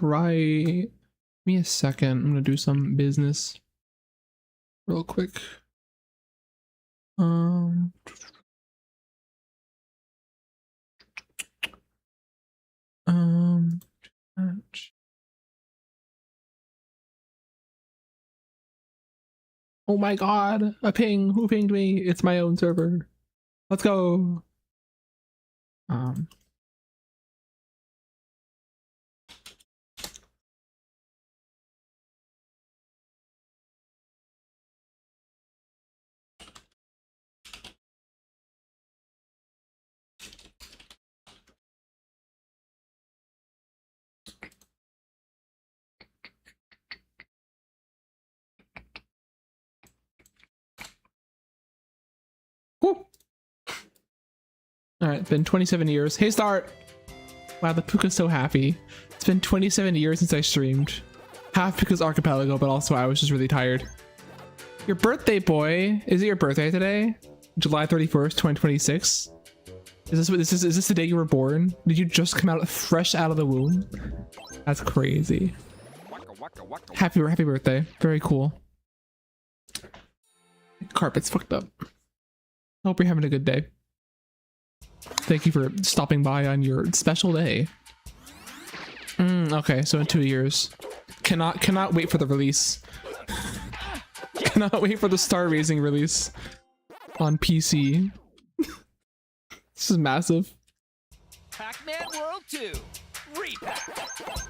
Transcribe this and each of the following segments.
All right. Give me a second. I'm gonna do some business real quick. Oh my god, a ping. Who pinged me? It's my own server. Let's go. Woo. All right, it's been 27 years. Hey, Start. Wow, the Puka's so happy. It's been 27 years since I streamed. Half because Archipelago, but also I was just really tired. Your birthday, boy. Is it your birthday today? July 31st, 2026? Is this the day you were born? Did you just come out fresh out of the womb? That's crazy. Happy birthday. Very cool. Carpet's fucked up. Hope you're having a good day. Thank you for stopping by on your special day. Okay, so in 2 years. Cannot wait for the release. Cannot wait for the Star Raising release on PC. This is massive. Pac-Man World 2, Re-Pac.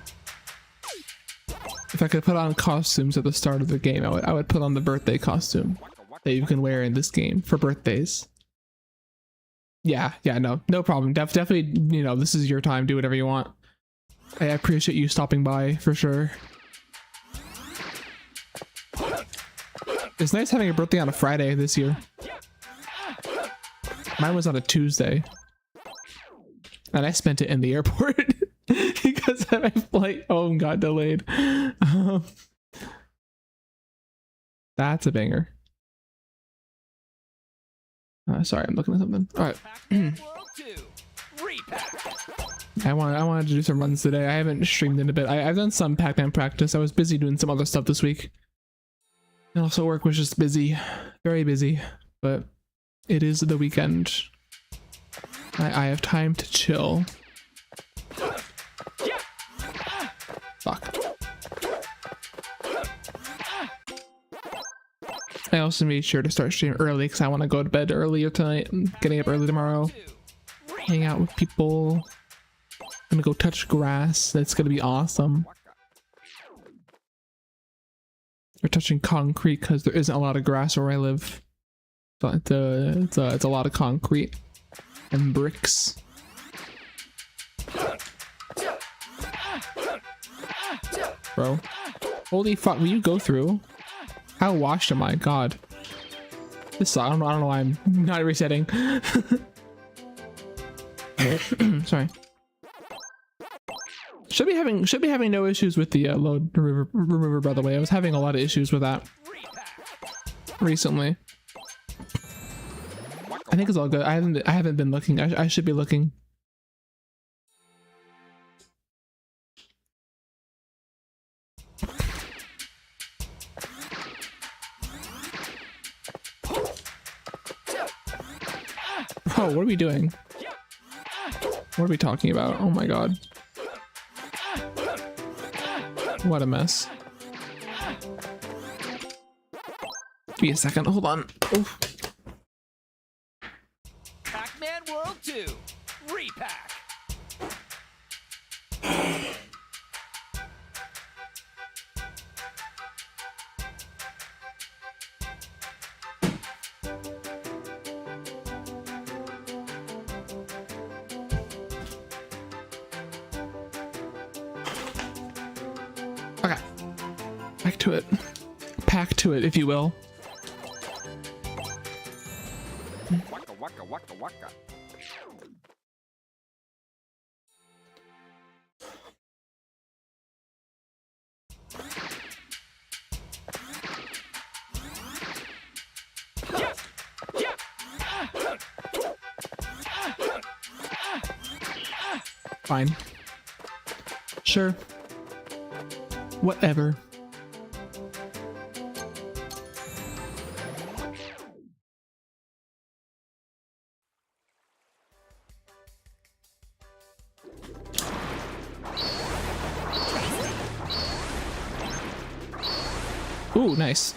If I could put on costumes at the start of the game, I would put on the birthday costume that you can wear in this game for birthdays. Yeah, no problem. Definitely, you know, this is your time. Do whatever you want. I appreciate you stopping by for sure. It's nice having a birthday on a Friday this year. Mine was on a Tuesday. And I spent it in the airport because my flight home got delayed. That's a banger. Sorry, I'm looking at something. All right. I wanted to do some runs today. I haven't streamed in a bit. I've done some Pac-Man practice. I was busy doing some other stuff this week. And also work was just busy. Very busy. But it is the weekend. I have time to chill. Fuck. I also made sure to start streaming early because I want to go to bed earlier tonight and getting up early tomorrow. Hang out with people. I'm gonna go touch grass. That's gonna be awesome. We're touching concrete because there isn't a lot of grass where I live. So it's a lot of concrete and bricks. Bro. Holy fuck, will you go through? How washed am I? God. This I don't know why I'm not resetting. Sorry. Should be having no issues with the load remover, by the way. I was having a lot of issues with that recently. I think it's all good. I haven't been looking. I should be looking. Oh, what are we doing? What are we talking about? Oh my god. What a mess. Give me a second. Hold on. Oof. Pac-Man World 2, Re-Pac. Okay. Back to it. Pack to it, if you will. Waka waka waka waka. Fine. Sure. Whatever. Ooh, nice.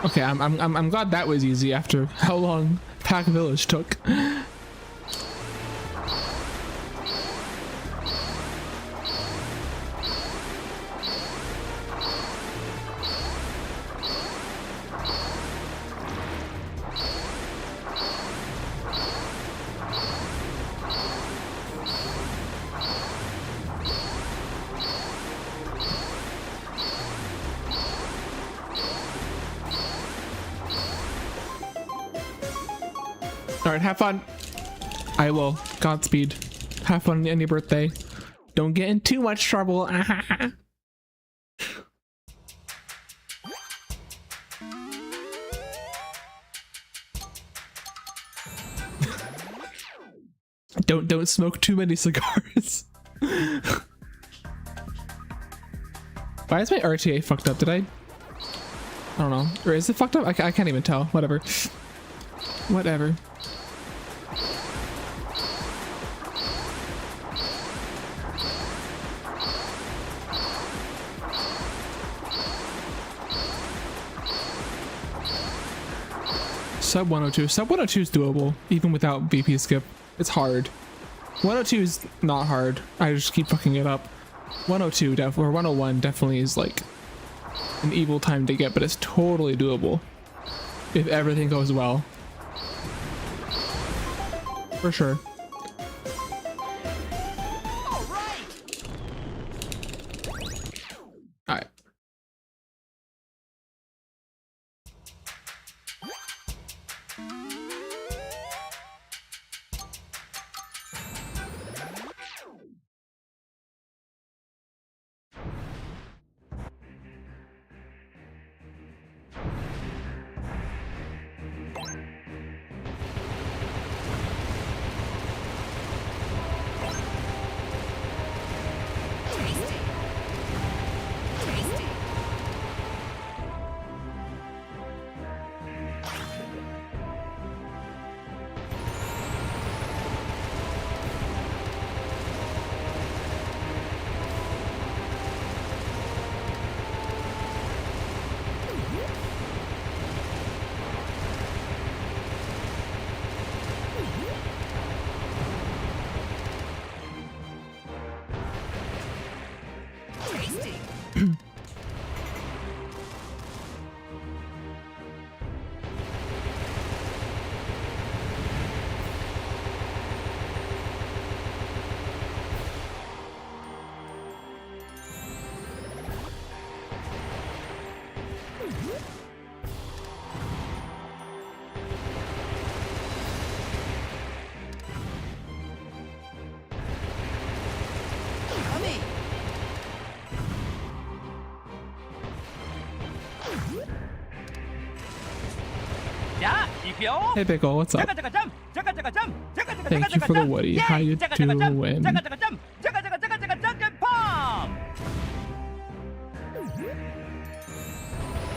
Okay, I'm glad that was easy after how long Pac Village took. All right, have fun. I will. Godspeed. Have fun on your birthday. Don't get in too much trouble. Don't smoke too many cigars. Why is my RTA fucked up? Did I don't know. Or is it fucked up? I can't even tell. Whatever. Whatever. Sub 102. Sub 102 is doable, even without VP skip. It's hard. 102 is not hard. I just keep fucking it up. 102 or 101 definitely is like an evil time to get, but it's totally doable if everything goes well. For sure. All right. Hey Pickle, what's up? Thank you for the Woody. How you doing?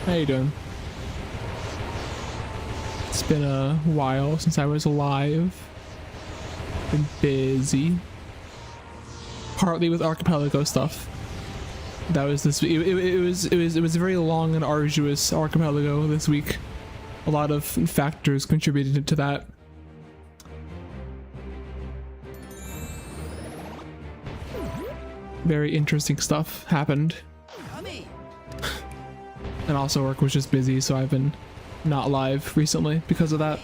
How you doing? It's been a while since I was live. Been busy. Partly with Archipelago stuff. That was this week. It was a very long and arduous Archipelago this week. A lot of factors contributed to that. Very interesting stuff happened. And also work was just busy, so I've been not live recently because of that.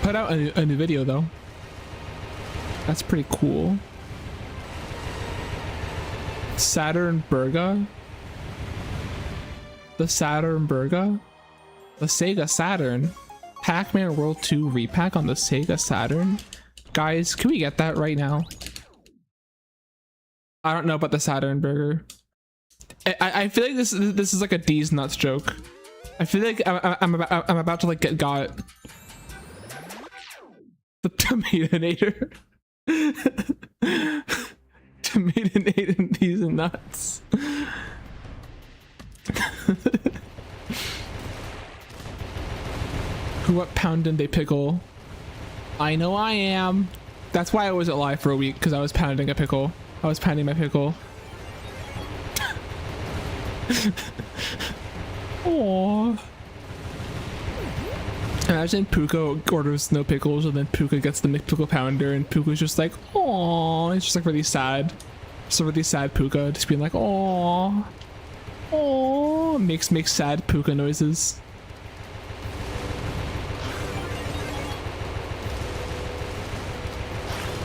Put out a new video though. That's pretty cool. Saturn Burga? The Saturn Burga? The Sega Saturn? Pac-Man World 2 Re-Pac on the Sega Saturn? Guys, can we get that right now? I don't know about the Saturn Burger. I feel like this is like a D's nuts joke. I feel like I'm about to like get got. The Tomatonator. Tomato ate these nuts. What poundin' they pickle? I know I am. That's why I wasn't live for a week, because I was pounding a pickle. I was pounding my pickle. Aww. Imagine Puka orders no pickles, and then Puka gets the McPickle pounder, and Puka's just like, aww. It's just like really sad. Just a really sad Puka, just being like, aww. Aww. Makes sad Puka noises.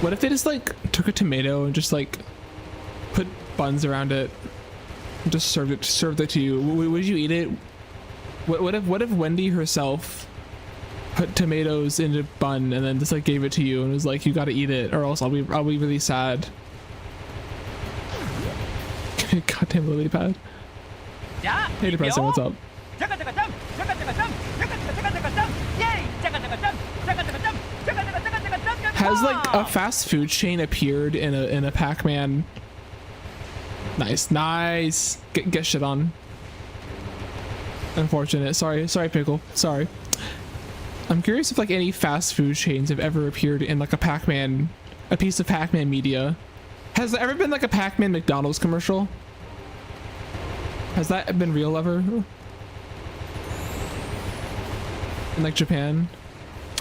What if they just like took a tomato and just like put buns around it and just served it to you? Would you eat it? What if Wendy herself put tomatoes in a bun and then just like gave it to you and was like, you gotta eat it or else I'll be really sad. Goddamn lily pad. Hey depressing, what's up? Has like a fast food chain appeared in a Pac-Man? Nice. Get shit on. Unfortunate. Sorry Pickle. Sorry. I'm curious if like any fast food chains have ever appeared in like a piece of Pac-Man media. Has there ever been like a Pac-Man McDonald's commercial? Has that been real ever? In like Japan?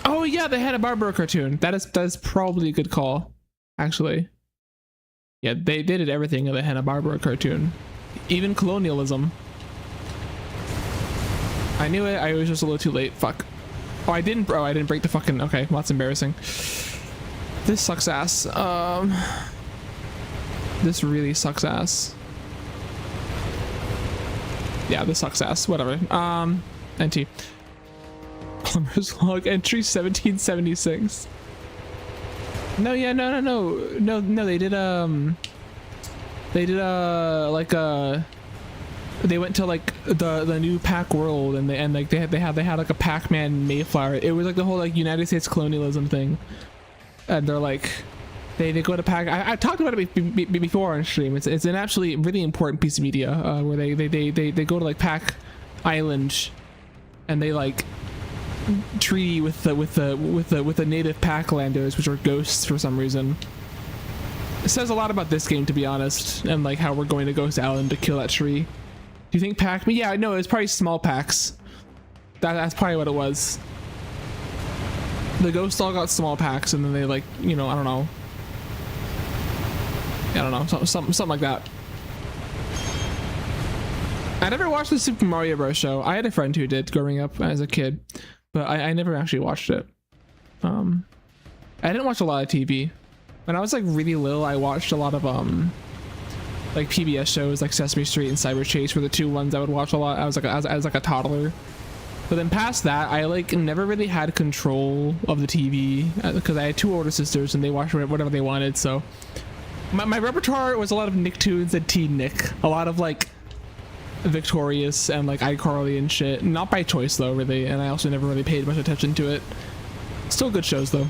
Oh yeah, they had a Barbara cartoon. That is probably a good call, actually. Yeah, they did everything in the Hanna-Barbera cartoon, even colonialism. I knew it. I was just a little too late. Fuck. Oh, I didn't break the fucking. Okay, well, that's embarrassing. This sucks ass. This really sucks ass. Yeah, this sucks ass. Whatever. NT. Plumber's log entry 1776. No, yeah, no. They went to like the new Pac world and they had like a Pac-Man Mayflower. It was like the whole like United States colonialism thing, and they're like they go to Pac. I talked about it before on stream. It's an absolutely really important piece of media where they go to like Pac Island, and they like treaty with the native Pac-landers, which are ghosts for some reason. It says a lot about this game, to be honest, and like how we're going to Ghost Island to kill that tree. Do you think Pac-Man? Yeah, no, it was probably small packs. That's probably what it was. The ghosts all got small packs, and then they like, you know, I don't know, something like that. I never watched the Super Mario Bros. Show. I had a friend who did growing up as a kid, but I never actually watched it. I didn't watch a lot of TV. When I was like really little, I watched a lot of like PBS shows like Sesame Street and Cyber Chase were the two ones I would watch a lot. I was like a toddler. But then past that, I like never really had control of the TV because I had two older sisters and they watched whatever they wanted. So my repertoire was a lot of Nicktoons and Teen Nick, a lot of like Victorious and like iCarly and shit. Not by choice though, really. And I also never really paid much attention to it. Still good shows though.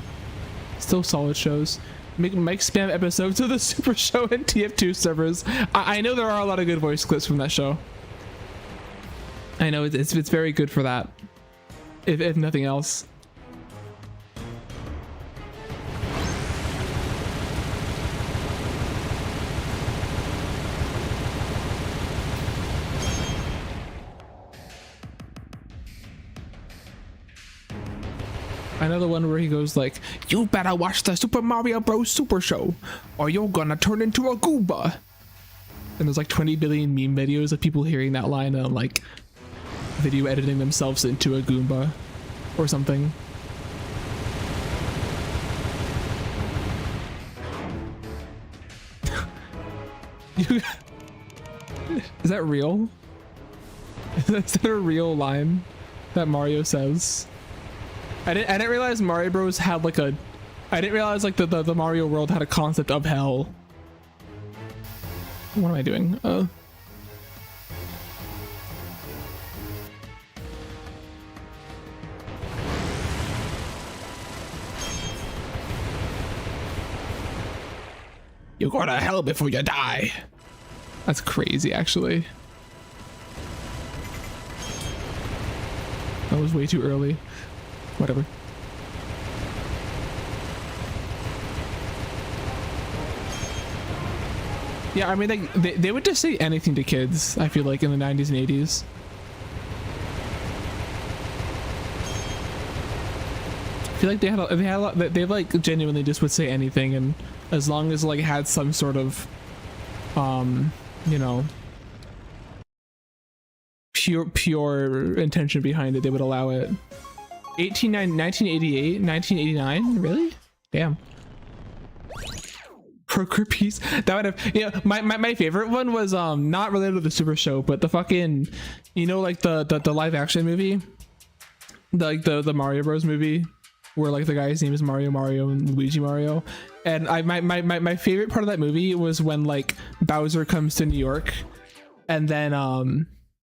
Still solid shows. Mike spam episodes of the Super Show and TF2 servers. I know there are a lot of good voice clips from that show. I know it's very good for that, if nothing else. I know the one where he goes like, you better watch the Super Mario Bros. Super Show or you're gonna turn into a Goomba. And there's like 20 billion meme videos of people hearing that line and like video editing themselves into a Goomba or something. Is that real? Is that a real line that Mario says? I didn't realize Mario Bros had like a, I didn't realize like the Mario world had a concept of hell. What am I doing? You go to hell before you die. That's crazy, actually. That was way too early. Whatever. Yeah, I mean, like, they would just say anything to kids, I feel like, in the 90s and 80s. I feel like they had a lot, they like genuinely just would say anything, and as long as like had some sort of you know, pure intention behind it, they would allow it. 1988, 1989, really? Damn. Proker piece that would have, you know, my favorite one was not related to the Super Show, but the fucking, you know, like the live action movie, like the Mario Bros movie, where like the guy's name is Mario and Luigi Mario. And my favorite part of that movie was when like Bowser comes to New York, and then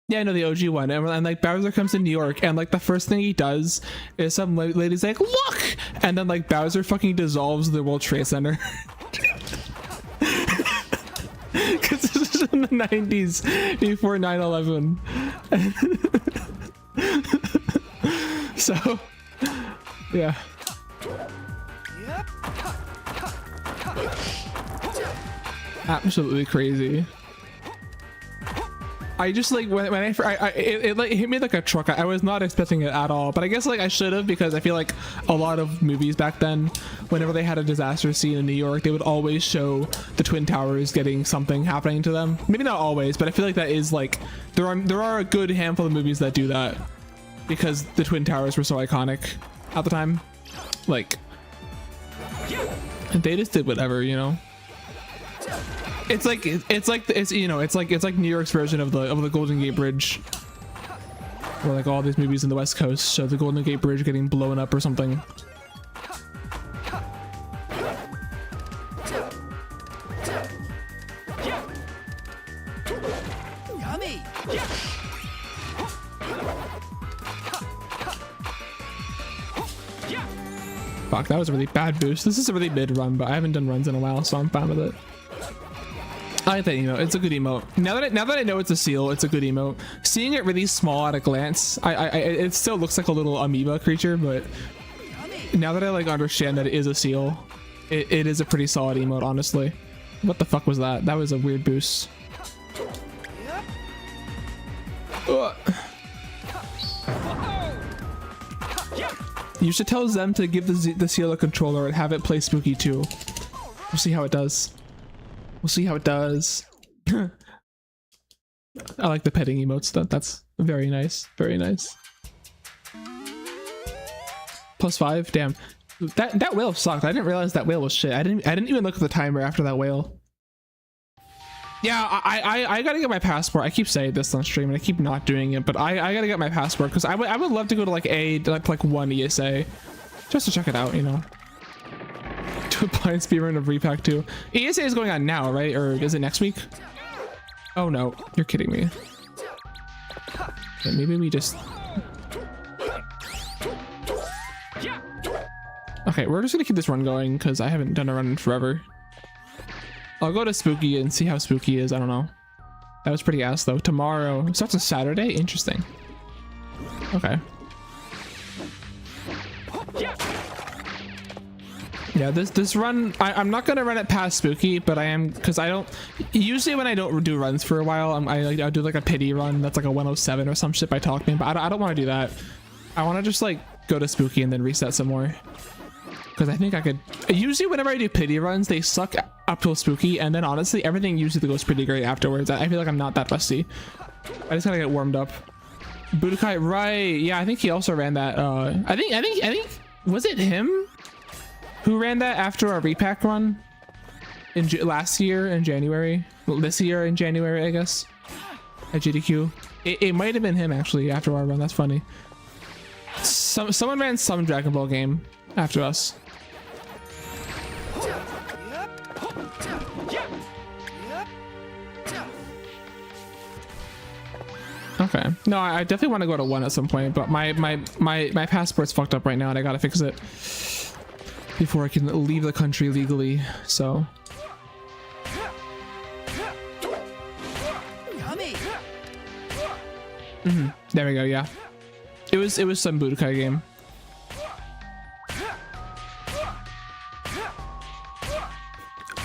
yeah, I know the OG one, and like Bowser comes to New York, and like the first thing he does is some lady's like, look, and then like Bowser fucking dissolves the World Trade Center. Because this is in the 90s before 9/11. So yeah. Absolutely crazy. I just like when it like hit me like a truck. I was not expecting it at all, but I guess like I should have, because I feel like a lot of movies back then, whenever they had a disaster scene in New York, they would always show the Twin Towers getting something happening to them. Maybe not always, but I feel like that is like there are a good handful of movies that do that, because the Twin Towers were so iconic at the time. Like they just did whatever, you know. It's like you know, it's like New York's version of the Golden Gate Bridge, where like all these movies in the West Coast show the Golden Gate Bridge getting blown up or something. Yummy. Fuck, that was a really bad boost. This is a really mid run, but I haven't done runs in a while, so I'm fine with it. I like that emote. It's a good emote. Now that I know it's a seal, it's a good emote. Seeing it really small at a glance, it still looks like a little amoeba creature, but now that I like understand that it is a seal, it is a pretty solid emote, honestly. What the fuck was that? That was a weird boost. Ugh. You should tell Zem to give the seal a controller and have it play Spooky too. We'll see how it does. We'll see how it does. I like the petting emotes. That's very nice. Very nice. +5. Damn. That whale sucked. I didn't realize that whale was shit. I didn't even look at the timer after that whale. Yeah, I gotta get my passport. I keep saying this on stream and I keep not doing it, but I gotta get my passport, because I would love to go to like one ESA just to check it out, you know. To a blind speedrun of Re-Pac 2. ESA is going on now, right? Or is it next week? Oh no, you're kidding me. Okay, maybe we just... Okay, we're just gonna keep this run going, because I haven't done a run in forever. I'll go to Spooky and see how Spooky is. I don't know. That was pretty ass though. Tomorrow starts a Saturday. Interesting. Okay. Yeah, this run, I'm not gonna run it past Spooky, but I am, because I don't usually, when I don't do runs for a while, I'll do like a pity run that's like a 107 or some shit by Talkman, but I don't want to do that. I want to just like go to Spooky and then reset some more, because I think I could. Usually whenever I do pity runs, they suck up till Spooky, and then honestly everything usually goes pretty great afterwards. I feel like I'm not that rusty. I just gotta get warmed up. Budokai, right? Yeah, I think he also ran that. I think was it him who ran that after our Re-Pac run in last year in January? Well, this year in January, I guess, at GDQ. It might have been him actually after our run. That's funny. Someone ran some Dragon Ball game after us. Okay. No, I definitely want to go to one at some point, but my passport's fucked up right now and I gotta fix it before I can leave the country legally. So There we go. Yeah, it was some Budokai game.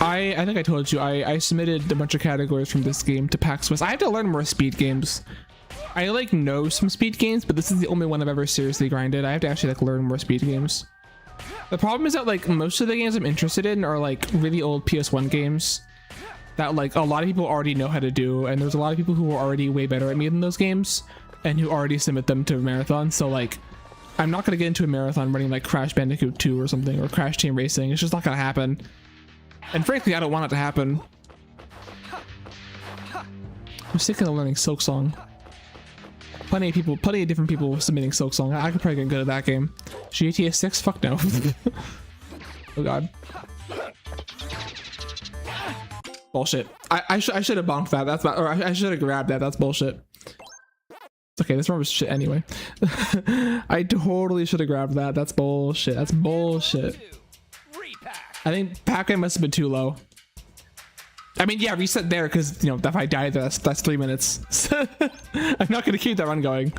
I think I told you I submitted a bunch of categories from this game to PAX West. I have to learn more speed games. I like know some speed games, but this is the only one I've ever seriously grinded. I have to actually like learn more speed games. The problem is that like most of the games I'm interested in are like really old PS1 games that like a lot of people already know how to do, and there's a lot of people who are already way better at me than those games and who already submit them to marathons. So like I'm not gonna get into a marathon running like Crash Bandicoot 2 or something, or Crash Team Racing. It's just not gonna happen. And frankly, I don't want it to happen. I'm sick of learning Silk Song. Plenty of different people submitting Silk Song. I could probably get good at that game. GTA 6? Fuck no. Oh god. Bullshit. I should have bonked that. That's not, or I should have grabbed that. That's bullshit. It's okay, this one was shit anyway. I totally should have grabbed that. That's bullshit. That's bullshit. I think Pac-Man must have been too low. I mean, yeah, reset there because, you know, if I die, that's 3 minutes. I'm not gonna keep that run going.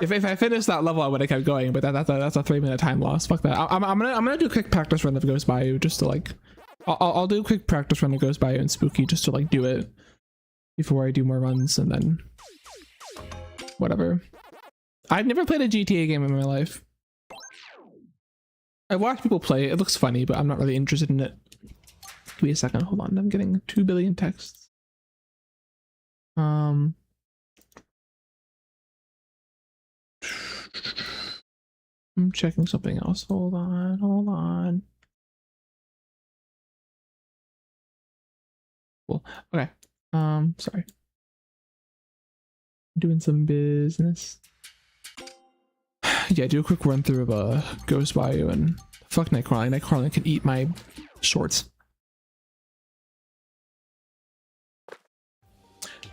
If I finished that level, I would have kept going, but that's a 3-minute time loss. Fuck that. I'm gonna do a quick practice run of Ghost Bayou just to like, I'll do a quick practice run of Ghost Bayou and Spooky just to like do it before I do more runs, and then whatever. I've never played a GTA game in my life. I watch people play it. It looks funny, but I'm not really interested in it. Give me a second. Hold on. I'm getting 2 billion texts. I'm checking something else. Hold on. Hold on. Cool. Okay. Sorry. Doing some business. Yeah, do a quick run through of Ghost Bayou and fuck Nightcrawler. Nightcrawler can eat my shorts.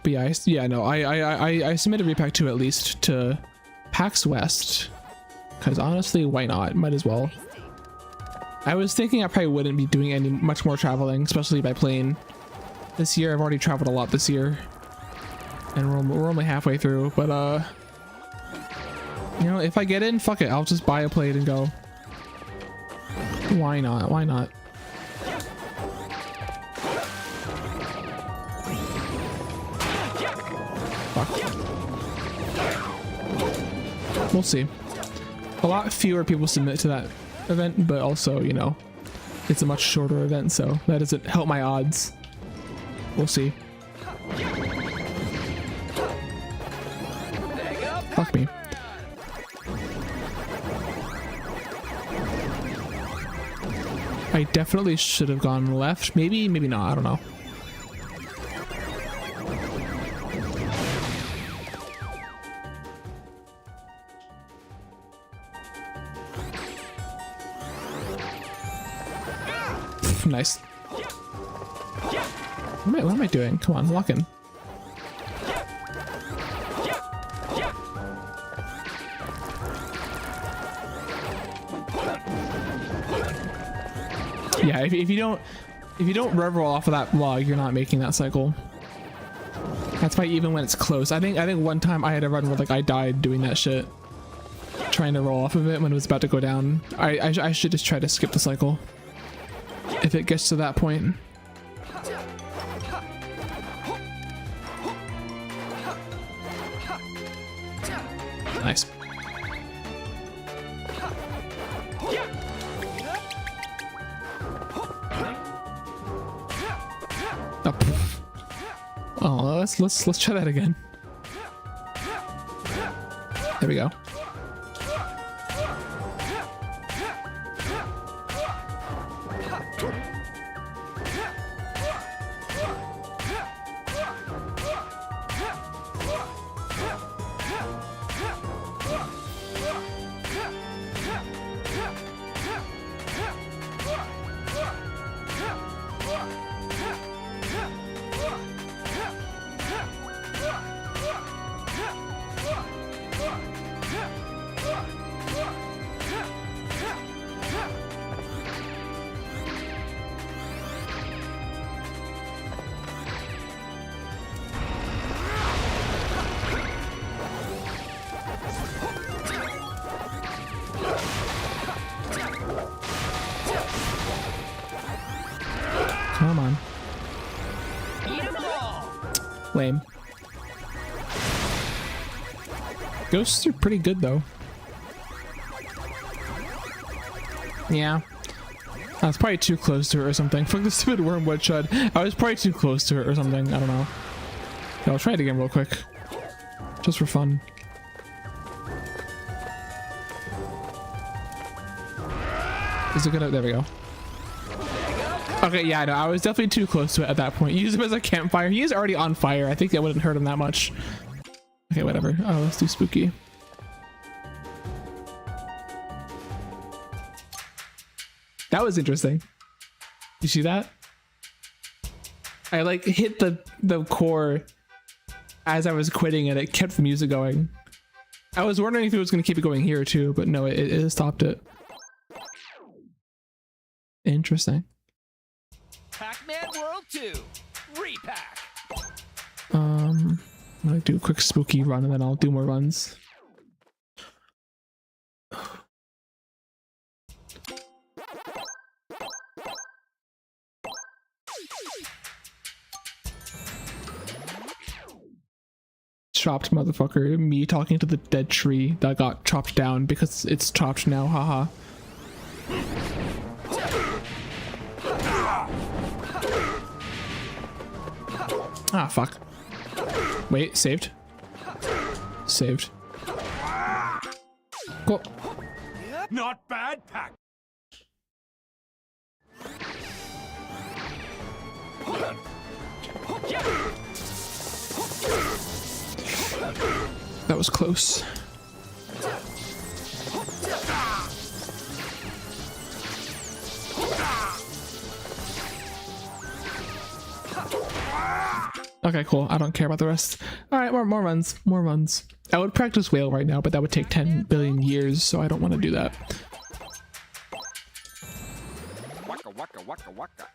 But yeah, no, I submitted Re-Pac 2 at least to PAX West, because honestly, why not? Might as well. I was thinking I probably wouldn't be doing much more traveling, especially by plane. This year, I've already traveled a lot this year, and we're only halfway through. But you know, if I get in, fuck it, I'll just buy a plane and go. Why not? Why not? Fuck. We'll see. A lot fewer people submit to that event, but also, you know, it's a much shorter event, so that doesn't help my odds. We'll see. Fuck me. I definitely should have gone left. Maybe, maybe not. I don't know. Nice. What am I doing? Come on, lock in. Yeah, if you don't rev roll off of that log, you're not making that cycle. That's why even when it's close, I think one time I had a run where like I died doing that shit, trying to roll off of it when it was about to go down. I should just try to skip the cycle if it gets to that point. Nice. Oh, let's try that again. There we go. Lame. Ghosts are pretty good though. Yeah. I was probably too close to it or something. Fuck the stupid wormwood chud. I was probably too close to it or something. I don't know. Yeah, I'll try it again real quick. Just for fun. Is it gonna? There we go. Okay, yeah, no, I was definitely too close to it at that point. Use him as a campfire. He is already on fire. I think that wouldn't hurt him that much. Okay, whatever. Oh, let's do spooky. That was interesting. You see that? I like hit the core as I was quitting and it kept the music going. I was wondering if it was going to keep it going here too, but no, it stopped it. Interesting. Pac-Man World 2, Re-Pac. I'm gonna do a quick spooky run and then I'll do more runs. Chopped motherfucker. Me talking to the dead tree that got chopped down because it's chopped now. Haha. Ah, fuck. Wait, saved. Saved. Cool. Not bad, Pac. That was close. Okay, cool. I don't care about the rest. All right, more runs, more runs. I would practice whale right now, but that would take 10 billion years, so I don't want to do that. Waka waka waka waka.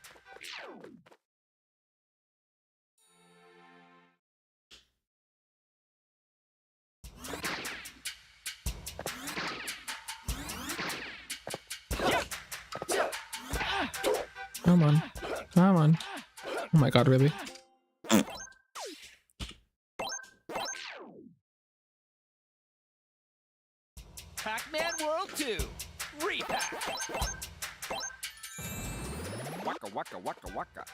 Come on. Come on. Oh my god, really? Pac-Man World 2, Re-Pac. Waka waka waka waka.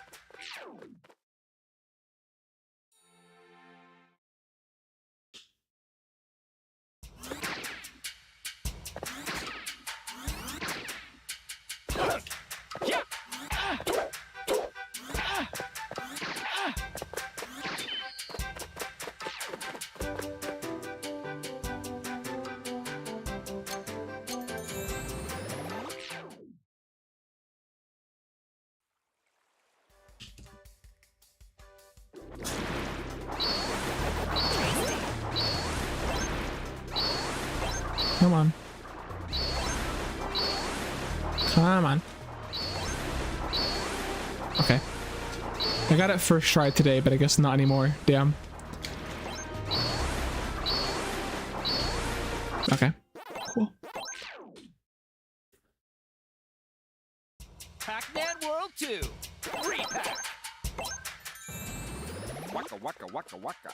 Come on. Come on. Okay. I got it first try today, but I guess not anymore. Damn. Okay. Cool. Pac-Man World 2, Re-Pac. Waka waka waka waka.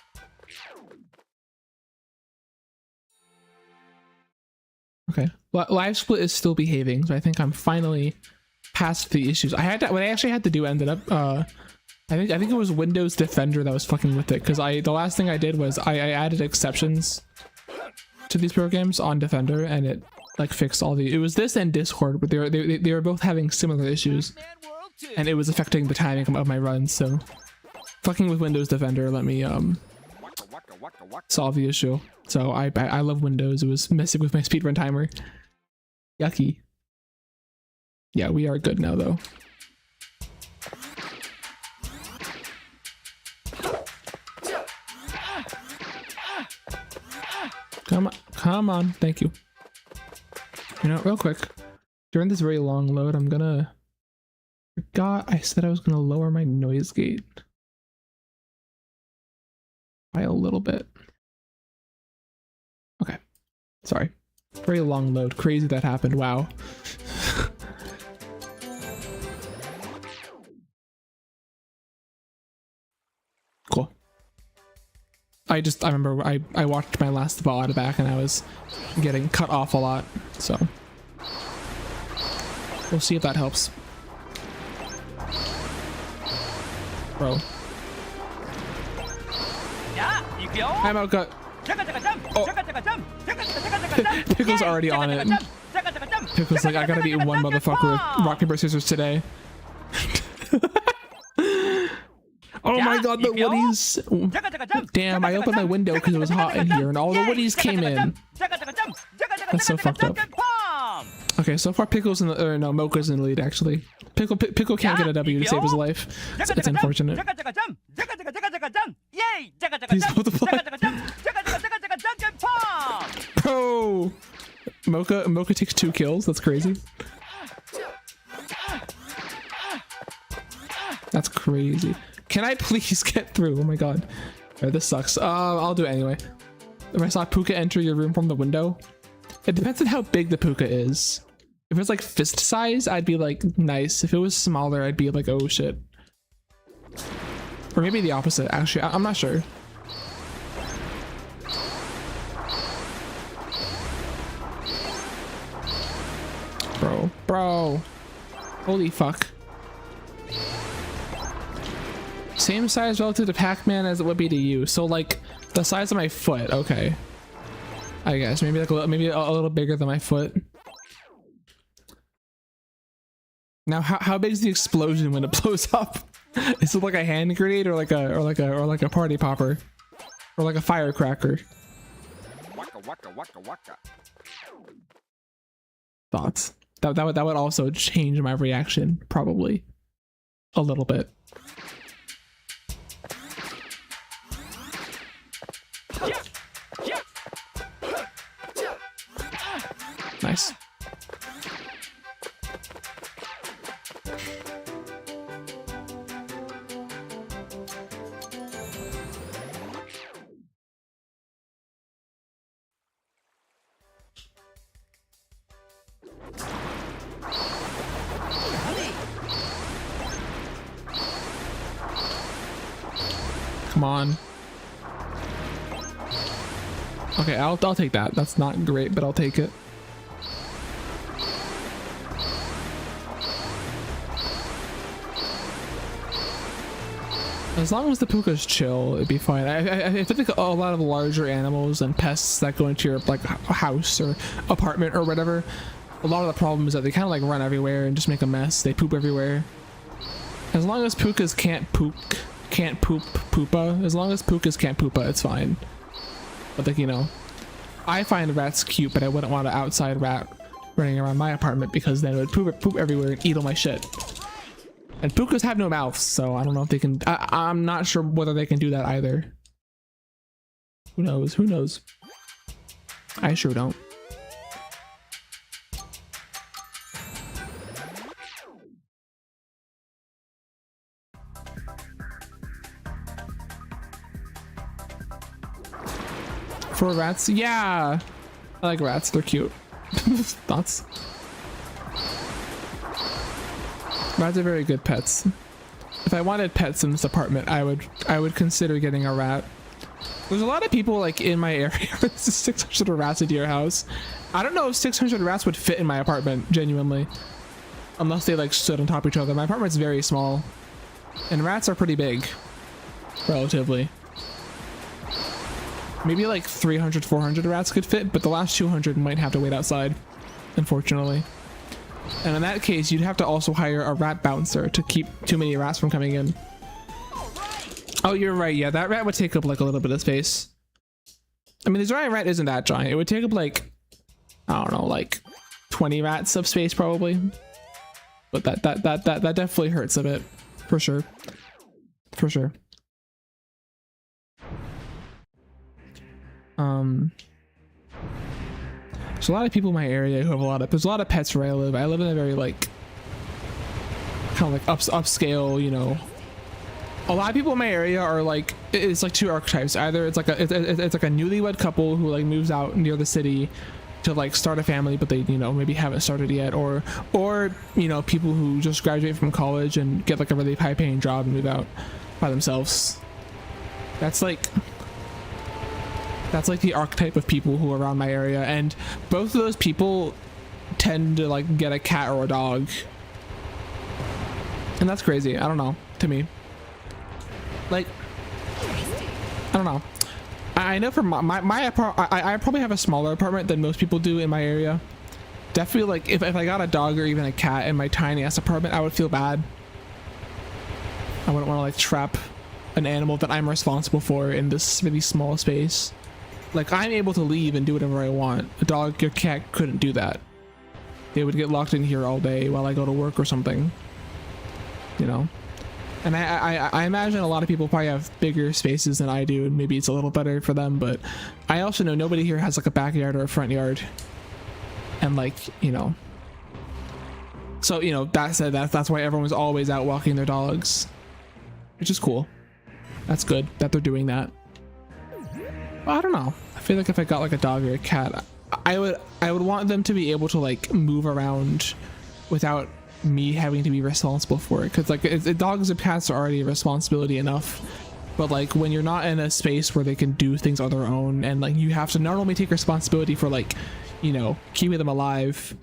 Okay. Live split is still behaving, so I think I'm finally past the issues. I had to, what I actually had to do ended up I think it was Windows Defender that was fucking with it, because the last thing I did was I added exceptions to these programs on Defender and it like fixed all the, it was this and Discord, but they were both having similar issues Pac-Man World 2. and it was affecting the timing of my runs, so fucking with Windows Defender let me Waka waka waka waka. solve the issue. So I love Windows. It was messing with my speedrun timer. Yucky. Yeah, we are good now though. Come on, thank you. You know, real quick, during this very long load, forgot I said I was gonna lower my noise gate by a little bit. Okay, sorry. Very long load. Crazy that happened. Wow. Cool. I remember I watched my last VOD back and I was getting cut off a lot, so we'll see if that helps. Bro. I'm out gut. Oh. Pickle's already on it. Pickle's like, I gotta beat one motherfucker with rock, paper, scissors today. Oh my god, the woodies. Damn, I opened my window because it was hot in here and all the woodies came in. That's so fucked up. Okay, so far Pickle's in the, or no, Mocha's in the lead actually. Pickle can't get a W to save his life. It's unfortunate. He's multiplied. Bro! Mocha takes 2 kills, that's crazy. That's crazy. Can I please get through? Oh my god. Alright, this sucks. I'll do it anyway. If I saw Puka enter your room from the window, it depends on how big the Puka is. If it's like fist size, I'd be like, nice. If it was smaller, I'd be like, oh shit. Or maybe the opposite, actually. I'm not sure. Bro. Holy fuck. Same size relative to Pac-Man as it would be to you. So like the size of my foot. Okay. I guess maybe like a little bigger than my foot. Now how big is the explosion when it blows up? Is it like a hand grenade or like a party popper? Or like a firecracker? Thoughts? That would also change my reaction, probably. A little bit. Nice. Come on. Okay, I'll take that. That's not great, but I'll take it. As long as the Puka's chill, it'd be fine. I think a lot of larger animals and pests that go into your like house or apartment or whatever, a lot of the problem is that they kind of like run everywhere and just make a mess. They poop everywhere. As long as Pukas can't poop Poopa, as long as Pukas can't Poopa, it's fine. But like, you know, I find rats cute, but I wouldn't want an outside rat running around my apartment because then it would poop everywhere and eat all my shit. And Pukas have no mouths, so I don't know if they can. I'm not sure whether they can do that either. Who knows? Who knows? I sure don't. For rats, yeah, I like rats. They're cute. Thoughts? Rats are very good pets. If I wanted pets in this apartment, I would consider getting a rat. There's a lot of people like in my area. There's 600 rats at your house. I don't know if 600 rats would fit in my apartment, genuinely. Unless they like stood on top of each other. My apartment's very small. And rats are pretty big. Relatively. Maybe like 300, 400 rats could fit, but the last 200 might have to wait outside, unfortunately. And in that case, you'd have to also hire a rat bouncer to keep too many rats from coming in. Oh, you're right. Yeah, that rat would take up like a little bit of space. I mean, the giant rat isn't that giant. It would take up like, I don't know, like 20 rats of space probably. But that definitely hurts a bit, for sure. For sure. There's a lot of people in my area who have there's a lot of pets where I live. I live in a very like kind of like upscale, you know. A lot of people in my area are like, it's like two archetypes. Either it's like a newlywed couple who like moves out near the city to like start a family, but they, you know, maybe haven't started yet, or you know, people who just graduate from college and get like a really high paying job and move out by themselves. That's like That's like the archetype of people who are around my area, and both of those people tend to like get a cat or a dog, and that's crazy. I don't know, to me, like, I don't know. I know for my apartment, I probably have a smaller apartment than most people do in my area. Definitely, like, if I got a dog or even a cat in my tiny ass apartment, I would feel bad. I wouldn't want to like trap an animal that I'm responsible for in this really small space. Like, I'm able to leave and do whatever I want. A dog or cat couldn't do that. They would get locked in here all day while I go to work or something, you know. And I imagine a lot of people probably have bigger spaces than I do, and maybe it's a little better for them, but I also know nobody here has like a backyard or a front yard. And like, you know, so, you know, that said, that's why everyone's always out walking their dogs, which is cool. That's good that they're doing that. Well, I don't know. I feel like if I got like a dog or a cat, I would want them to be able to like move around without me having to be responsible for it, because like dogs and cats are already a responsibility enough, but like when you're not in a space where they can do things on their own, and like you have to not only take responsibility for like, you know, keeping them alive,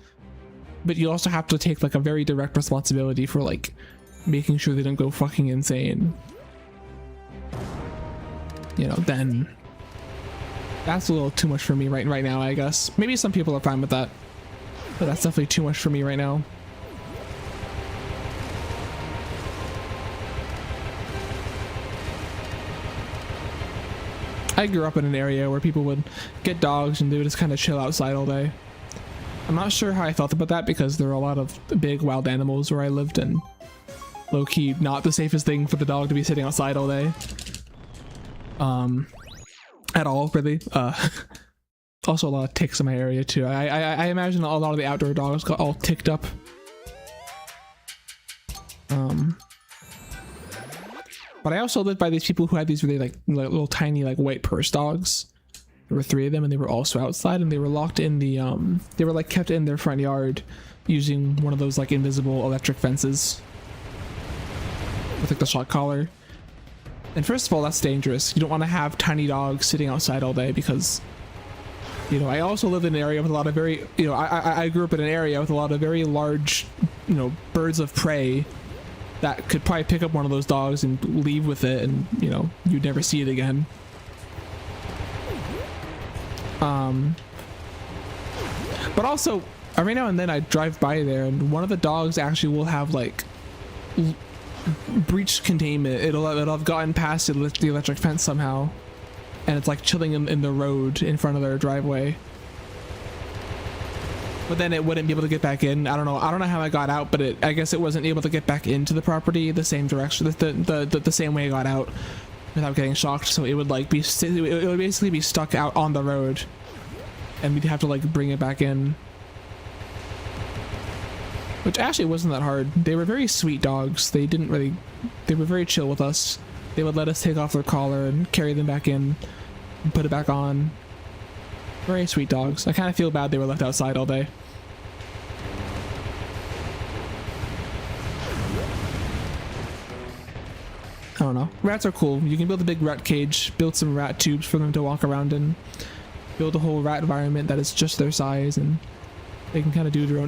but you also have to take like a very direct responsibility for like making sure they don't go fucking insane, you know, then that's a little too much for me right now, I guess. Maybe some people are fine with that, but that's definitely too much for me right now. I grew up in an area where people would get dogs and they would just kind of chill outside all day. I'm not sure how I felt about that, because there were a lot of big wild animals where I lived, and low-key not the safest thing for the dog to be sitting outside all day. At all, really. Also a lot of ticks in my area too. I imagine a lot of the outdoor dogs got all ticked up. But I also lived by these people who had these really like little tiny like white purse dogs. There were 3 of them, and they were also outside, and they were locked in the they were like kept in their front yard using one of those like invisible electric fences with like the shock collar. And first of all, that's dangerous. You don't want to have tiny dogs sitting outside all day, because, you know, I also lived in an area with a lot of very, you know, I grew up in an area with a lot of very large, you know, birds of prey that could probably pick up one of those dogs and leave with it, and, you know, you'd never see it again. But also, every now and then I drive by there, and one of the dogs actually will have like breached containment. It'll have gotten past the electric fence somehow, and it's like chilling in the road in front of their driveway. But then it wouldn't be able to get back in. I don't know how it got out, but I guess it wasn't able to get back into the property the same direction, the same way it got out, without getting shocked. So it would like be, it would basically be stuck out on the road, and we'd have to like bring it back in, which actually wasn't that hard. They were very sweet dogs. They were very chill with us. They would let us take off their collar and carry them back in and put it back on. Very sweet dogs. I kind of feel bad they were left outside all day. I don't know. Rats are cool. You can build a big rat cage, build some rat tubes for them to walk around in, build a whole rat environment that is just their size, and they can kind of do their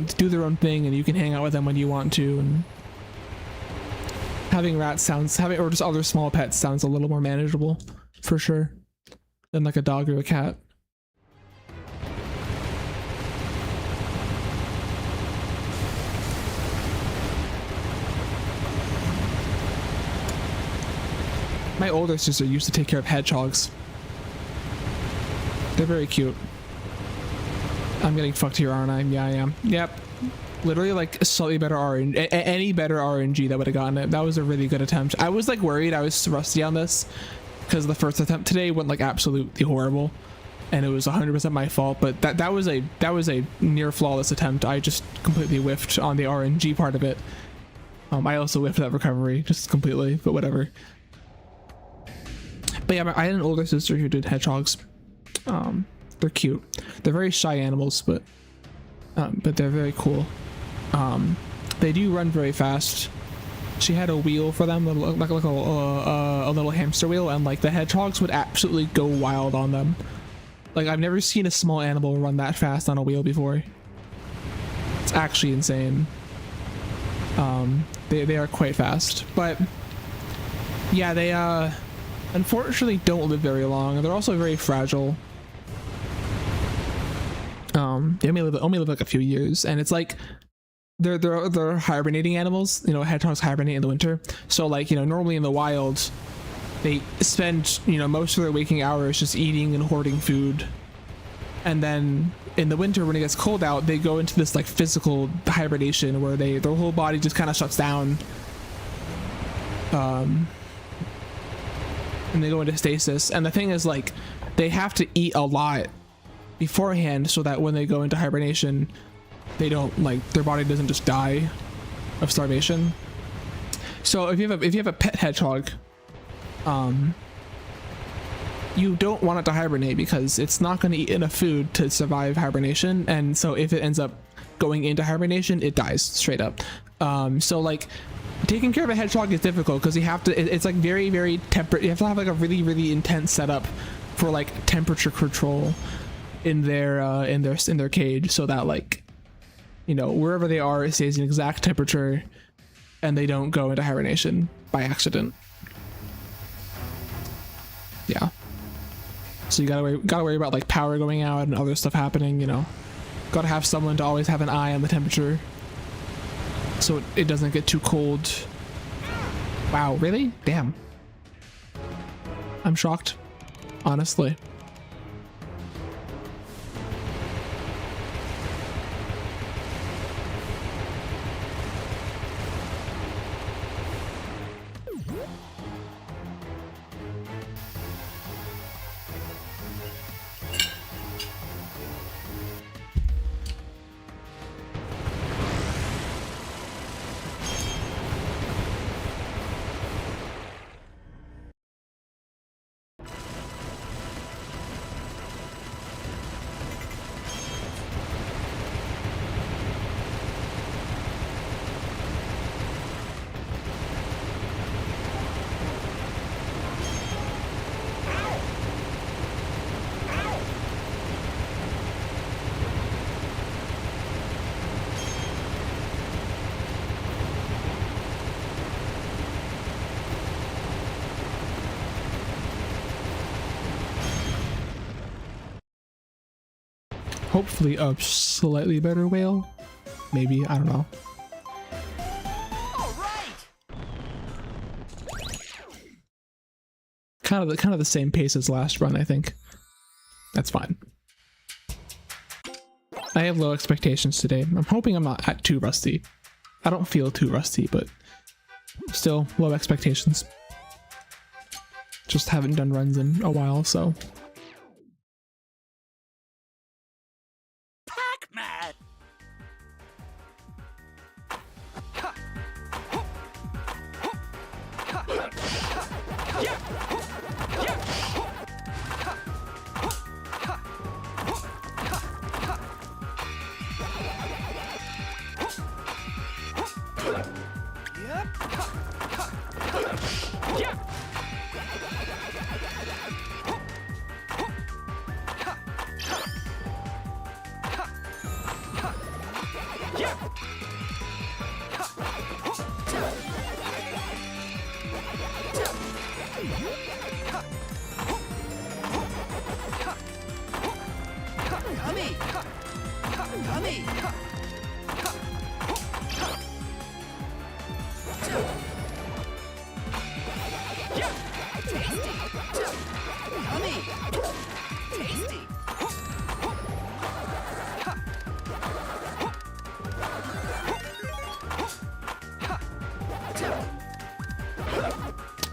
own thing, and you can hang out with them when you want to. And having rats or just other small pets sounds a little more manageable, for sure, than like a dog or a cat. My older sister used to take care of hedgehogs. They're very cute. I'm getting fucked here, aren't I? Yeah, I am. Yep. Literally like a slightly better RNG. Any better RNG that would have gotten it. That was a really good attempt. I was like worried I was rusty on this, because the first attempt today went like absolutely horrible, and it was 100% my fault. But that was a near flawless attempt. I just completely whiffed on the RNG part of it. I also whiffed that recovery just completely, but whatever. But yeah, I had an older sister who did hedgehogs. They're cute. They're very shy animals, but they're very cool. They do run very fast. She had a wheel for them, like a little hamster wheel, and like the hedgehogs would absolutely go wild on them. Like, I've never seen a small animal run that fast on a wheel before. It's actually insane. They are quite fast, but yeah, they unfortunately don't live very long. They're also very fragile. They only live like a few years, and it's like they're hibernating animals. You know, hedgehogs hibernate in the winter. So like, you know, normally in the wild, they spend, you know, most of their waking hours just eating and hoarding food, and then in the winter when it gets cold out, they go into this like physical hibernation where their whole body just kind of shuts down, and they go into stasis. And the thing is, like, they have to eat a lot beforehand so that when they go into hibernation, they don't, like, their body doesn't just die of starvation. So if you have a pet hedgehog, you don't want it to hibernate because it's not going to eat enough food to survive hibernation, and so if it ends up going into hibernation, it dies straight up. So like, taking care of a hedgehog is difficult because you have to, it's like very you have to have like a really intense setup for like temperature control in their cage, so that, like, you know, wherever they are, it stays an exact temperature and they don't go into hibernation by accident. Yeah. So you gotta worry about like power going out and other stuff happening, you know. Gotta have someone to always have an eye on the temperature so it doesn't get too cold. Wow, really? Damn. I'm shocked, honestly. Hopefully a slightly better whale. Maybe, I don't know. All right. Kind of the same pace as last run, I think. That's fine. I have low expectations today. I'm hoping I'm not too rusty. I don't feel too rusty, but still low expectations. Just haven't done runs in a while, so. Pac-Man.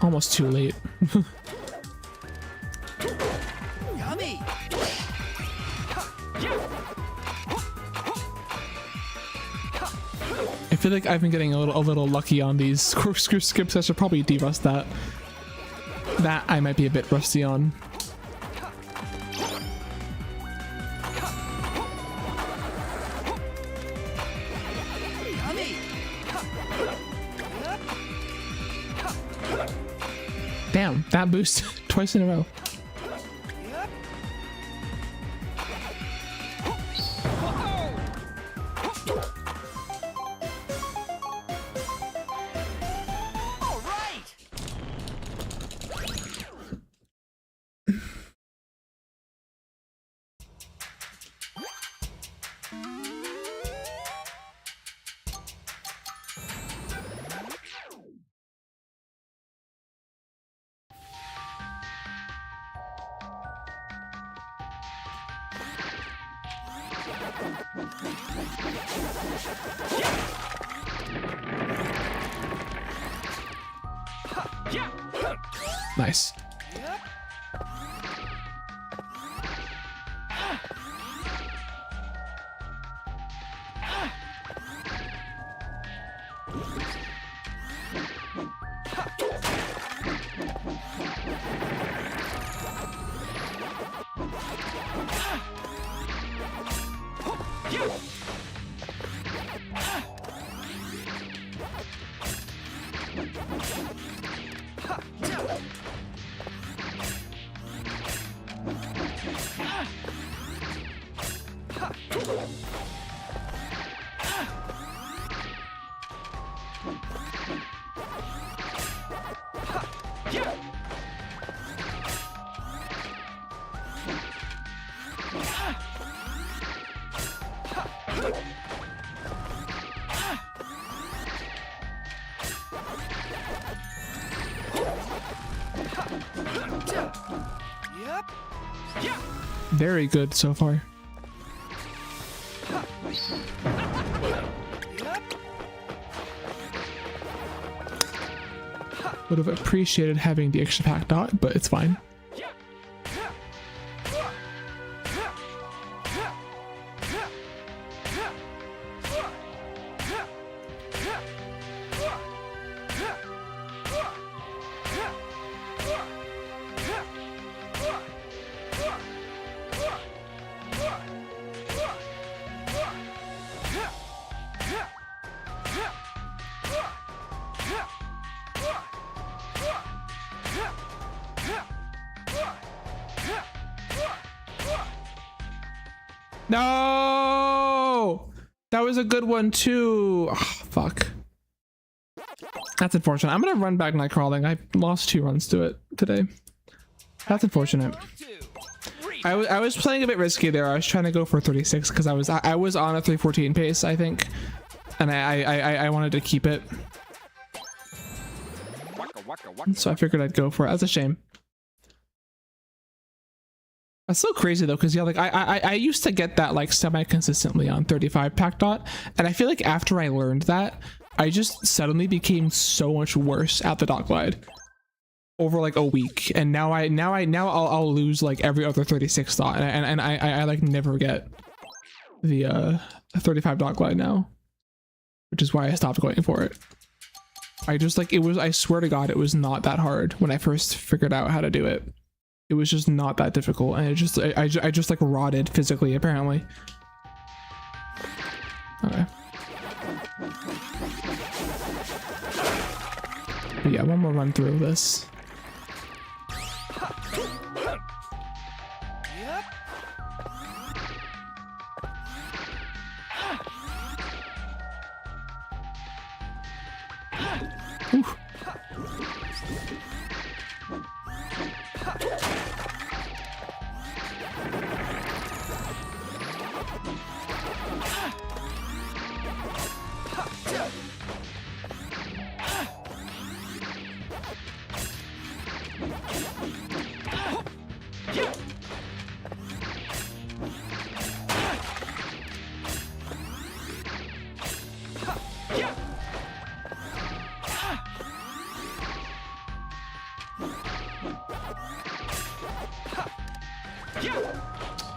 Almost too late. Yummy. I feel like I've been getting a little lucky on these corkscrew skips. I should probably de-rust that. That I might be a bit rusty on. Damn, that boost twice in a row. Nice. Very good so far. Would have appreciated having the extra pack dot, but it's fine. No, that was a good one too. Oh, fuck. That's unfortunate. I'm gonna run back night crawling. I lost 2 runs to it today. That's unfortunate. I was playing a bit risky there. I was trying to go for 36 because I was on a 314 pace, I think, and I wanted to keep it. So I figured I'd go for it. That's a shame. That's so crazy though, because yeah, like I used to get that like semi-consistently on 35 pack dot, and I feel like after I learned that, I just suddenly became so much worse at the dot glide over like a week, and now I'll lose like every other 36 dot, and I like never get the 35 dot glide now, which is why I stopped going for it. I just like I swear to God, it was not that hard when I first figured out how to do it. It was just not that difficult, and I just like rotted physically apparently. Okay. But yeah, one more run through this. Ooh.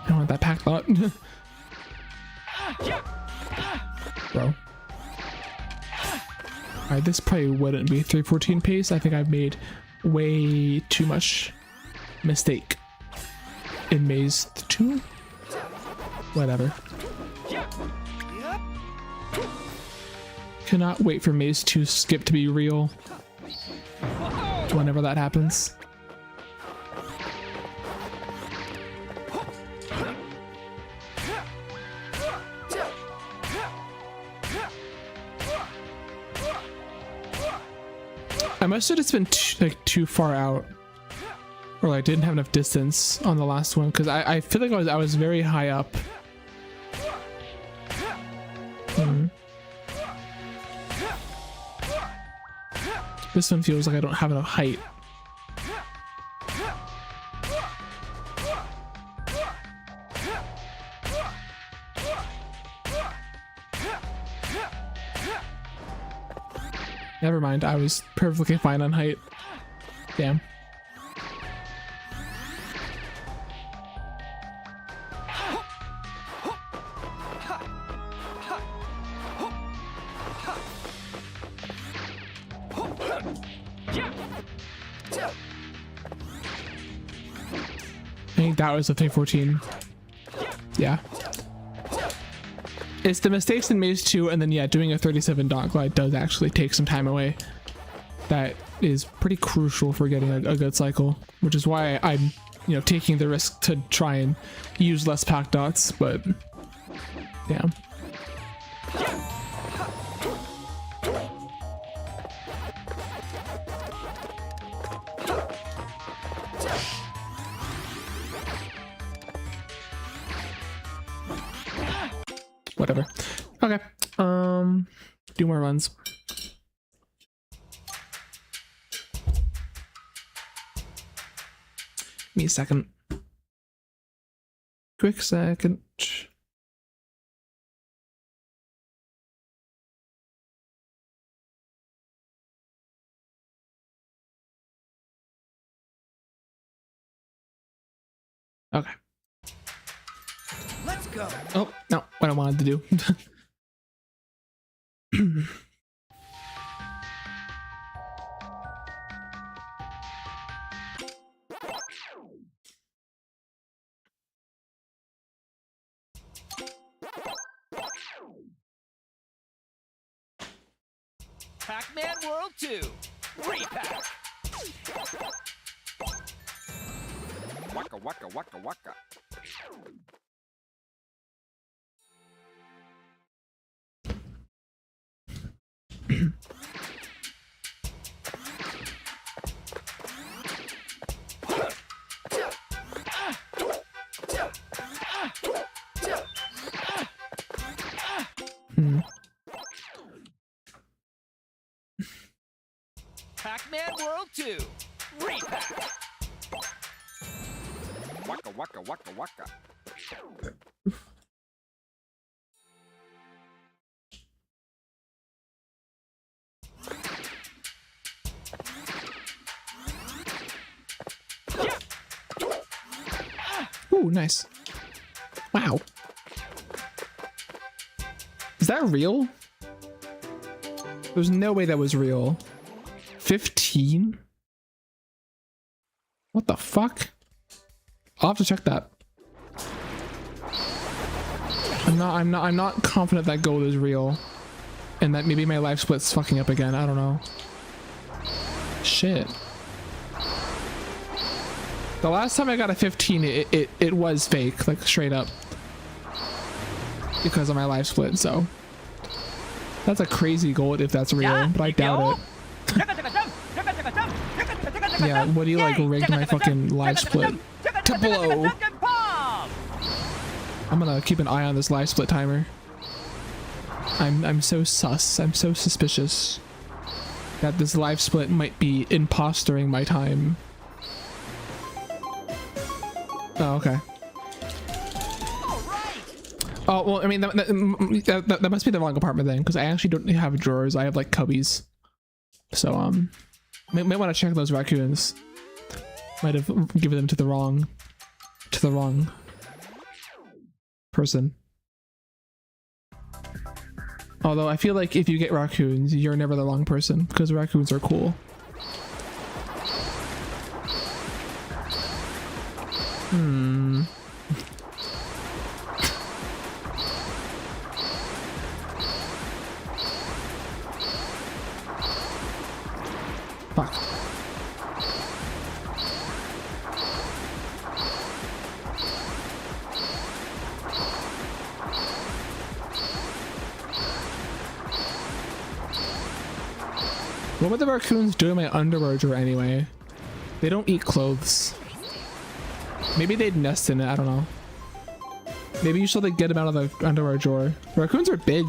I want that pack thought. Bro. Alright, this probably wouldn't be 314 pace. I think I've made way too much mistake in maze 2. Whatever. Cannot wait for maze 2 skip to be real whenever that happens. I must have just been too far out, or like didn't have enough distance on the last one, because I feel like I was very high up. This one feels like I don't have enough height. Never mind, I was perfectly fine on height. Damn. I think that was the 314. Yeah. It's the mistakes in Maze 2, and then yeah, doing a 37 dot glide does actually take some time away. That is pretty crucial for getting a good cycle, which is why I'm, you know, taking the risk to try and use less pack dots, but damn. Whatever. Okay. Do more runs. Give me a second. Quick second. Okay. Let's go. Oh, no, what I wanted to do. Pac-Man World 2. Re-Pac. Waka waka waka waka. Pac-Man World 2. Re-Pac. Waka waka waka waka. Ooh, nice. Wow. Is that real? There's no way that was real. 15? What the fuck? I'll have to check that. I'm not confident that gold is real. And that maybe my life split's fucking up again. I don't know. Shit. The last time I got a 15, it was fake, like straight up. Because of my life split, so. That's a crazy gold if that's real, but I doubt it. Yeah, what do you like rigged my fucking live split? Tupelo! I'm gonna keep an eye on this live split timer. I'm so sus, I'm so suspicious that this live split might be impostering my time. Oh, okay. Oh, well, I mean, that must be the wrong apartment then, because I actually don't have drawers, I have like cubbies. So, might want to check those raccoons. Might have given them to the wrong person. Although I feel like if you get raccoons, you're never the wrong person, because raccoons are cool. Fuck. What would the raccoons do in my underwear drawer anyway? They don't eat clothes. Maybe they'd nest in it, I don't know. Maybe you should like get them out of the underwear drawer. Raccoons are big.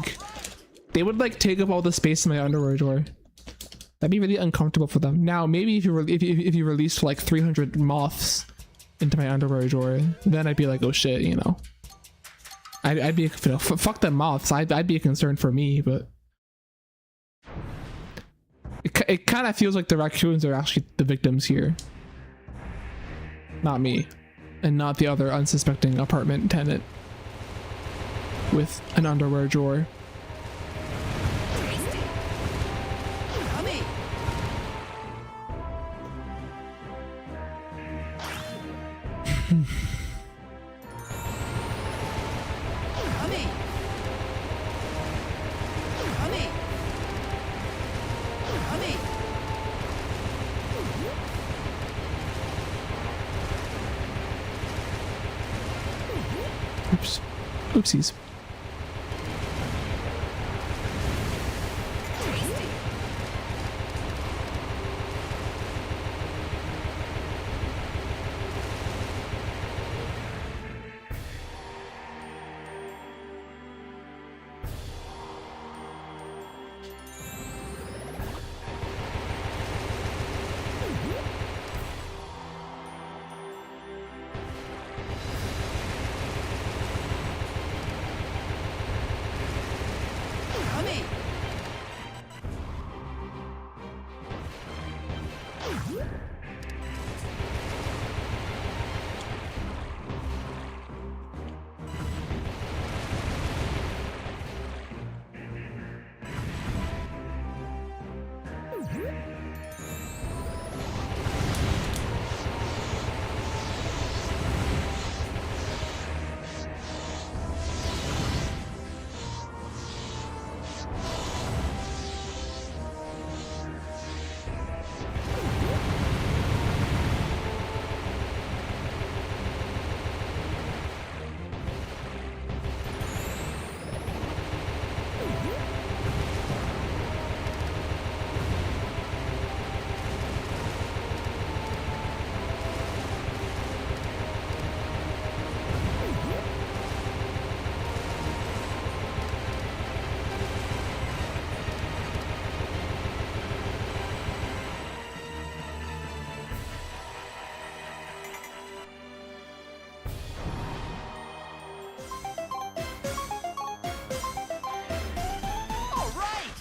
They would like take up all the space in my underwear drawer. That'd be really uncomfortable for them. Now, maybe if you released like 300 moths into my underwear drawer, then I'd be like, oh shit, you know. I'd be, you know, fuck them moths. I'd be a concern for me, but it kind of feels like the raccoons are actually the victims here, not me, and not the other unsuspecting apartment tenant with an underwear drawer. Oops. Oopsies. All right.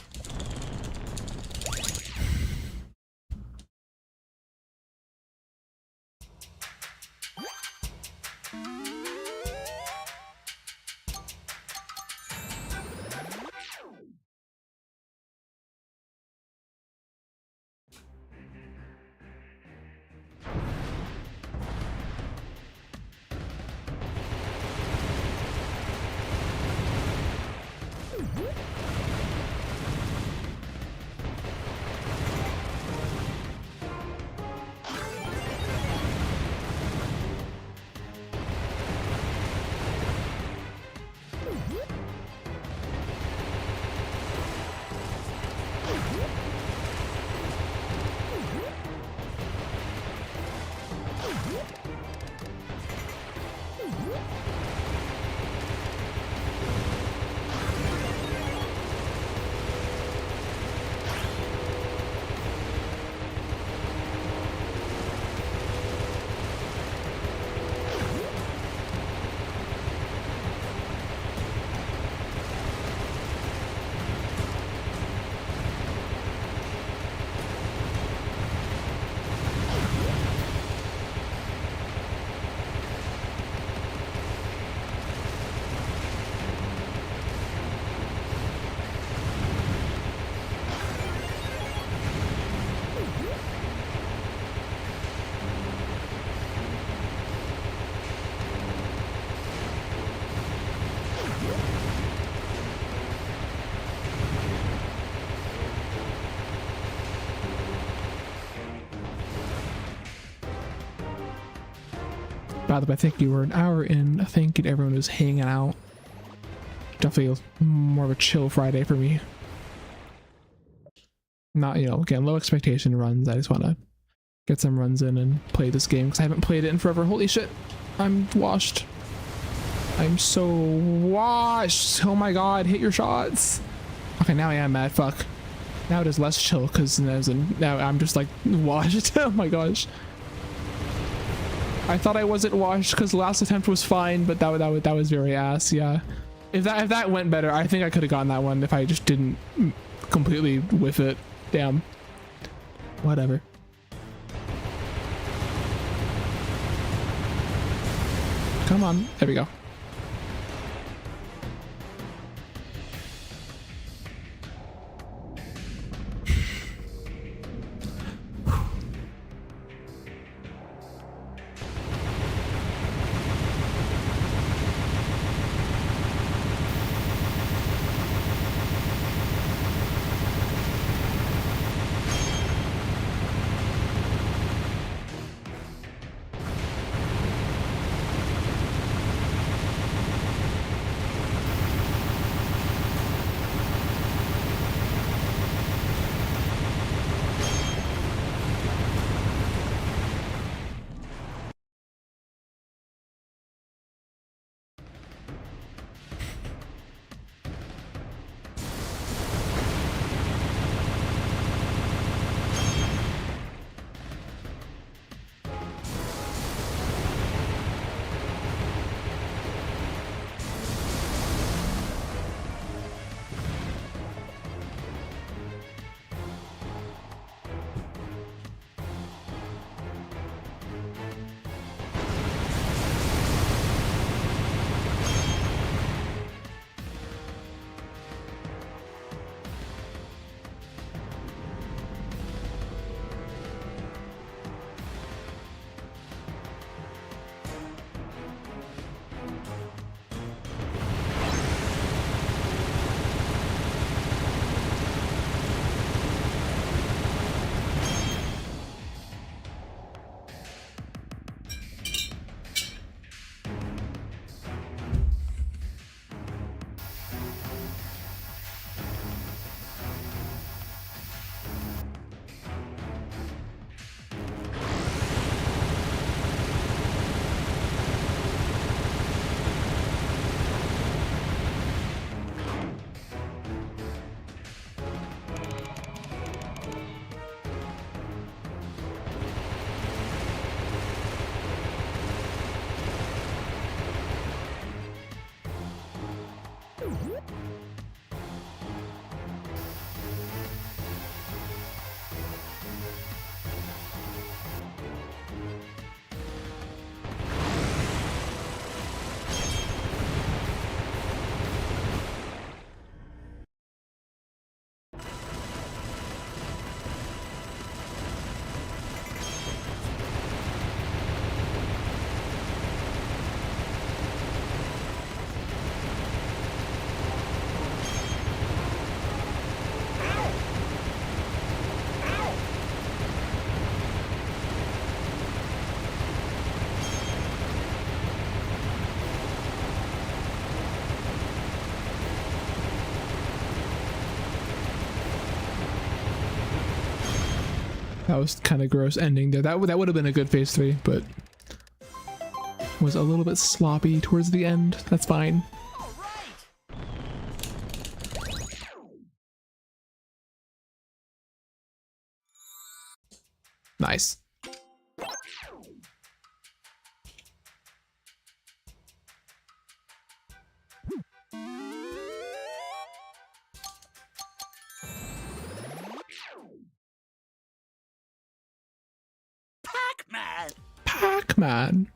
By the way, thank you. We're an hour in. Thank you to everyone who's hanging out. Definitely more of a chill Friday for me. Not, you know, again, low expectation runs. I just want to get some runs in and play this game because I haven't played it in forever. Holy shit. I'm washed. I'm so washed. Oh my god, hit your shots. Okay, now I am mad. Fuck. Now it is less chill because now I'm just like washed. Oh my gosh. I thought I wasn't washed because the last attempt was fine, but that was very ass. Yeah, if that went better, I think I could have gotten that one if I just didn't completely whiff it. Damn. Whatever. Come on. There we go. That was kind of gross ending there. That would have been a good phase 3, but was a little bit sloppy towards the end. That's fine. All right. Nice. Pac-Man. Pac-Man.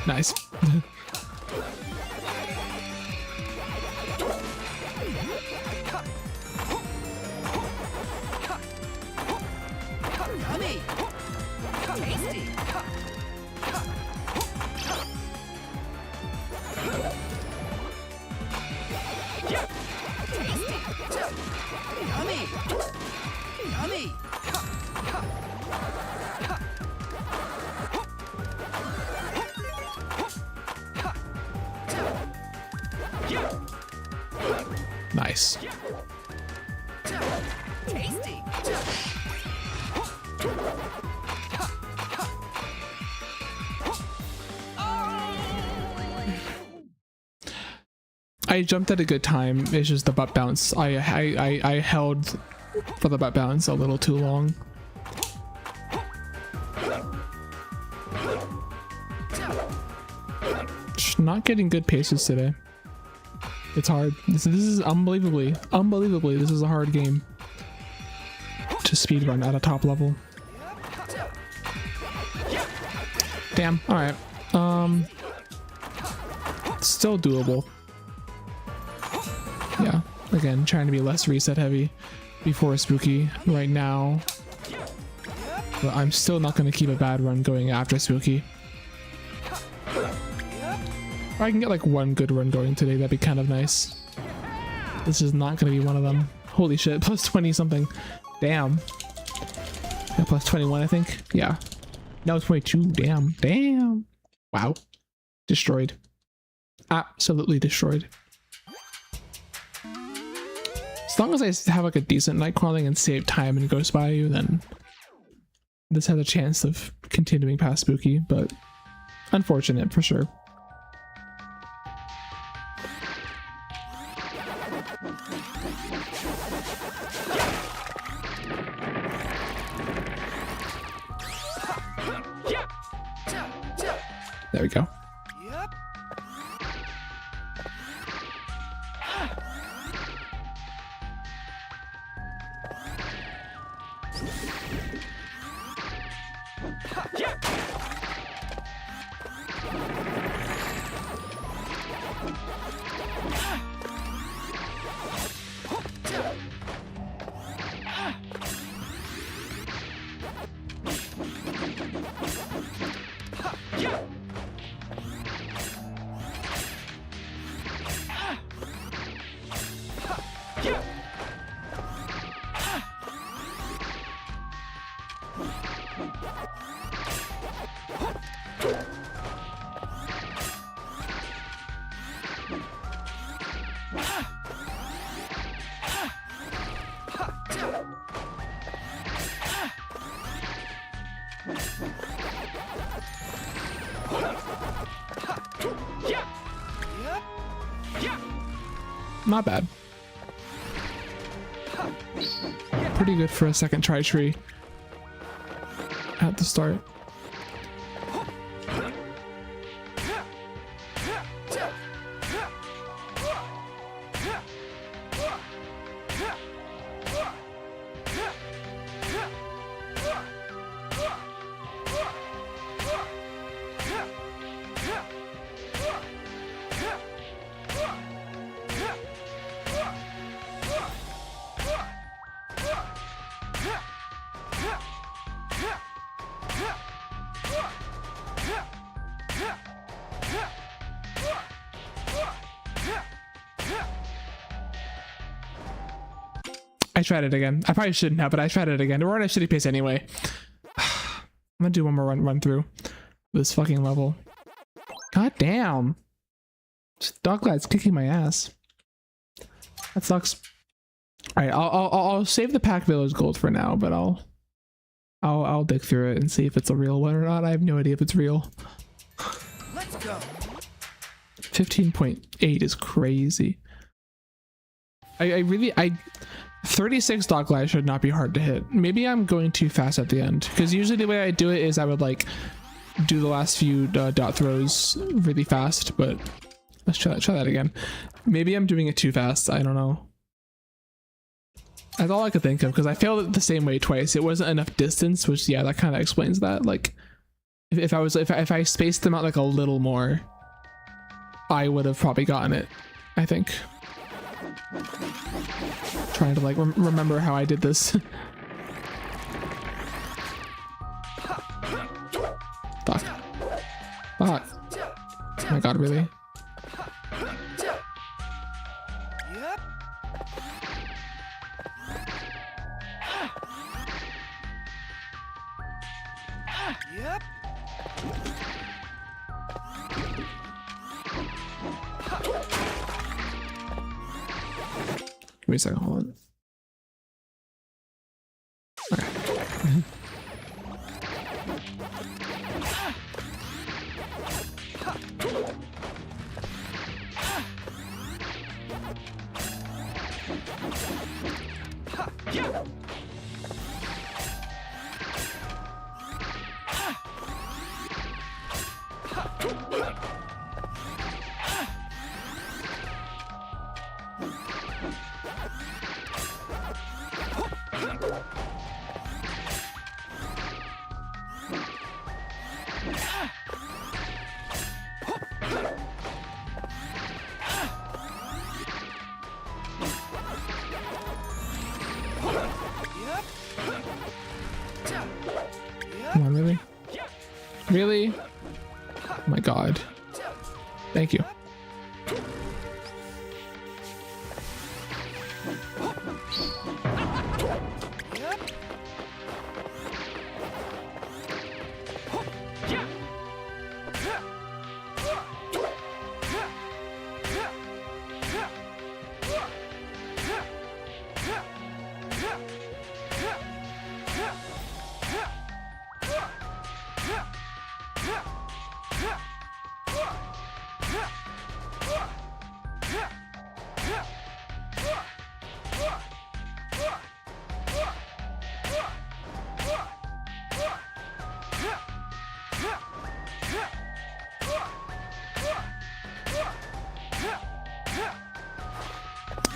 Nice. Yummy. Tasty. Yummy. Yummy. I jumped at a good time. It's just the butt bounce. I held for the butt bounce a little too long. Just not getting good paces today. It's hard. This is unbelievably, this is a hard game to speedrun at a top level. Damn. All right. Still doable. Yeah. Again, trying to be less reset heavy before Spooky right now. But I'm still not going to keep a bad run going after Spooky. If I can get like one good run going today, that'd be kind of nice. This is not going to be one of them. Holy shit, plus 20 something. Damn. Yeah, plus 21, I think. Yeah. No, 22. Damn. Damn. Wow. Destroyed. Absolutely destroyed. As long as I have like a decent night crawling and save time and goes by you, then this has a chance of continuing past Spooky, but unfortunate for sure. There we go. Yep. Not bad. Pretty good for a second try tree at the start. I tried it again. I probably shouldn't have, but I tried it again. We're at a shitty pace anyway. I'm gonna do one more run through this fucking level. God damn. This dog guy's kicking my ass. That sucks. Alright, I'll save the Pac Village gold for now, but I'll dig through it and see if it's a real one or not. I have no idea if it's real. Let's go. 15.8 is crazy. I 36 dog glide should not be hard to hit. Maybe I'm going too fast at the end, because usually the way I do it is I would like do the last few dot throws really fast, but let's try that again. Maybe I'm doing it too fast. I don't know. That's all I could think of, because I failed it the same way twice. It wasn't enough distance, which yeah, that kind of explains that. Like if I spaced them out like a little more, I would have probably gotten it, I think. Trying to like remember how I did this. Fuck. Fuck. Oh my god, really? Yep. Yep. Give me a second, hold on. Okay. Come on, really? Really? Oh my god. Thank you.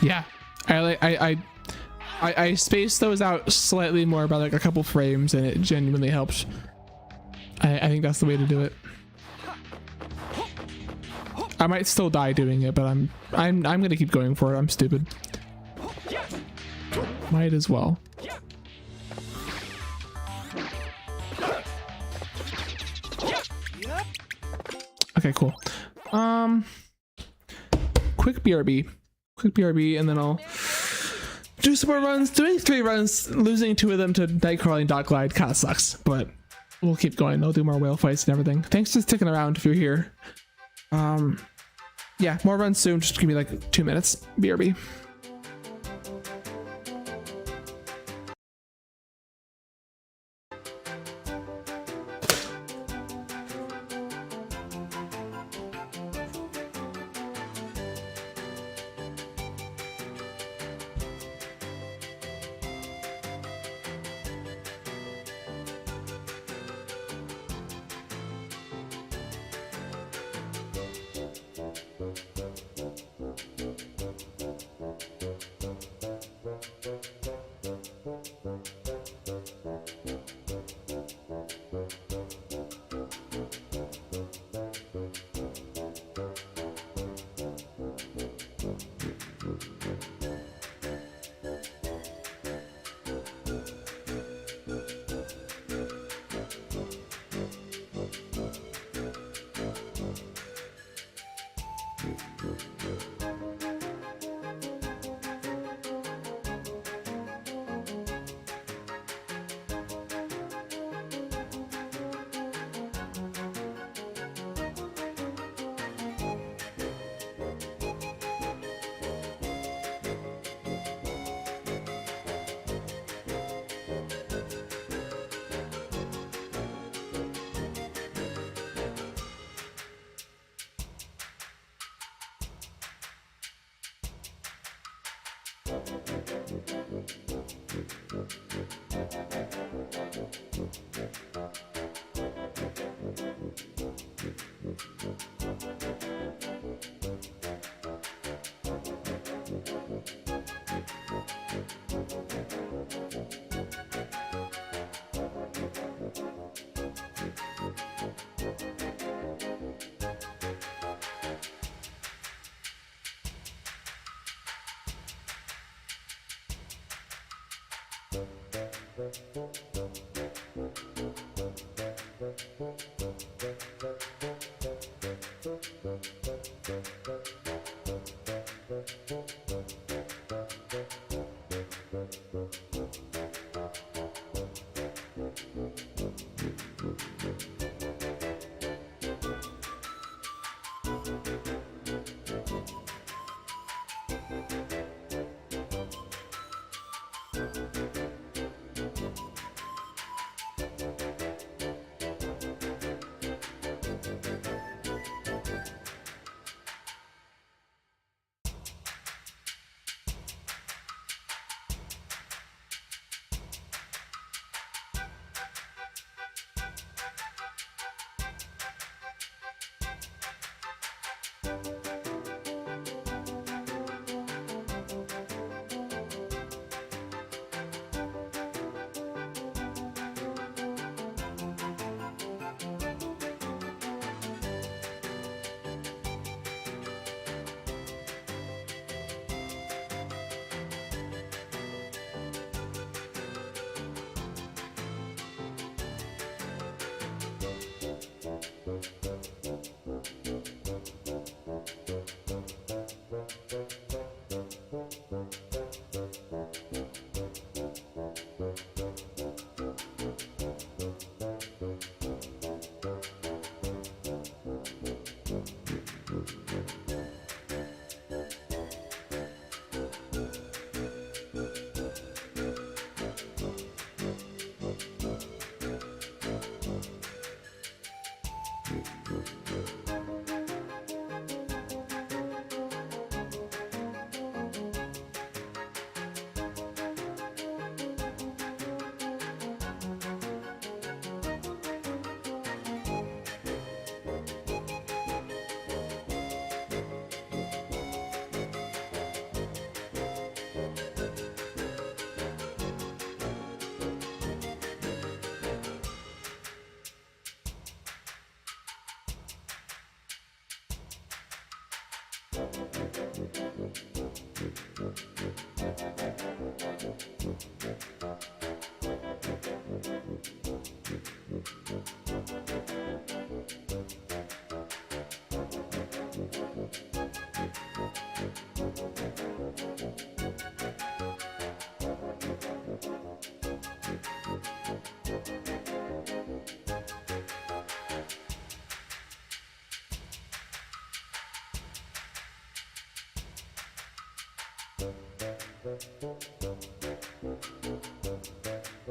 Yeah, I spaced those out slightly more by like a couple frames, and it genuinely helped. I think that's the way to do it. I might still die doing it, but I'm gonna keep going for it. I'm stupid. Might as well. Okay, cool. Quick BRB, and then I'll do some more runs. Doing 3 runs, losing 2 of them to Nightcrawling Dot Glide kind of sucks, but we'll keep going. I'll do more whale fights and everything. Thanks for sticking around if you're here. Yeah, more runs soon. Just give me like 2 minutes. BRB.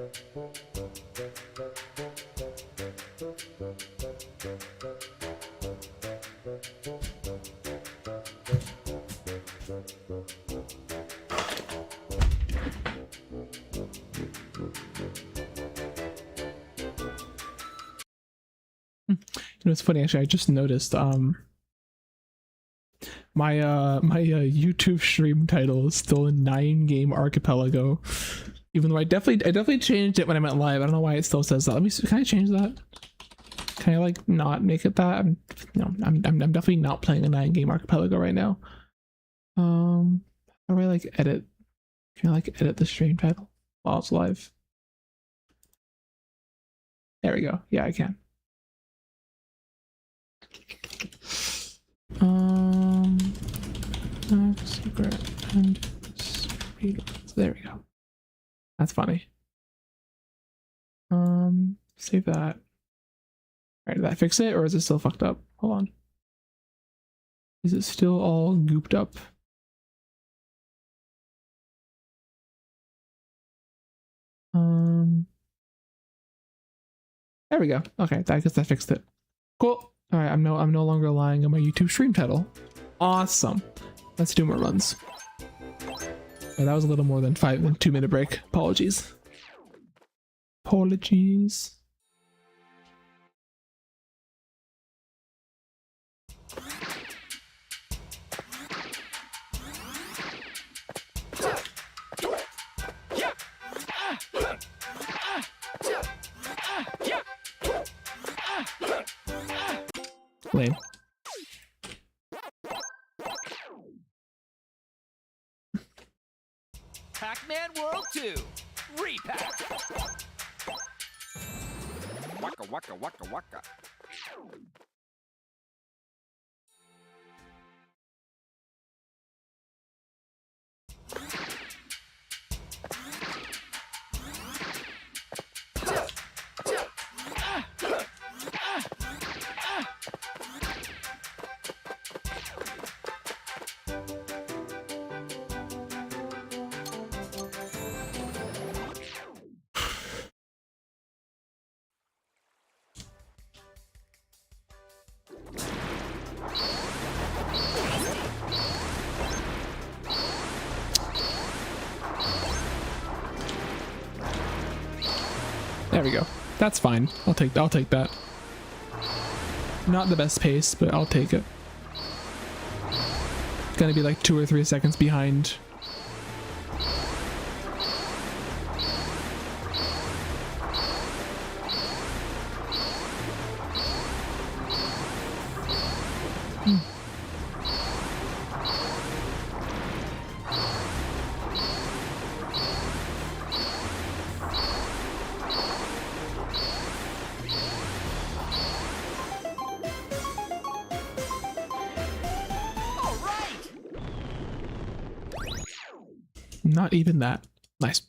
You know, it's funny actually. I just noticed my YouTube stream title is still a 9-game archipelago, even though I definitely changed it when I went live. I don't know why it still says that. Let me can I change that? Can I like not make it that? I'm definitely not playing a 9-game archipelago right now. How do I like edit? Can I like edit the stream title while it's live? There we go. Yeah, I can. Secret and Speedruns. There we go. That's funny. Save that. Alright, did that fix it or is it still fucked up? Hold on. Is it still all gooped up? There we go. Okay, I guess that fixed it. Cool. Alright, I'm no longer lying on my YouTube stream title. Awesome. Let's do more runs. Yeah, that was a little more than 2-minute break. Apologies. Apologies. Lame. Pac-Man World 2. Re-Pac. Waka waka waka waka. There we go. That's fine. I'll take that. Not the best pace, but I'll take it. Gonna be like 2 or 3 seconds behind. Not even that. Nice.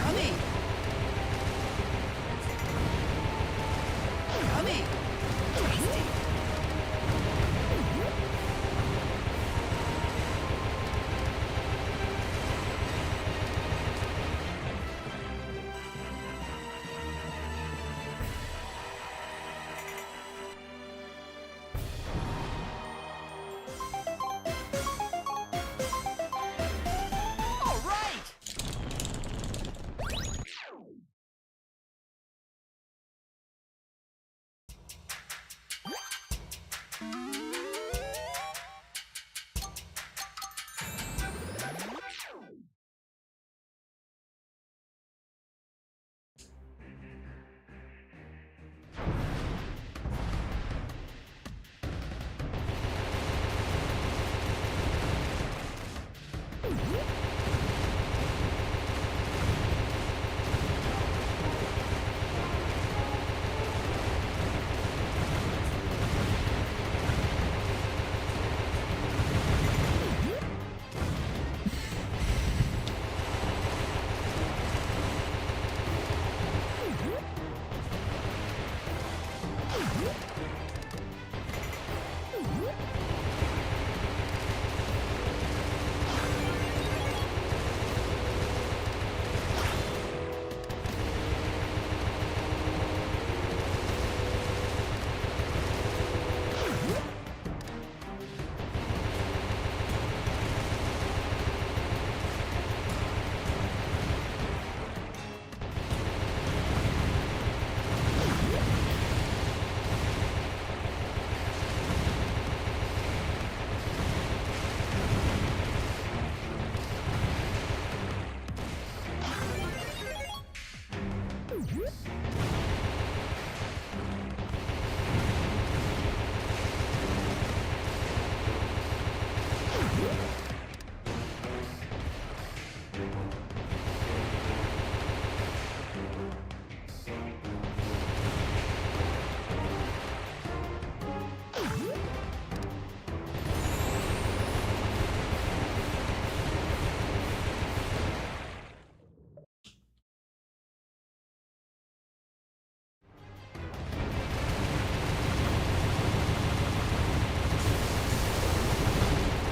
Yummy. Yummy. Tasty. All right.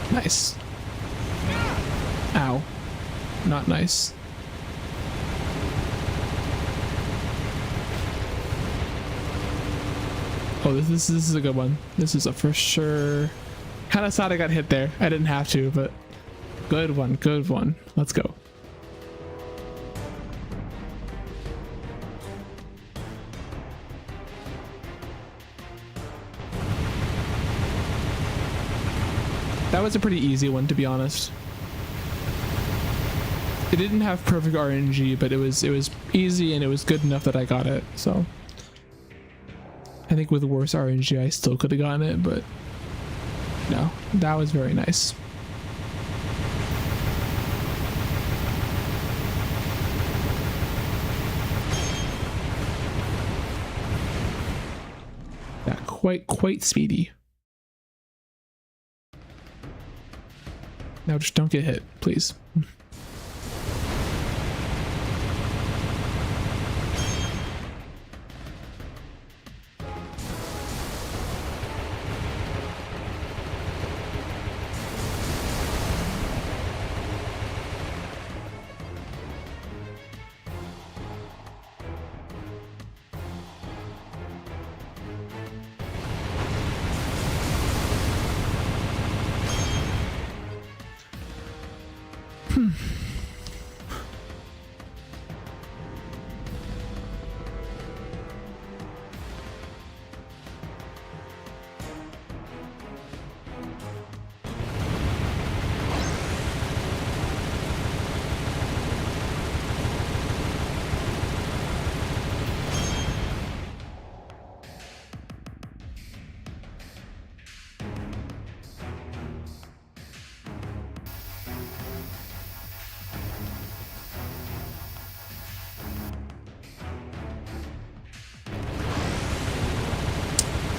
Nice. Ow. Not nice. Oh, this is a good one. This is a for sure. Kind of thought I got hit there. I didn't have to, but good one. Good one. Let's go. That was a pretty easy one, to be honest. It didn't have perfect RNG, but it was easy and it was good enough that I got it. So I think with worse RNG, I still could have gotten it, but no, that was very nice. That quite speedy. Now just don't get hit, please.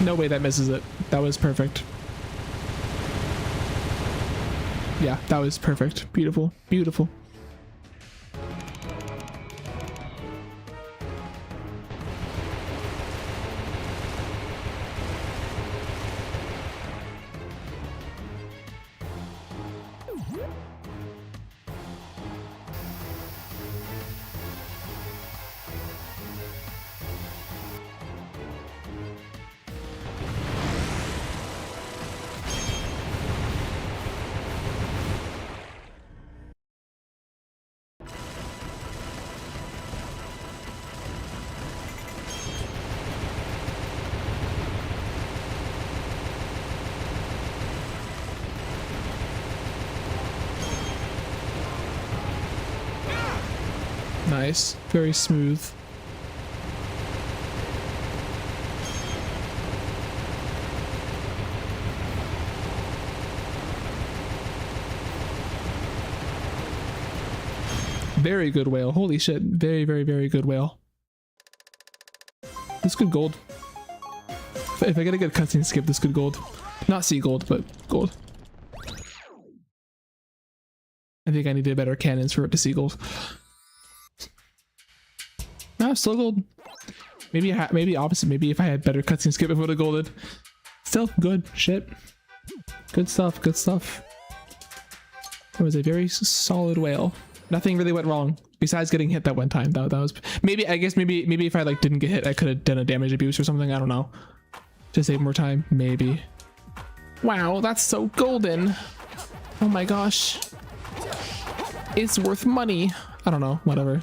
No way that misses it. That was perfect. Yeah, that was perfect. Beautiful. Beautiful. Nice. Very smooth. Very good whale. Holy shit. Very, very, very good whale. This good gold. If I get a good cutscene skip, this good gold. Not sea gold, but gold. I think I needed better cannons for it to see gold. No, still gold. Maybe maybe opposite. Maybe if I had better cutscene skip, it would have golded. Still good shit. Good stuff. Good stuff. It was a very solid whale. Nothing really went wrong besides getting hit that one time. That was maybe. I guess maybe if I like didn't get hit, I could have done a damage abuse or something. I don't know. To save more time, maybe. Wow, that's so golden. Oh my gosh. It's worth money. I don't know. Whatever.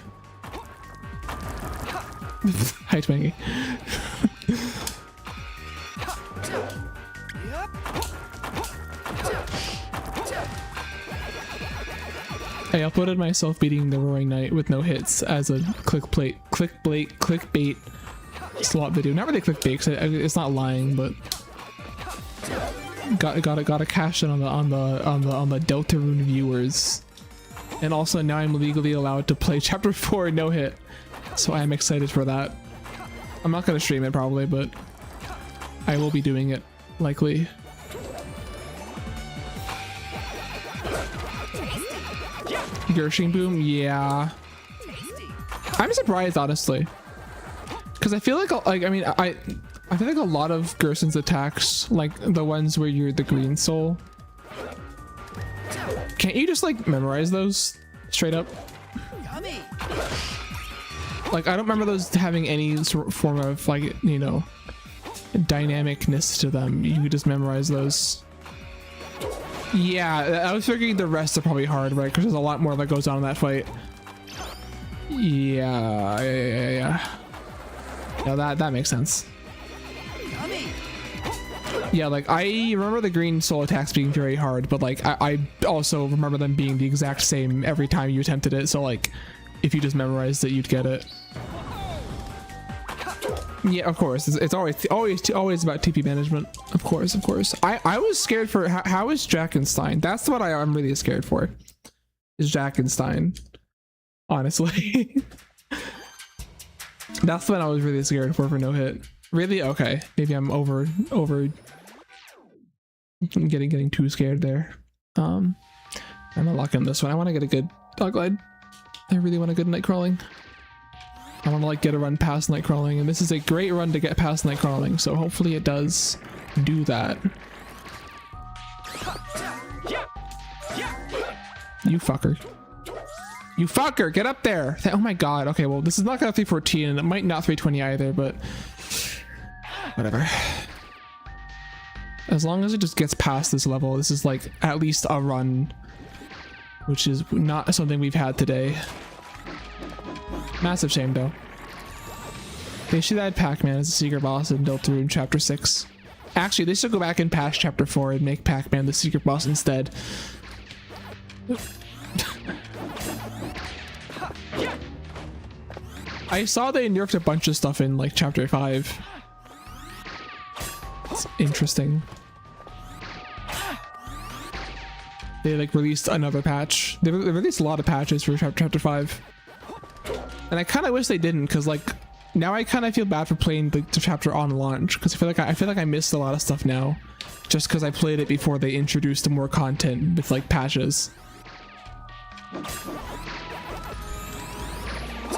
Hi, Twangy. I uploaded myself beating the Roaring Knight with no hits as a clickbait slot video. Not really clickbait, 'cause it's not lying, but got a cash in on the Deltarune viewers, and also now I'm legally allowed to play Chapter 4 no hit. So I am excited for that. I'm not gonna stream it probably, but I will be doing it likely. Gershing boom, yeah. I'm surprised honestly, because I feel like I mean I feel like a lot of Gerson's attacks, like the ones where you're the green soul, can't you just like memorize those straight up? Yummy. Like, I don't remember those having any sort of form of, like, you know, dynamicness to them. You could just memorize those. Yeah, I was figuring the rest are probably hard, right? Because there's a lot more that goes on in that fight. Yeah. No, that makes sense. Yummy. Yeah, like, I remember the green soul attacks being very hard, but, like, I also remember them being the exact same every time you attempted it, so, like, if you just memorized it, you'd get it. Yeah, of course. It's always about TP management. Of course. I was scared for how is Jackenstein? That's what I'm really scared for. Is Jackenstein? Honestly, that's what I was really scared for no hit. Really? Okay. Maybe I'm over getting too scared there. I'm gonna lock in this one. I want to get a good dog glide. I really want a good night crawling. I want to like get a run past night crawling, and this is a great run to get past night crawling, so hopefully it does do that. You fucker. You fucker, get up there. Oh my god. Okay, well, this is not gonna 314 and it might not 320 either, but whatever. As long as it just gets past this level, this is like at least a run, which is not something we've had today. Massive shame though. They should add Pac-Man as a secret boss in Deltarune Chapter 6. Actually, they should go back and patch Chapter 4 and make Pac-Man the secret boss instead. I saw they nerfed a bunch of stuff in like Chapter 5. It's interesting. They like released another patch. They released a lot of patches for Chapter 5. And I kind of wish they didn't, because like now I kind of feel bad for playing the chapter on launch because I feel like I missed a lot of stuff now, just because I played it before they introduced more content with like patches.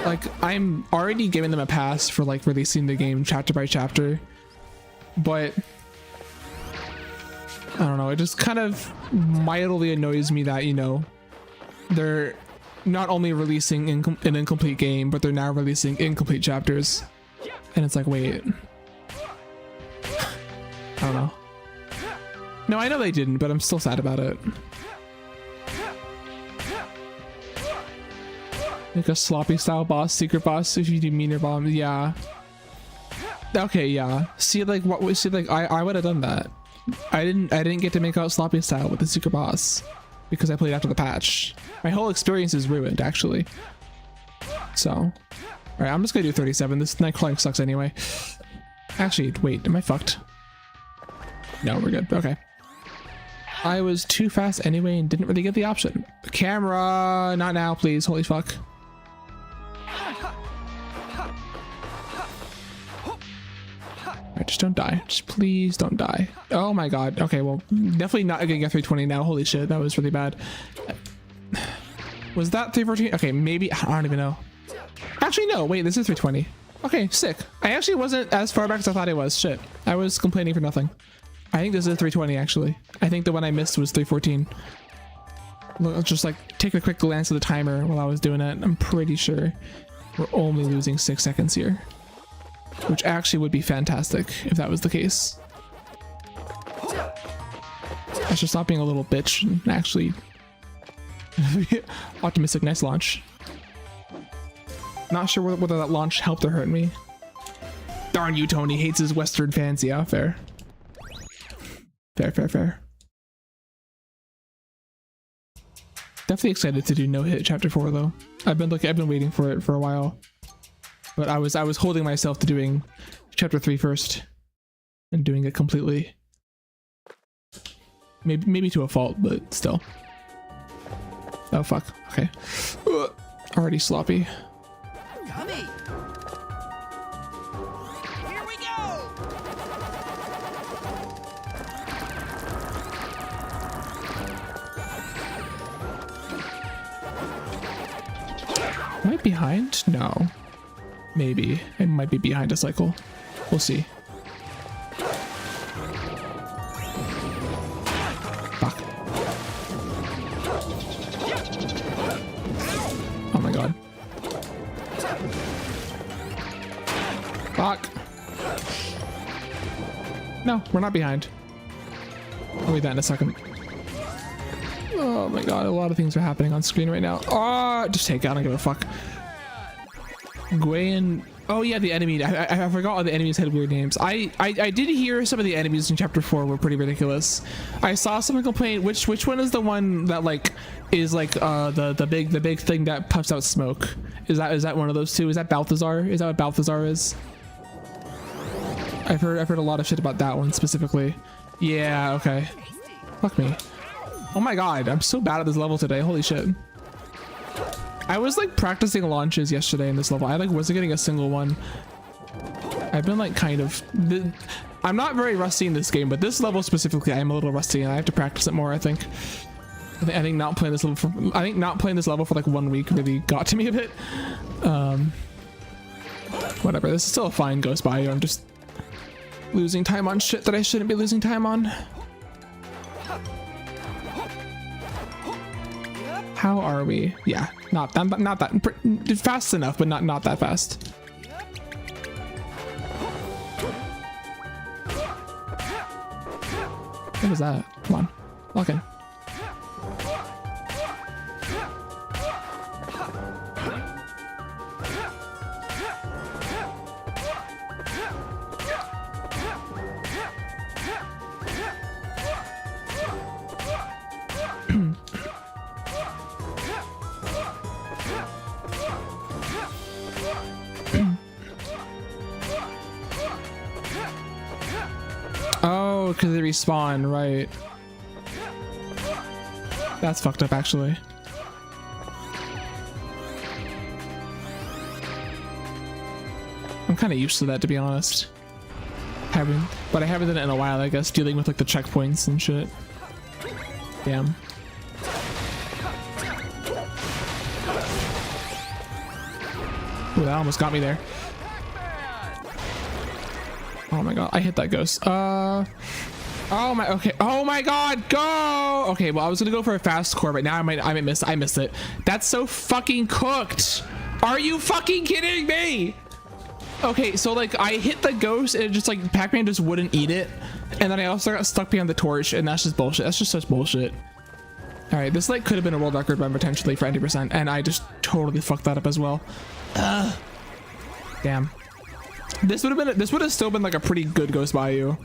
Like I'm already giving them a pass for like releasing the game chapter by chapter, but I don't know, it just kind of mildly annoys me that, you know, they're not only releasing an incomplete game, but they're now releasing incomplete chapters. And it's like, wait. I don't know. No, I know they didn't, but I'm still sad about it. Like a sloppy style boss, secret boss, if you do meaner bombs, yeah. Okay, yeah. See, like, I would have done that. I didn't get to make out sloppy style with the secret boss because I played after the patch. My whole experience is ruined, actually. So, all right, I'm just gonna do 37. This Nightcrawling sucks anyway. Actually, wait, am I fucked? No, we're good. Okay. I was too fast anyway and didn't really get the option. Camera, not now, please. Holy fuck. Alright, just don't die. Just please don't die. Oh my god. Okay, well, definitely not getting a 320 now. Holy shit, that was really bad. Was that 314? Okay, maybe. I don't even know. Actually, no. Wait, this is 320. Okay, sick. I actually wasn't as far back as I thought I was. Shit. I was complaining for nothing. I think this is 320, actually. I think the one I missed was 314. Let's just, like, take a quick glance at the timer while I was doing it. I'm pretty sure we're only losing 6 seconds here. Which actually would be fantastic if that was the case. I should stop being a little bitch and actually optimistic. Nice launch. Not sure whether that launch helped or hurt me. Darn you, Tony hates his Western fans. Yeah, fair. Fair. Definitely excited to do No Hit Chapter 4 though. I've been waiting for it for a while. But I was holding myself to doing Chapter 3 first and doing it completely. Maybe to a fault, but still. Oh fuck. Okay. Already sloppy. Yummy. Here we go. Am I behind? No. Maybe. I might be behind a cycle. We'll see. Fuck. Oh my god. Fuck. No, we're not behind. I'll read that in a second. Oh my god, a lot of things are happening on screen right now. Oh, just take it. I don't give a fuck. Gwayan. Oh yeah, the enemy. I forgot all the enemies had weird names. I did hear some of the enemies in Chapter 4 were pretty ridiculous. I saw someone complain. Which one is the one that like is like the big thing that puffs out smoke? Is that one of those two? Is that Balthazar? Is that what Balthazar is? I've heard a lot of shit about that one specifically. Yeah. Okay. Fuck me. Oh my god, I'm so bad at this level today. Holy shit. I was like practicing launches yesterday in this level. I like wasn't getting a single one. I've been like kind of, I'm not very rusty in this game, but this level specifically I'm a little rusty and I have to practice it more. I think not playing this level for like 1 week really got to me a bit. Whatever, this is still a fine goes by. I'm just losing time on shit that I shouldn't be losing time on. How are we? Yeah, not that fast enough, but not that fast. What was that? Come on, lock in. Oh, because they respawn, right? That's fucked up, actually. kind of used to that, to be honest. But I haven't done it in a while, I guess, dealing with like the checkpoints and shit. Damn. Ooh, that almost got me there. Oh my god, I hit that ghost. Oh my, okay. Oh my god, go! Okay, well, I was gonna go for a fast core, but now I might miss. I missed it. That's so fucking cooked. Are you fucking kidding me? Okay, so like I hit the ghost and it just like Pac-Man just wouldn't eat it, and then I also got stuck behind the torch, and that's just bullshit. That's just such bullshit. All right, this like could have been a world record run potentially for 90%, and I just totally fucked that up as well. Damn. This would have still been like a pretty good Ghost Bayou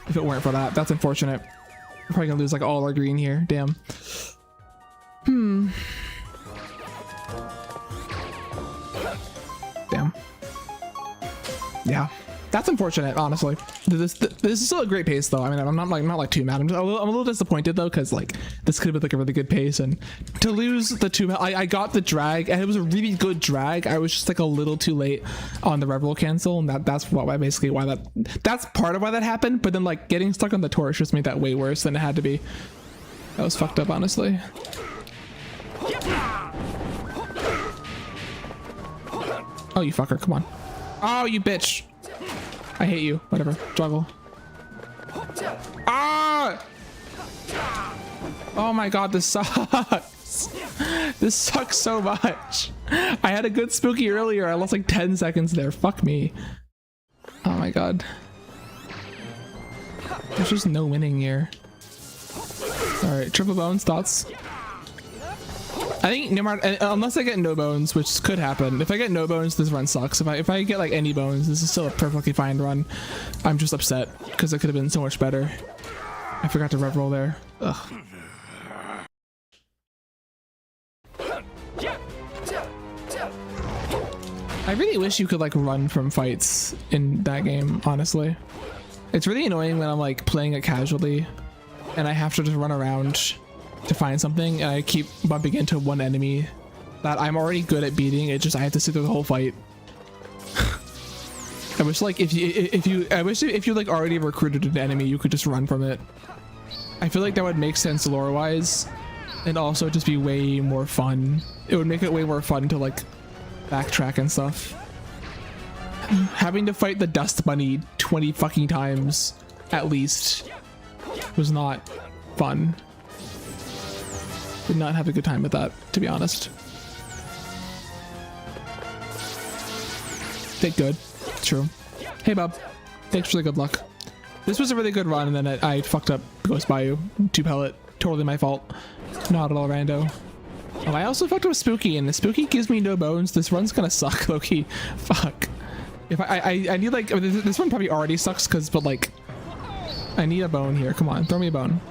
if it weren't for that. That's unfortunate. We're probably gonna lose like all our green here. Damn. Damn. Yeah, that's unfortunate, honestly. This is still a great pace though. I mean, I'm not too mad. I'm a little disappointed though, because like this could have been like a really good pace, and to lose the two, I got the drag and it was a really good drag. I was just like a little too late on the rev roll cancel, and that's part of why that happened. But then like getting stuck on the torch just made that way worse than it had to be. That was fucked up, honestly. Oh, you fucker, come on. Oh, you bitch. I hate you. Whatever. Juggle. Ah! Oh my god, this sucks. This sucks so much. I had a good spooky earlier. I lost like 10 seconds there. Fuck me. Oh my god. There's just no winning here. Alright, triple bones, thoughts? I think no matter, unless I get no bones, which could happen. If I get no bones, this run sucks. If I get like any bones, this is still a perfectly fine run. I'm just upset because it could have been so much better. I forgot to rev roll there. Ugh. I really wish you could like run from fights in that game, honestly. It's really annoying when I'm like playing it casually and I have to just run around to find something, and I keep bumping into one enemy that I'm already good at beating. It just I have to sit through the whole fight. I wish like if you like already recruited an enemy, you could just run from it. I feel like that would make sense lore wise, and also just be way more fun. It would make it way more fun to like backtrack and stuff. Having to fight the dust bunny 20 fucking times at least was not fun. Did not have a good time with that, to be honest. Did good. True. Hey, Bob. Thanks for the good luck. This was a really good run, and then I fucked up Ghost Bayou. 2 pellet. Totally my fault. Not at all rando. Oh, I also fucked up Spooky, and the Spooky gives me no bones. This run's gonna suck, Loki. Fuck. If I need like, this one probably already sucks, but like, I need a bone here. Come on, throw me a bone.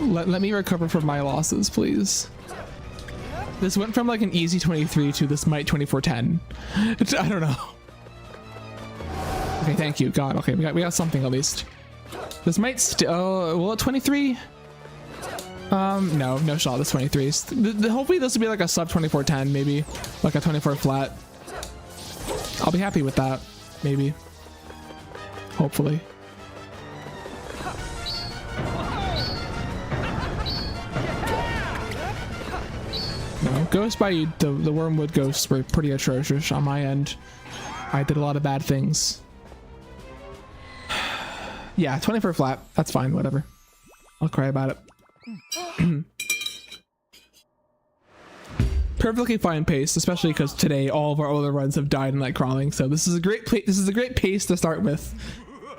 Let me recover from my losses, please. This went from like an easy 23 to this might 24-10. I don't know. Okay, thank you, God. Okay, we got something at least. This might still. Will it 23? No shot. This 23s. Hopefully this will be like a sub 24-10, maybe like a 24 flat. I'll be happy with that, maybe. Hopefully. No, Ghost Bayou, the Wormwood ghosts were pretty atrocious on my end. I did a lot of bad things. Yeah, 24 flat. That's fine, whatever. I'll cry about it. Perfectly fine pace, especially because today all of our other runs have died in like crawling. So this is a great pace to start with.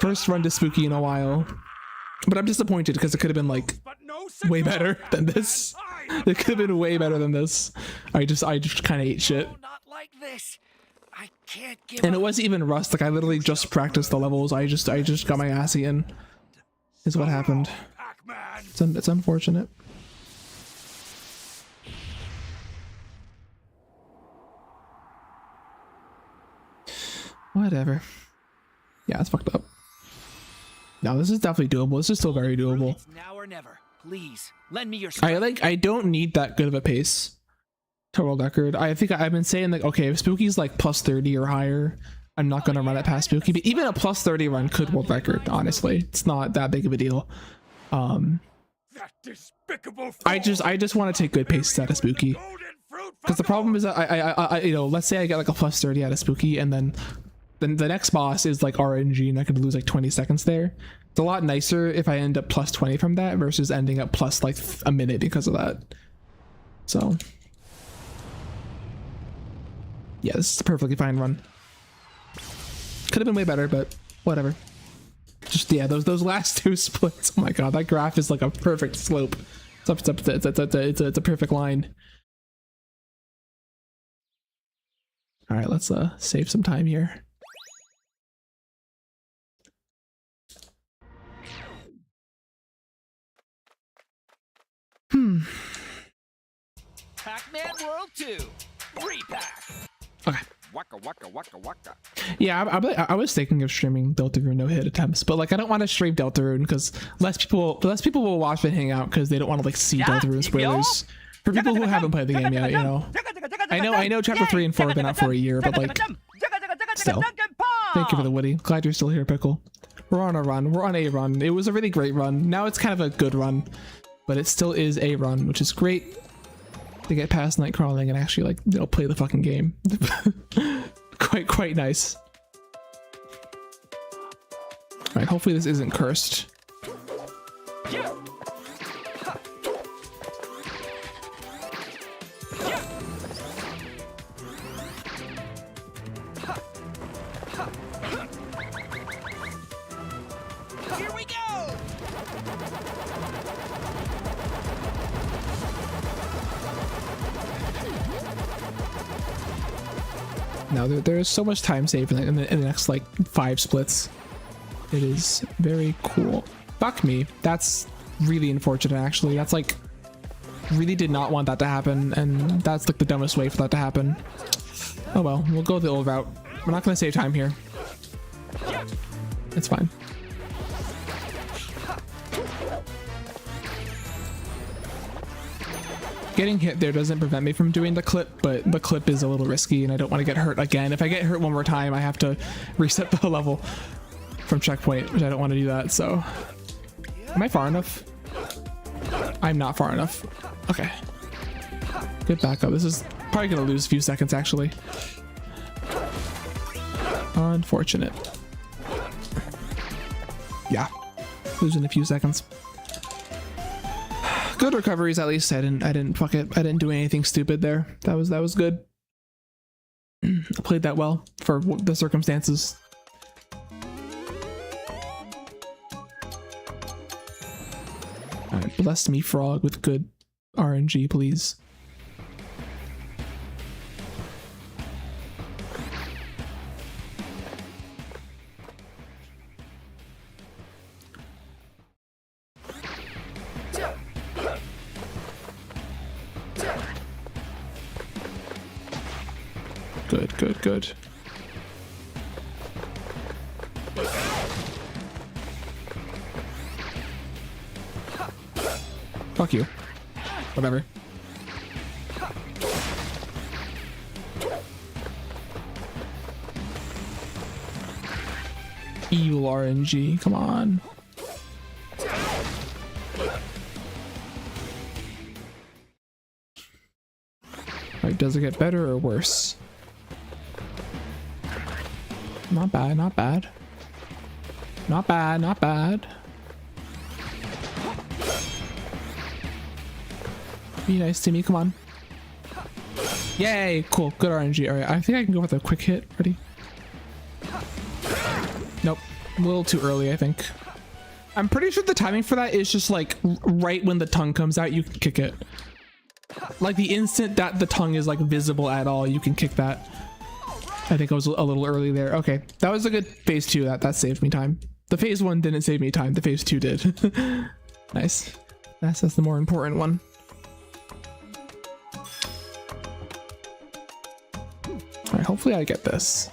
First run to Spooky in a while. But I'm disappointed because it could have been like way better than this. It could have been way better than this. I just kind of ate shit. Not like this. I can't give And it wasn't even rust. Like I literally just practiced the levels. I just got my ass in. Is what happened. Pac-Man. It's unfortunate. Whatever. Yeah, it's fucked up. No, this is definitely doable. This is still very doable. It's now or never. Please, lend me your I don't need that good of a pace. to world record. I think I've been saying like, okay, if Spooky's like plus 30 or higher, I'm not gonna run it past Spooky. But even a plus 30 run could world record. Honestly, it's not that big of a deal. That despicable I just want to take good paces out of Spooky. Because the problem is that I you know, let's say I get like a plus 30 out of Spooky, and then the next boss is like RNG, and I could lose like 20 seconds there. It's a lot nicer if I end up plus 20 from that versus ending up plus like a minute because of that. So yeah, this is a perfectly fine run. Could have been way better, but whatever. Just yeah, those last two splits. Oh my god, that graph is like a perfect slope. It's a perfect line. All right, let's save some time here. Pac-Man World 2. Re-Pac. Okay. Waka waka waka waka. Yeah, I was thinking of streaming Deltarune no hit attempts, but like I don't want to stream Deltarune because less people will watch and hang out because they don't want to like see Deltarune spoilers. For people who haven't played the game yet, you know. I know chapter 3 and 4 have been out for a year, but like still. Thank you for the Woody. Glad you're still here, Pickle. We're on a run. We're on a run. It was a really great run. Now it's kind of a good run, but it still is a run, which is great. To get past night crawling and actually like, you know, play the fucking game. quite nice. All right, hopefully this isn't cursed. Here we go. Now there is so much time saved in the next like 5 splits. It is very cool. Fuck me. That's really unfortunate actually. That's like really did not want that to happen, and that's like the dumbest way for that to happen. Oh well, we'll go the old route. We're not gonna save time here. It's fine. Getting hit there doesn't prevent me from doing the clip, but the clip is a little risky and I don't want to get hurt again. If I get hurt one more time, I have to reset the level from checkpoint, which I don't want to do that, so. Am I far enough? I'm not far enough. Okay. Good backup. This is probably going to lose a few seconds, actually. Unfortunate. Yeah. Losing a few seconds. Good recoveries, at least. I didn't fuck it. I didn't do anything stupid there. That was good. I played that well for the circumstances. Alright, bless me, frog, with good RNG, please. Good. Fuck you. Whatever. Evil RNG, come on. Alright, does it get better or worse? Not bad, not bad. Not bad, not bad. Be nice to me, come on. Yay, cool, good RNG. Alright, I think I can go with a quick hit. Ready? Nope, a little too early, I think. I'm pretty sure the timing for that is just like right when the tongue comes out, you can kick it. Like the instant that the tongue is like visible at all, you can kick that. I think I was a little early there. Okay, that was a good phase 2. That saved me time. The phase 1 didn't save me time. The phase 2 did. Nice. That's the more important one. All right, hopefully I get this.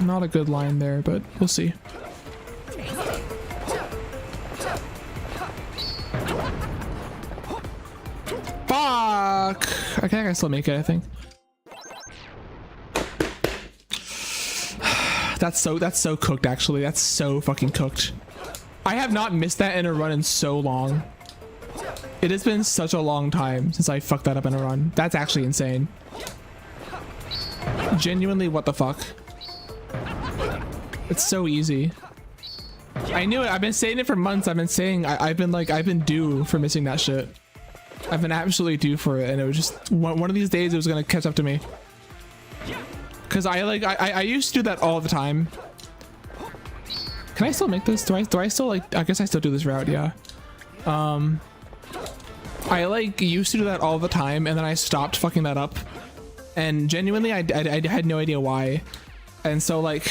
Not a good line there, but we'll see. Fuck! I think I can still make it, I think. That's so cooked, actually. That's so fucking cooked. I have not missed that in a run in so long. It has been such a long time since I fucked that up in a run. That's actually insane. Genuinely, what the fuck? It's so easy. I knew it. I've been saying it for months. I've been saying I've been due for missing that shit. I've been absolutely due for it, and it was just one of these days it was gonna catch up to me. Cause I used to do that all the time. Can I still make this? Do I still like? I guess I still do this route. Yeah. I like used to do that all the time, and then I stopped fucking that up. And genuinely, I had no idea why. And so like,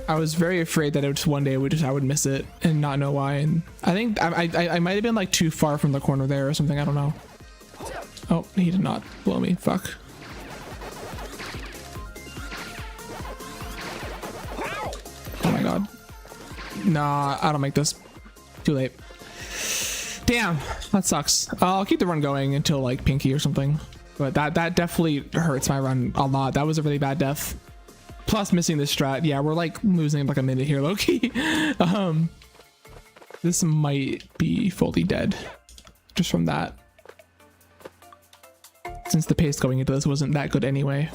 I was very afraid that it would just one day I would miss it and not know why. And I think I might have been like too far from the corner there or something. I don't know. Oh, he did not blow me. Fuck. Oh my god. Nah, I don't make this. Too late. Damn, that sucks. I'll keep the run going until like Pinky or something. But that definitely hurts my run a lot. That was a really bad death. Plus missing this strat. Yeah, we're like losing like a minute here, low-key. This might be fully dead. Just from that. Since the pace going into this wasn't that good anyway.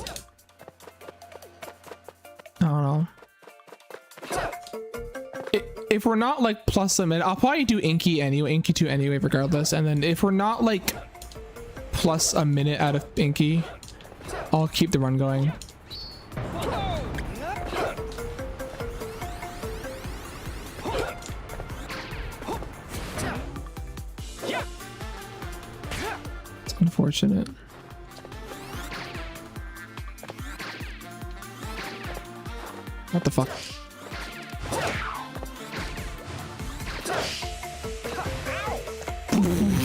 I don't know. If we're not like plus a minute, I'll probably do Inky anyway, Inky 2 anyway, regardless. And then if we're not like plus a minute out of Inky, I'll keep the run going. It's unfortunate. What the fuck?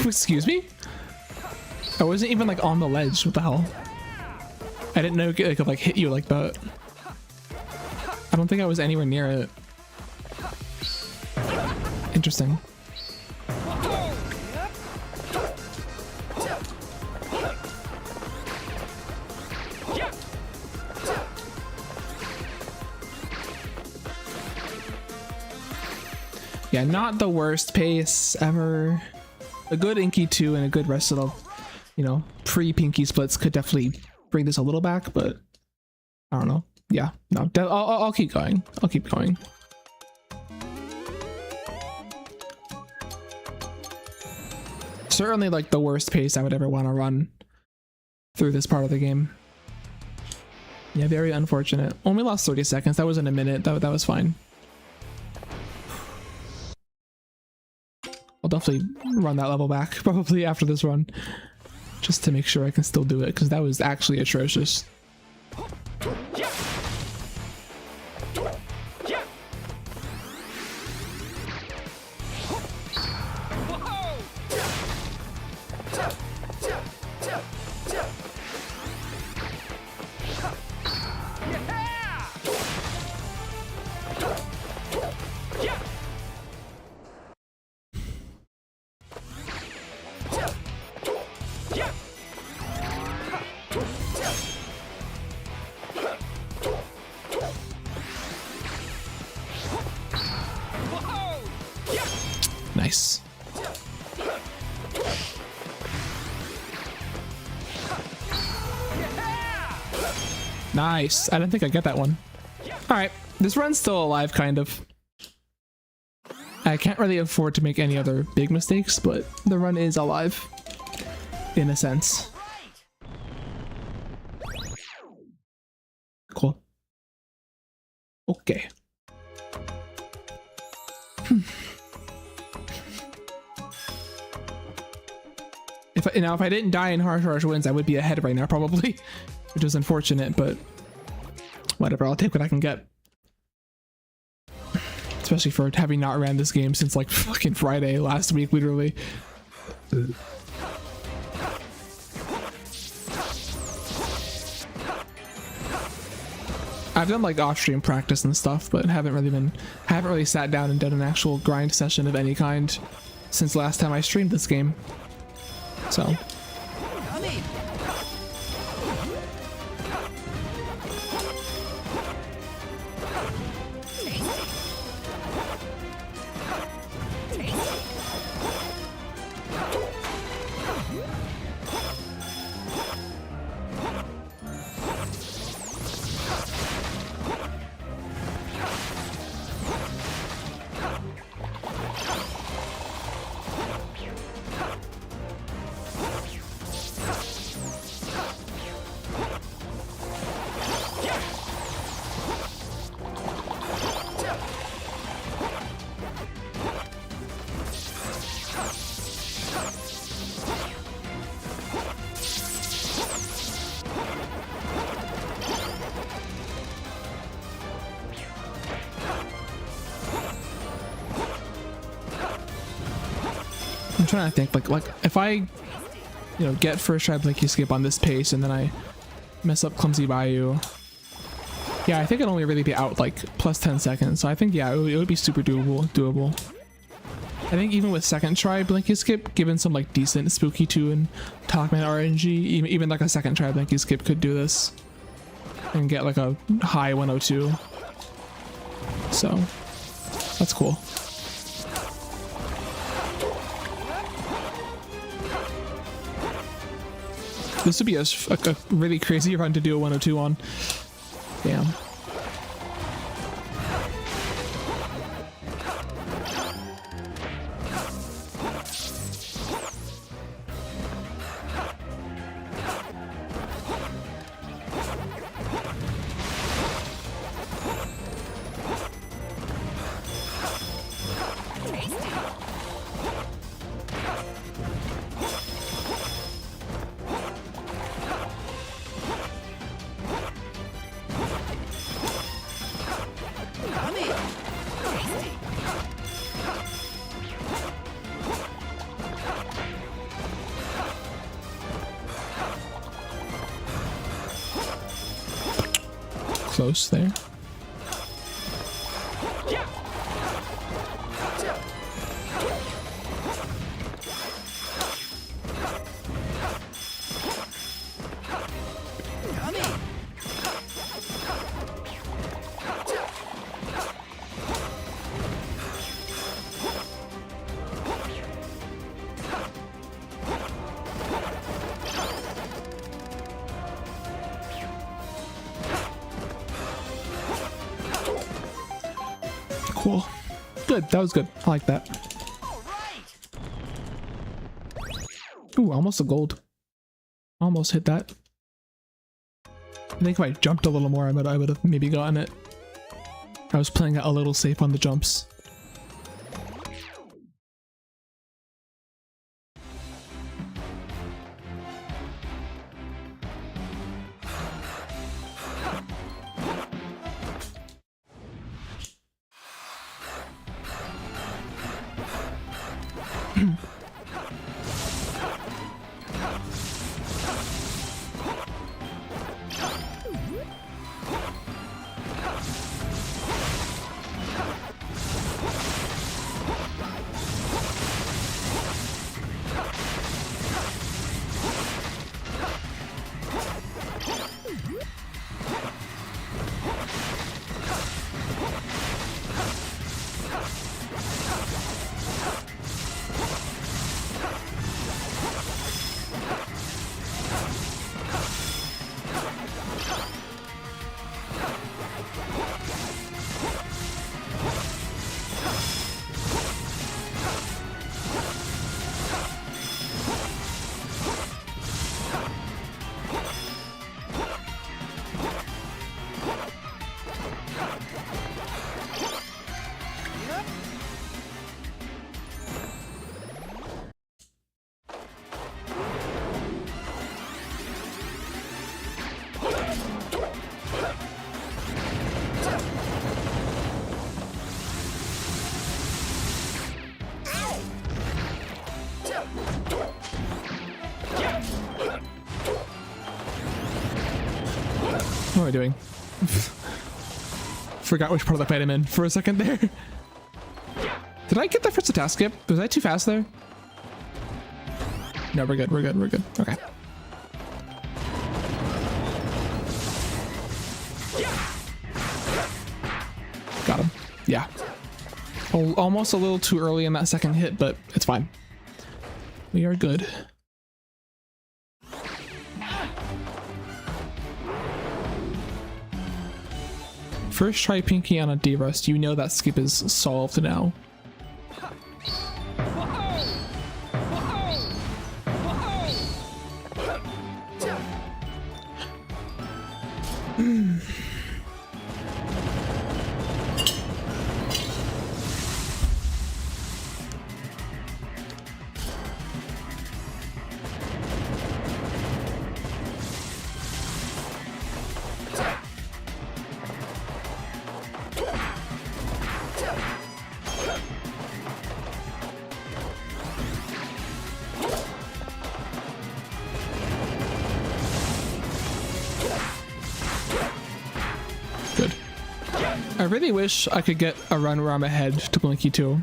Excuse me? I wasn't even like on the ledge. What the hell? I didn't know it could like hit you like that. I don't think I was anywhere near it. Interesting. Yeah, not the worst pace ever. A good Inky 2 and a good rest of the, you know, pre-Pinky splits could definitely bring this a little back, but I don't know. Yeah, no, I'll keep going. I'll keep going. Certainly like the worst pace I would ever want to run through this part of the game. Yeah, very unfortunate. Only lost 30 seconds. That wasn't a minute. That was fine. I'll definitely run that level back probably after this run just to make sure I can still do it, because that was actually atrocious. Nice. Nice. I didn't think I'd get that one. Alright, this run's still alive, kind of. I can't really afford to make any other big mistakes, but the run is alive. In a sense. Cool. Okay. If I didn't die in harsh winds, I would be ahead right now probably, which is unfortunate, but whatever. I'll take what I can get. Especially for having not ran this game since like fucking Friday last week, literally. I've done like off-stream practice and stuff, but haven't really sat down and done an actual grind session of any kind since last time I streamed this game. So. I'm trying to think like if I get first try blinky skip on this pace and then I mess up clumsy bayou, yeah, I think it'd only really be out like plus 10 seconds. So I think, yeah, it would be super doable. I think even with second try blinky skip, given some like decent spooky 2 and Pac-Man RNG, even like a second try blinky skip could do this and get like a high 102. So that's cool. This would be a really crazy run to do a 102 on. Damn. Close there. Cool. Good. That was good. I like that. Ooh, almost a gold. Almost hit that. I think if I jumped a little more, I would have maybe gotten it. I was playing it a little safe on the jumps. What am I doing? Forgot which part of the fight I'm in for a second there. Did I get the first attack skip? Was I too fast there? No, we're good. We're good. We're good. Okay. Got him. Yeah. Almost a little too early in that second hit, but it's fine. We are good. First try Pinky on a D-Rust. You know that skip is solved now. Good. I really wish I could get a run where I'm ahead to Blinky 2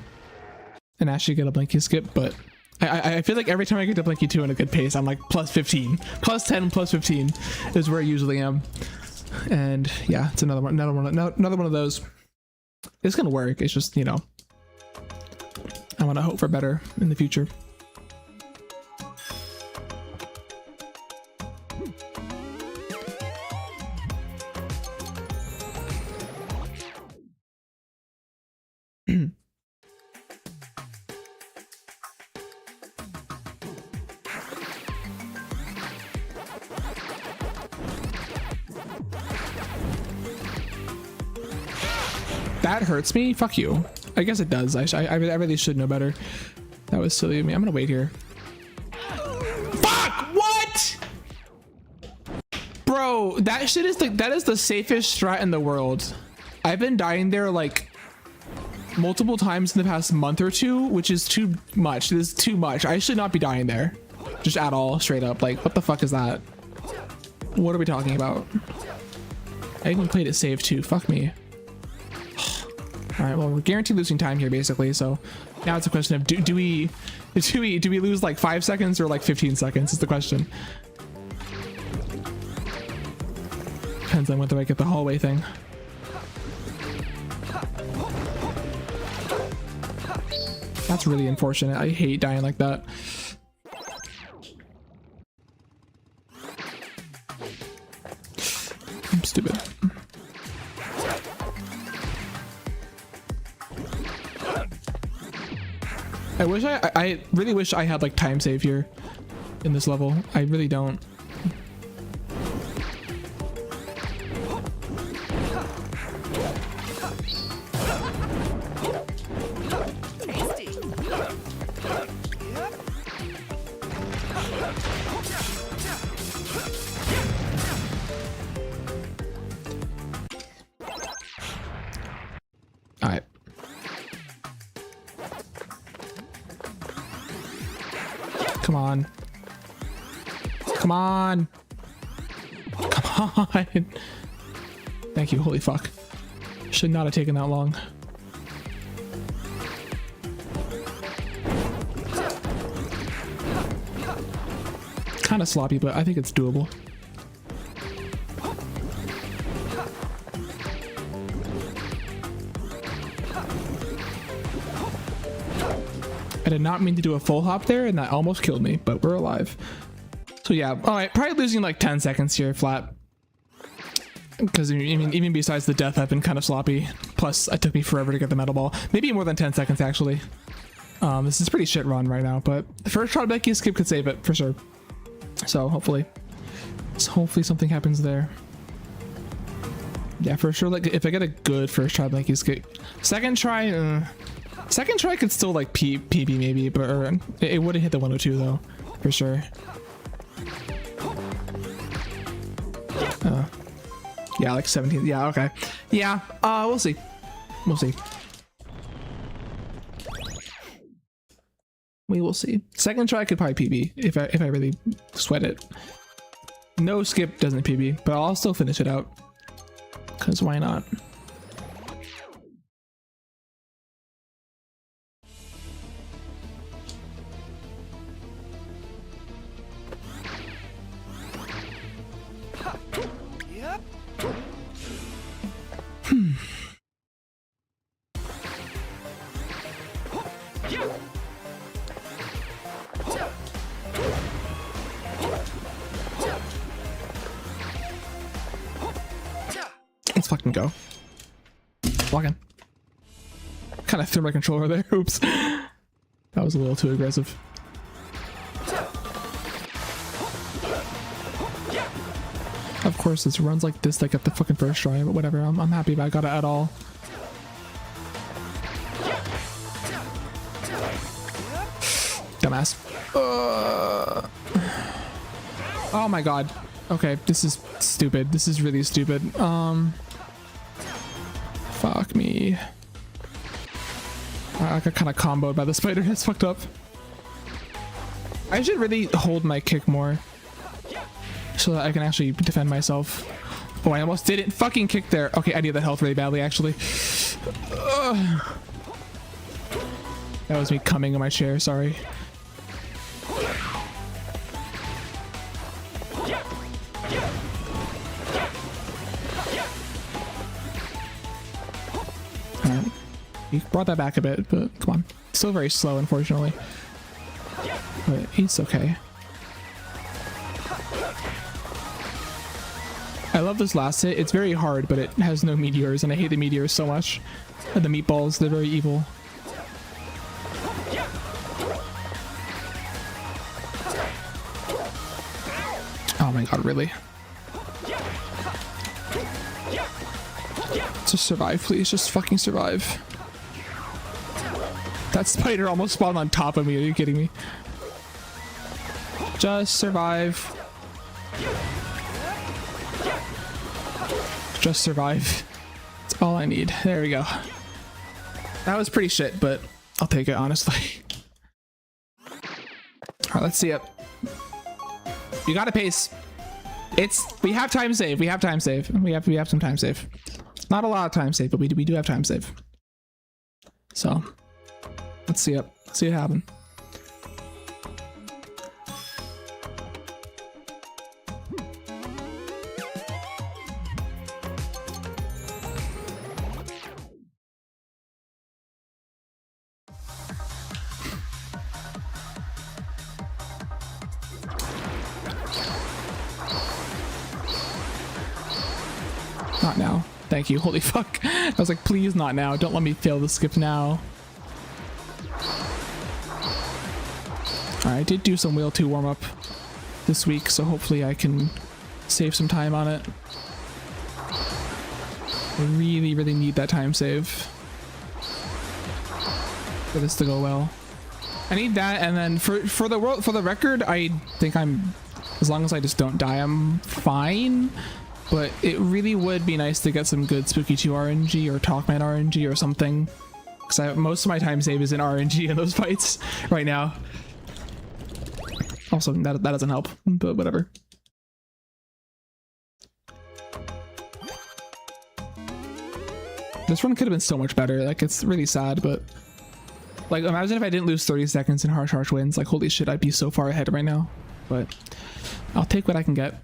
and actually get a Blinky skip, but I feel like every time I get to Blinky 2 in a good pace, I'm like plus 15. Plus 10, plus 15 is where I usually am. And yeah, it's another one of those. It's gonna work. It's just, you know, I want to hope for better in the future. That hurts me? Fuck you. I guess it does. I really should know better. That was silly of me. I'm gonna wait here. Fuck! What? Bro, that shit is that is the safest strat in the world. I've been dying there like multiple times in the past month or two, which is too much. This is too much. I should not be dying there. Just at all, straight up. Like, what the fuck is that? What are we talking about? I even played it safe too. Fuck me. All right, well, we're guaranteed losing time here, basically. So now it's a question of do we lose like 5 seconds or like 15 seconds is the question. Depends on whether I get the hallway thing. That's really unfortunate. I hate dying like that. I'm stupid. I really wish I had like time save here in this level. I really don't. All right. Come on. Come on. Come on. Thank you. Holy fuck. Should not have taken that long. Kind of sloppy, but I think it's doable. I did not mean to do a full hop there, and that almost killed me, but we're alive. So yeah, all right, probably losing like 10 seconds here flat. Because I mean, even besides the death, I've been kind of sloppy. Plus, it took me forever to get the metal ball. Maybe more than 10 seconds, actually. This is pretty shit run right now, but the first try Becky skip could save it, for sure. So hopefully something happens there. Yeah, for sure, like, if I get a good first try Becky skip. Second try could still like PB maybe, but it would have hit the 102 though, for sure. Yeah, like 17. Yeah, okay. Yeah, we'll see. We'll see. We will see. Second try could probably PB if I really sweat it. No skip doesn't PB, but I'll still finish it out. Cause why not? Let's fucking go. Walking. Kind of threw my controller there. Oops. That was a little too aggressive. Of course, this runs like this like at the fucking first try, but whatever. I'm happy if I got it at all. Dumbass. Oh my god. Okay, this is stupid. This is really stupid. Fuck me. I got kind of comboed by the spider. It's fucked up. I should really hold my kick more so that I can actually defend myself. Oh, I almost didn't fucking kick there. Okay, I need that health really badly, actually. That was me coming in my chair, sorry. Alright. He brought that back a bit, but come on. Still very slow, unfortunately. But he's okay. I love this last hit. It's very hard, but it has no meteors, and I hate the meteors so much. And the meatballs, they're very evil. Oh my god, really? Just survive, please. Just fucking survive. That spider almost spawned on top of me. Are you kidding me? Just survive. Just survive. That's all I need. There we go. That was pretty shit, but I'll take it, honestly. Alright, let's see it. You gotta pace. We have time save. We have time save. We have some time save. Not a lot of time save, but we do have time save. So let's see it. See it happen. Not now. Thank you. Holy fuck. I was like, please not now. Don't let me fail the skip now. Alright, I did do some Wheel 2 warm up this week, so hopefully I can save some time on it. I really, really need that time save for this to go well. I need that, and then for the record, I think as long as I just don't die, I'm fine. But it really would be nice to get some good Spooky 2 RNG or Talkman RNG or something. Because most of my time save is in RNG in those fights right now. Also, that doesn't help, but whatever. This run could have been so much better. Like, it's really sad, but... Like, imagine if I didn't lose 30 seconds in Harsh wins. Like, holy shit, I'd be so far ahead right now. But I'll take what I can get.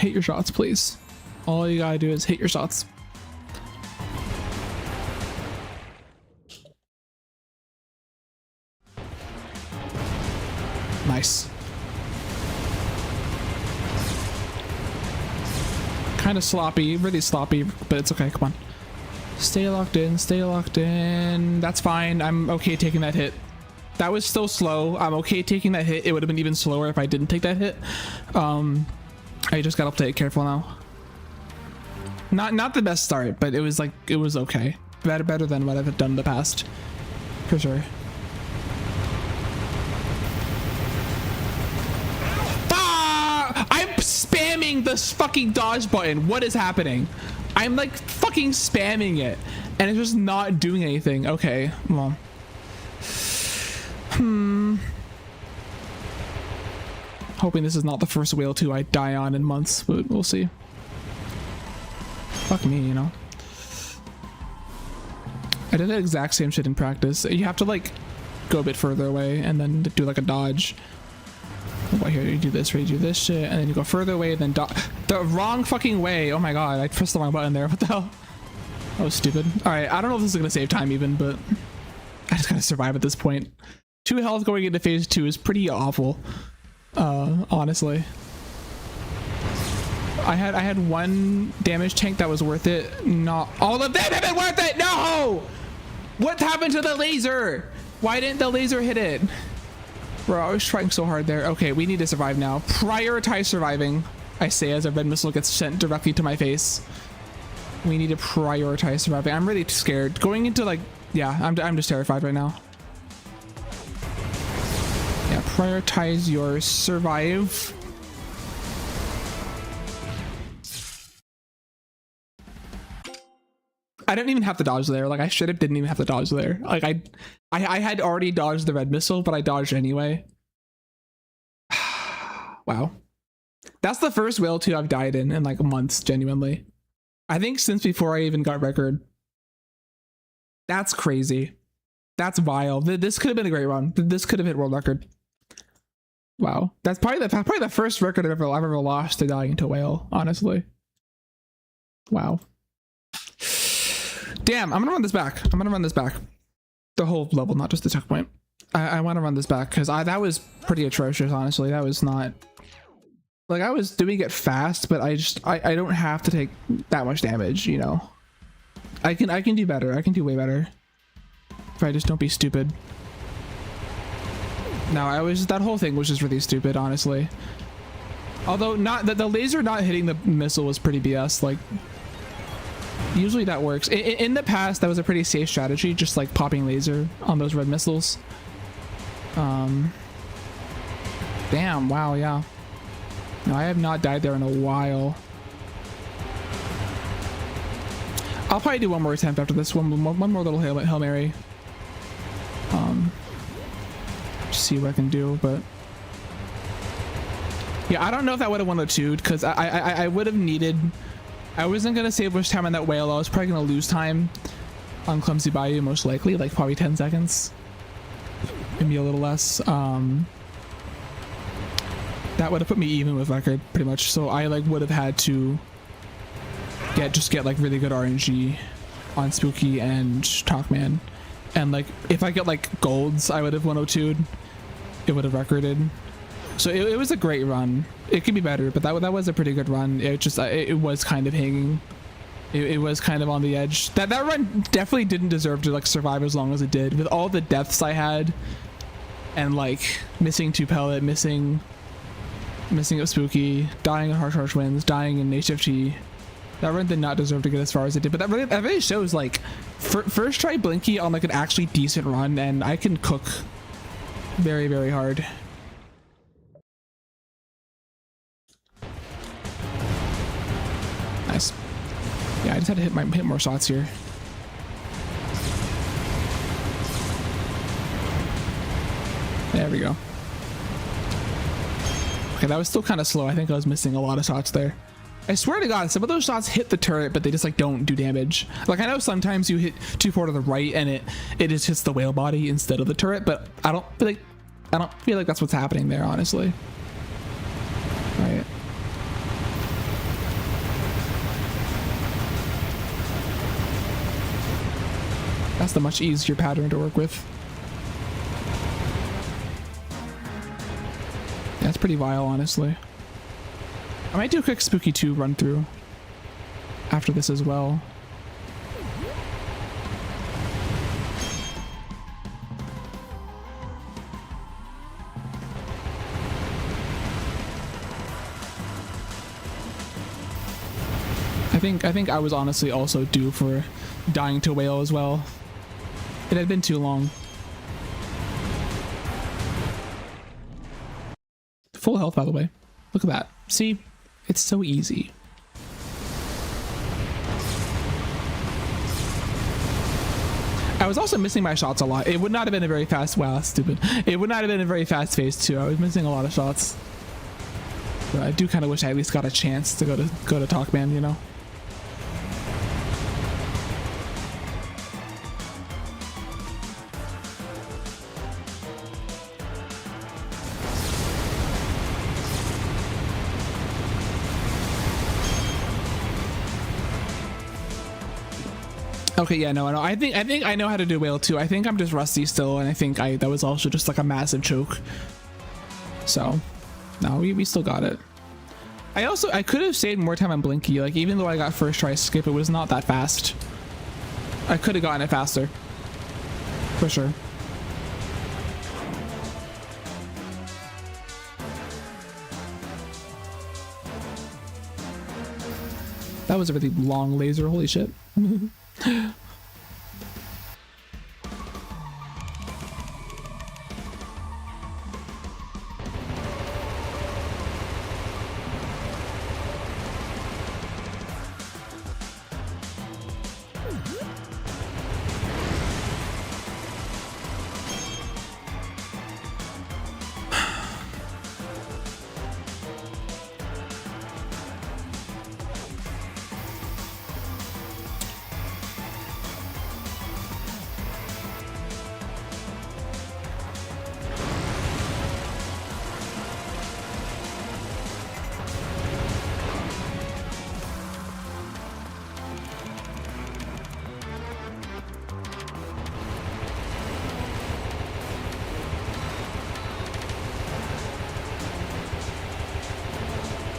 Hit your shots, please. All you gotta do is hit your shots. Nice. Kind of sloppy, really sloppy, but it's okay. Come on. Stay locked in, stay locked in. That's fine. I'm okay taking that hit. That was still slow. I'm okay taking that hit. It would have been even slower if I didn't take that hit. I just gotta play it careful now. Not the best start, but it was okay. Better than what I've done in the past. For sure. I'm spamming this fucking dodge button. What is happening? I'm like fucking spamming it and it's just not doing anything. Okay, well. Hoping this is not the first whale 2 I die on in months, but we'll see. Fuck me, you know. I did the exact same shit in practice. You have to like go a bit further away and then do like a dodge. What here? You do this, right? You do this shit, and then you go further away, then the wrong fucking way. Oh my god, I pressed the wrong button there. What the hell? That was stupid. Alright, I don't know if this is gonna save time even, but I just gotta survive at this point. 2 health going into phase 2 is pretty awful. Honestly. I had 1 damage tank that was worth it. Not all of them have been worth it! No! What happened to the laser? Why didn't the laser hit it? Bro, I was trying so hard there. Okay, we need to survive now. Prioritize surviving, I say as a red missile gets sent directly to my face. We need to prioritize surviving. I'm really scared. Going into like, yeah, I'm just terrified right now. Yeah, prioritize your survive. I didn't even have to dodge there. Like I should have didn't even have to dodge there. Like I had already dodged the red missile, but I dodged anyway. Wow. That's the first whale 2 I've died in like months, genuinely. I think since before I even got record. That's crazy. That's wild. This could have been a great run. This could have hit world record. Wow. That's probably the first record I've ever lost to dying into a whale, honestly. Wow. Damn, I'm gonna run this back. I'm gonna run this back. The whole level, not just the checkpoint. I want to run this back because that was pretty atrocious, honestly. That was not... Like, I was doing it fast, but I don't have to take that much damage, you know? I can do better. I can do way better. If I just don't be stupid. No, that whole thing was just really stupid, honestly. Although, the laser not hitting the missile was pretty BS, like... Usually that works. In the past, that was a pretty safe strategy, just like popping laser on those red missiles. Damn, wow, yeah. No, I have not died there in a while. I'll probably do one more attempt after this one more little Hail Mary. Just see what I can do, but... Yeah, I don't know if that would have 102'd, because I would have needed... I wasn't going to save much time on that whale. I was probably going to lose time on Clumsy Bayou, most likely, like probably 10 seconds. Maybe a little less. That would have put me even with record, pretty much. So I like would have had to get like really good RNG on Spooky and Pac-Man. And like if I get like golds, I would have 102'd. It would have recorded. So it was a great run. It could be better, but that was a pretty good run. It just it was kind of hanging. It was kind of on the edge. That run definitely didn't deserve to like survive as long as it did. With all the deaths I had, and like missing 2 pellet, missing a Spooky, dying in harsh winds, dying in HFT. That run did not deserve to get as far as it did. But that really shows like first try Blinky on like an actually decent run, and I can cook very, very hard. Nice. Yeah, I just had to hit more shots here. There we go. Okay, that was still kind of slow. I think I was missing a lot of shots there. I swear to God, some of those shots hit the turret, but they just like don't do damage. Like I know sometimes you hit too far to the right and it just hits the whale body instead of the turret, but I don't feel like that's what's happening there, honestly. All right. That's the much easier pattern to work with. Yeah, it's pretty vile, honestly. I might do a quick Spooky 2 run through after this as well. I think I was honestly also due for dying to whale as well. It had been too long. Full health, by the way. Look at that. See? It's so easy. I was also missing my shots a lot. It would not have been a very fast... Wow, stupid. It would not have been a very fast phase 2. I was missing a lot of shots. But I do kind of wish I at least got a chance to go to Pac-Man, you know? Okay, yeah, no, I think I know how to do whale too. I think I'm just rusty still, and I think that was also just like a massive choke. So, no, we still got it. I could have saved more time on Blinky. Like, even though I got first try skip, it was not that fast. I could have gotten it faster, for sure. That was a really long laser. Holy shit.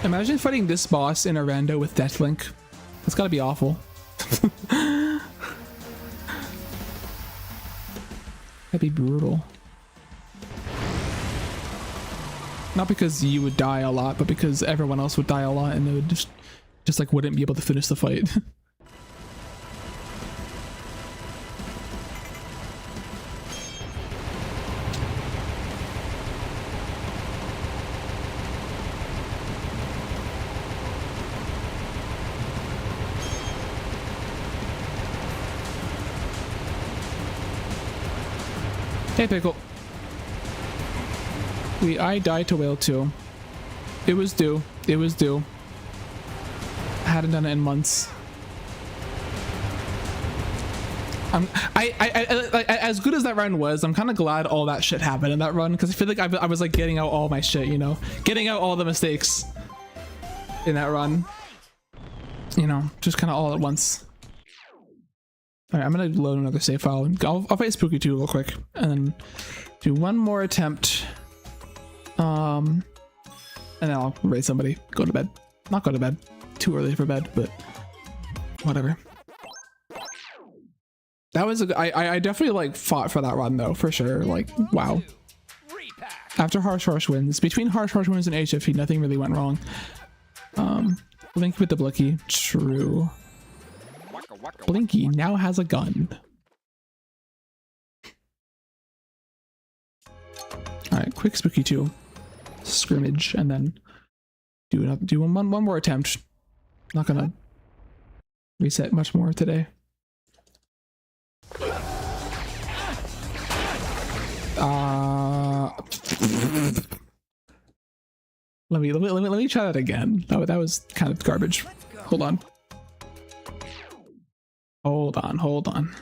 Imagine fighting this boss in a rando with Deathlink. That's gotta be awful. That'd be brutal. Not because you would die a lot, but because everyone else would die a lot and they would just like wouldn't be able to finish the fight. Hey, Pickle. I died to whale too. It was due. It was due. I hadn't done it in months. As good as that run was, I'm kind of glad all that shit happened in that run, because I feel like I was like getting out all my shit, you know, getting out all the mistakes in that run, you know, just kind of all at once. All right, I'm gonna load another save file. I'll fight Spooky 2 real quick, and then do one more attempt. And then I'll raid somebody. Go to bed. Not go to bed. Too early for bed, but whatever. That was I definitely like fought for that run though, for sure. Like, wow. After Harsh wins, between Harsh wins and HFE, nothing really went wrong. Blinky with the Blicky. True. Blinky now has a gun. Alright, quick Spooky 2 scrimmage, and then do one more attempt. Not gonna reset much more today. Let me try that again. That was kind of garbage. Hold on. Hold on.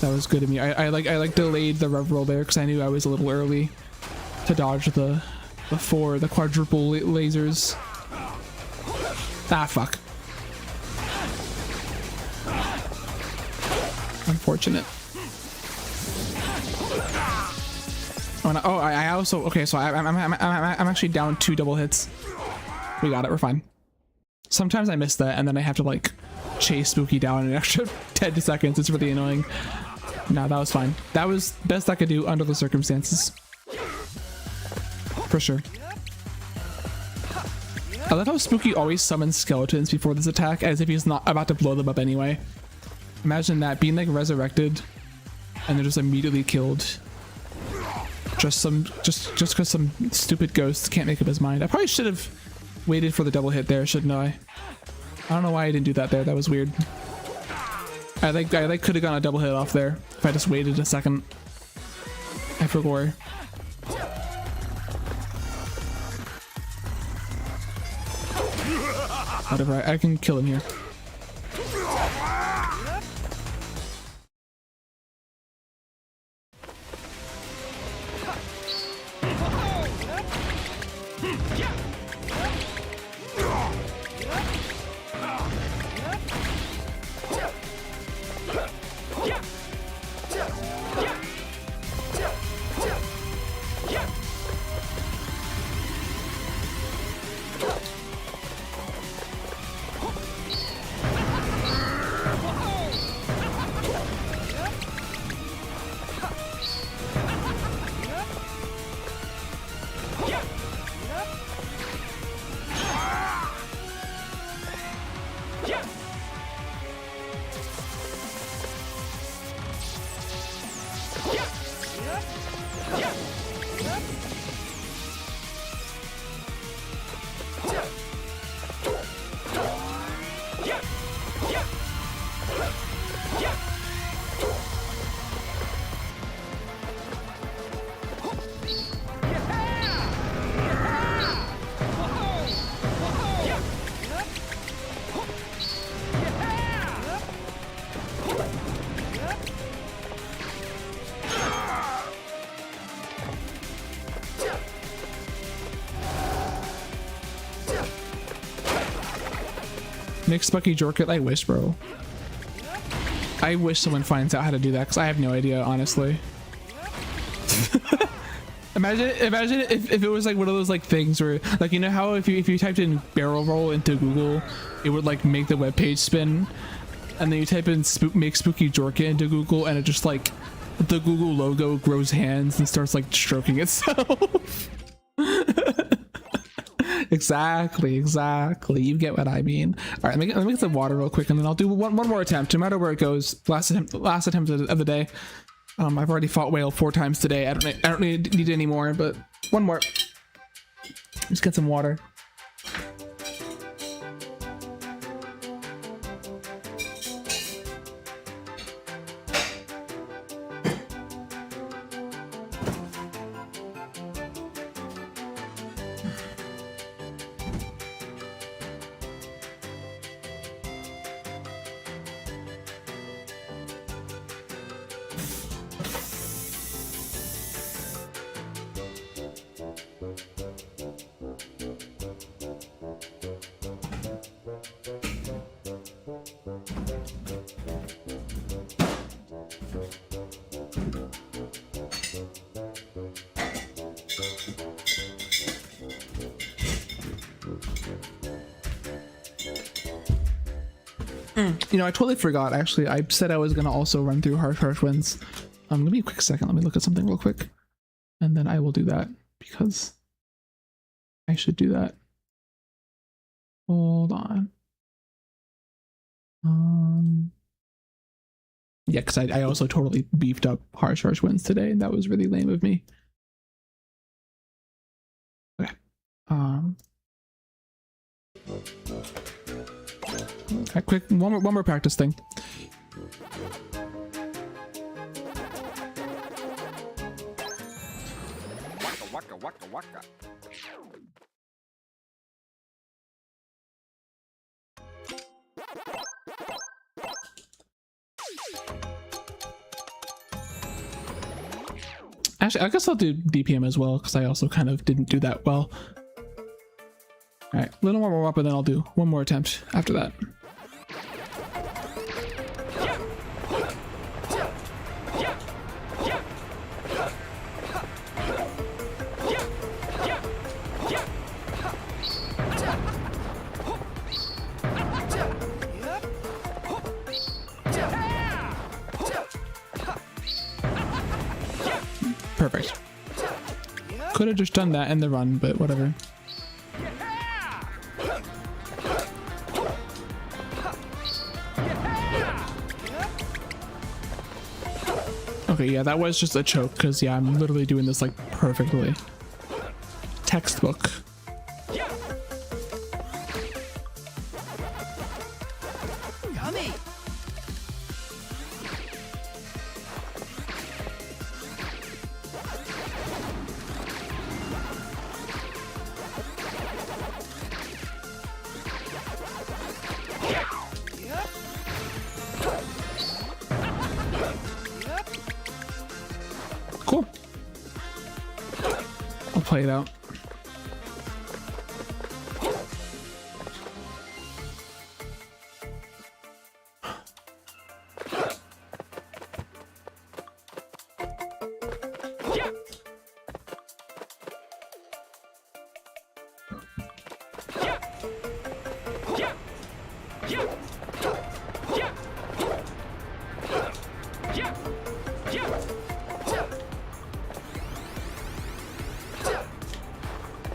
That was good of me. I like delayed the rev roll there because I knew I was a little early to dodge the quadruple lasers. Ah, fuck. Unfortunate. I also, okay, so I'm actually down 2 double hits. We got it, we're fine. Sometimes I miss that and then I have to like chase Spooky down in an extra 10 seconds. It's really annoying. No, that was fine. That was best I could do under the circumstances. For sure. I love how Spooky always summons skeletons before this attack as if he's not about to blow them up anyway. Imagine that, being like resurrected and they're just immediately killed. Just because some stupid ghost can't make up his mind. I probably should have waited for the double hit there, shouldn't I? I don't know why I didn't do that there. That was weird. I could have gone a double hit off there if I just waited a second. I forgot. Whatever, I can kill him here. Nick Spucky Jorkit, I wish, bro. I wish someone finds out how to do that because I have no idea, honestly. imagine if it was like one of those like things where, like, you know how if you typed in barrel roll into Google, it would like make the web page spin, and then you type in make Spooky Jorkit into Google and it just like the Google logo grows hands and starts like stroking itself. Exactly. You get what I mean. All right, let me get the water real quick, and then I'll do one more attempt. No matter where it goes, last attempt of the day. I've already fought whale 4 times today. I don't need any more, but one more. Just get some water. You know, I totally forgot, actually. I said I was going to also run through Harsh Winds. Give me a quick second. Let me look at something real quick. And then I will do that, because I should do that. Hold on. Yeah, because I also totally beefed up Harsh Winds today, and that was really lame of me. Okay. Okay, quick, one more practice thing. Waka waka waka. Actually, I guess I'll do DPM as well because I also kind of didn't do that well. All right, a little more warm up, and then I'll do one more attempt after that. Perfect. Could have just done that in the run, but whatever. Okay, yeah, that was just a choke, because, yeah, I'm literally doing this, like, perfectly. Textbook. Yummy. Cool. I'll play it out.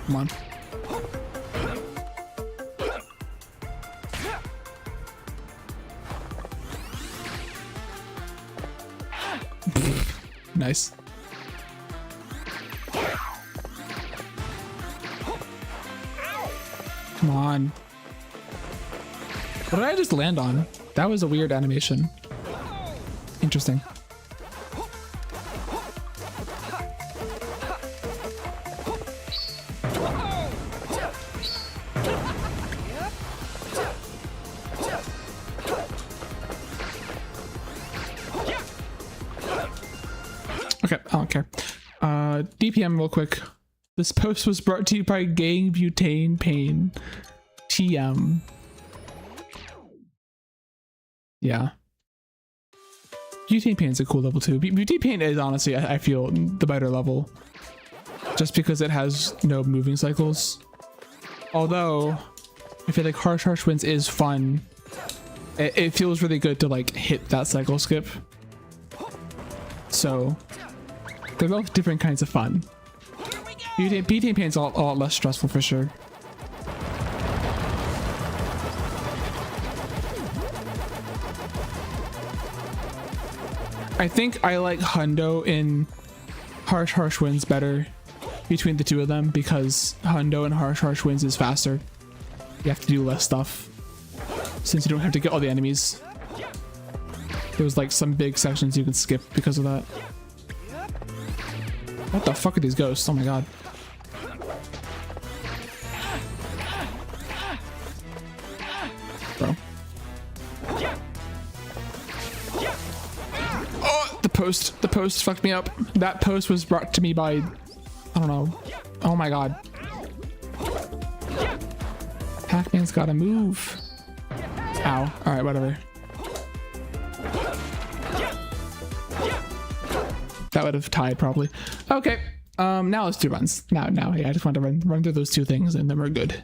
Come on. Nice. Come on. What did I just land on? That was a weird animation. Interesting. Okay, I don't care. DPM real quick. This post was brought to you by Gang Butane Pain. TM. Yeah. Butane Pain's a cool level too. Butane Pain is honestly, I feel, the better level. Just because it has no moving cycles. Although, I feel like Harsh Winds is fun. It feels really good to like hit that cycle skip. So, they're both different kinds of fun. Butane Pain's a lot less stressful for sure. I think I like Hundo in Harsh Winds better between the two of them because Hundo and Harsh Winds is faster. You have to do less stuff since you don't have to get all the enemies. There's like some big sections you can skip because of that. What the fuck are these ghosts? Oh my god. Bro. Oh, the post fucked me up. That post was brought to me by, I don't know. Oh my god. Pac-Man's gotta move. Ow. Alright, whatever. That would have tied probably. Okay. Now let's do runs. Now, yeah, I just want to run through those two things and then we're good.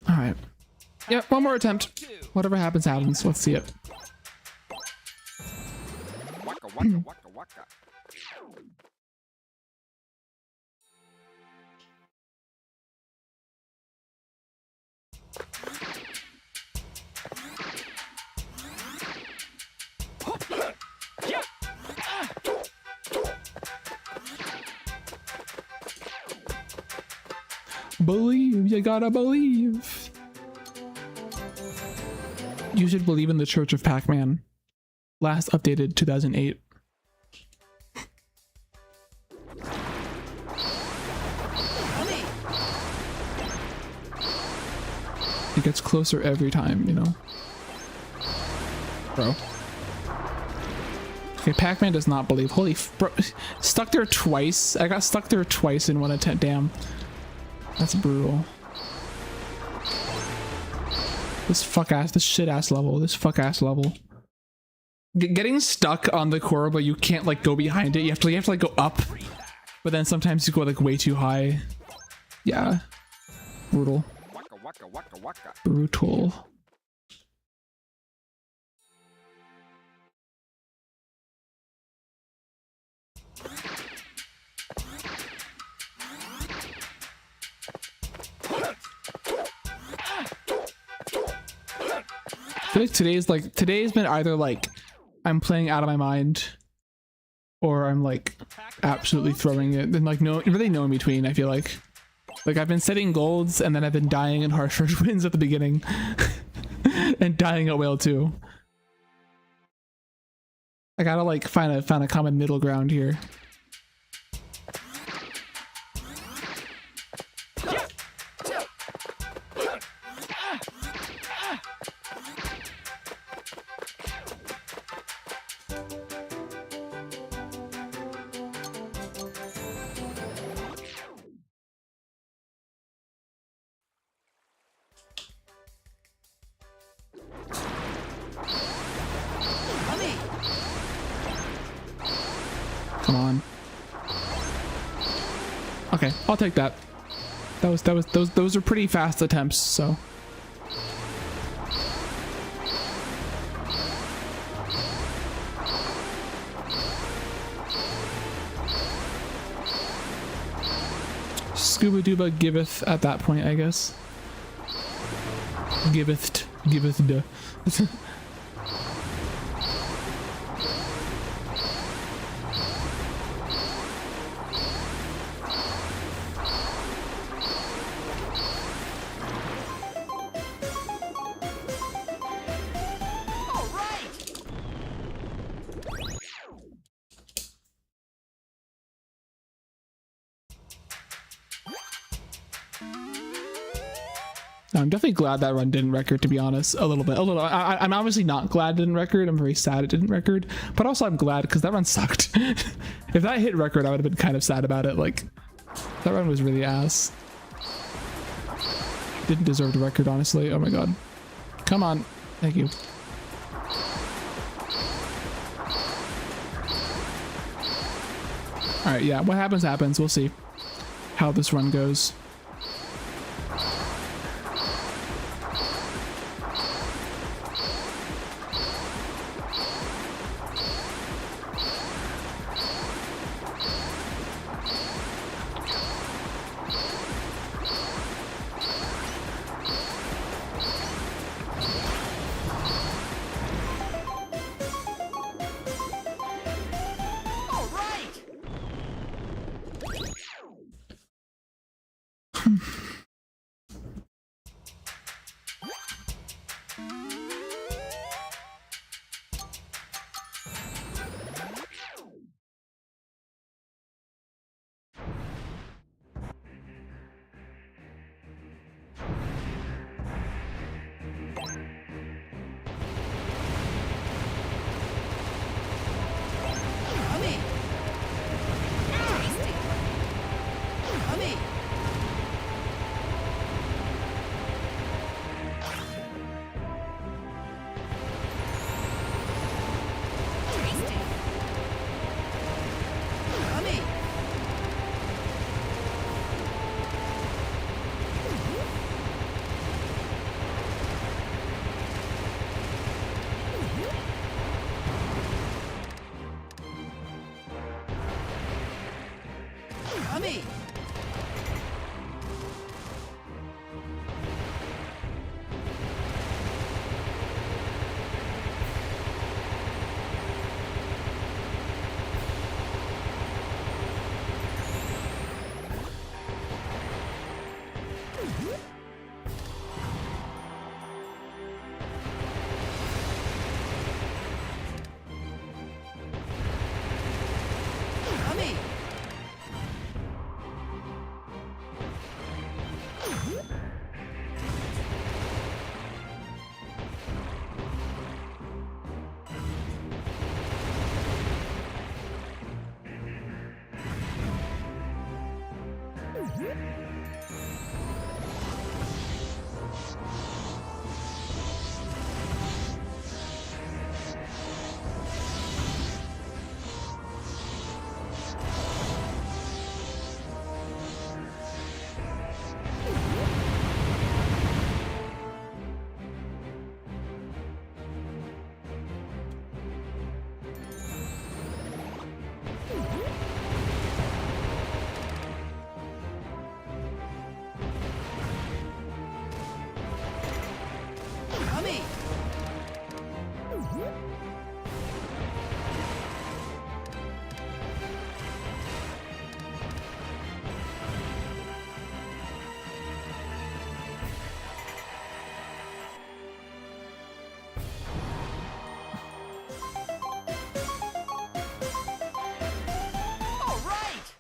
Alright. Yeah, one more attempt. Whatever happens, happens. Let's see it. Waka waka waka waka. Believe, you gotta believe. You should believe in the Church of Pac-Man. Last updated 2008. It gets closer every time, you know. Bro. Okay, Pac-Man does not believe. Holy bro, stuck there twice. I got stuck there twice in one attempt. Damn. That's brutal. This shit ass level. This fuck ass level. Getting stuck on the core, but you can't like go behind it. You have to like go up. But then sometimes you go like way too high. Yeah. Brutal. Waka waka waka waka. Brutal. I feel like today's been either like I'm playing out of my mind or I'm like absolutely throwing it and like really no in between. I feel like I've been setting golds and then I've been dying in harsh wins at the beginning and dying at whale too. I gotta like find a common middle ground here. Come on. Okay, I'll take that. Those are pretty fast attempts, so. Scuba Dooba giveth at that point, I guess. Giveth duh. I'm definitely glad that run didn't record, to be honest. A little bit. I'm obviously not glad it didn't record. I'm very sad it didn't record. But also I'm glad because that run sucked. If that hit record, I would have been kind of sad about it. Like, that run was really ass. Didn't deserve the record, honestly. Oh my god. Come on. Thank you. Alright, yeah. What happens, happens. We'll see how this run goes. Yummy! All right!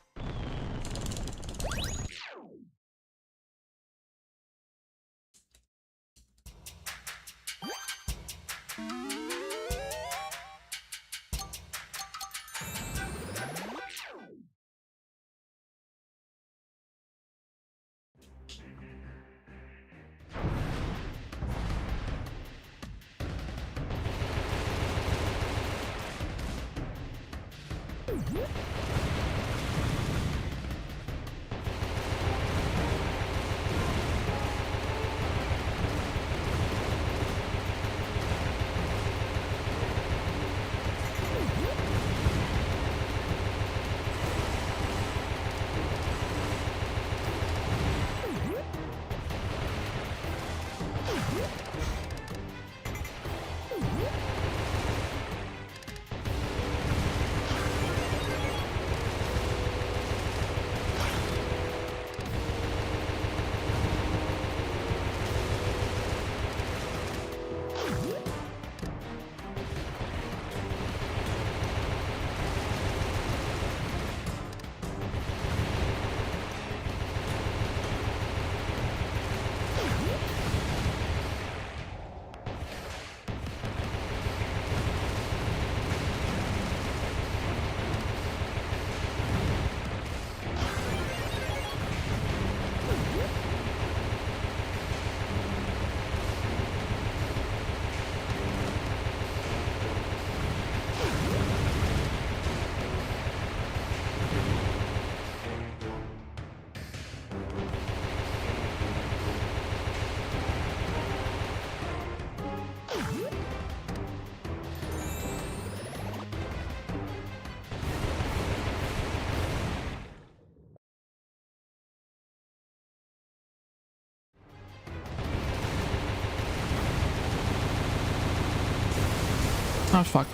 Oh fuck.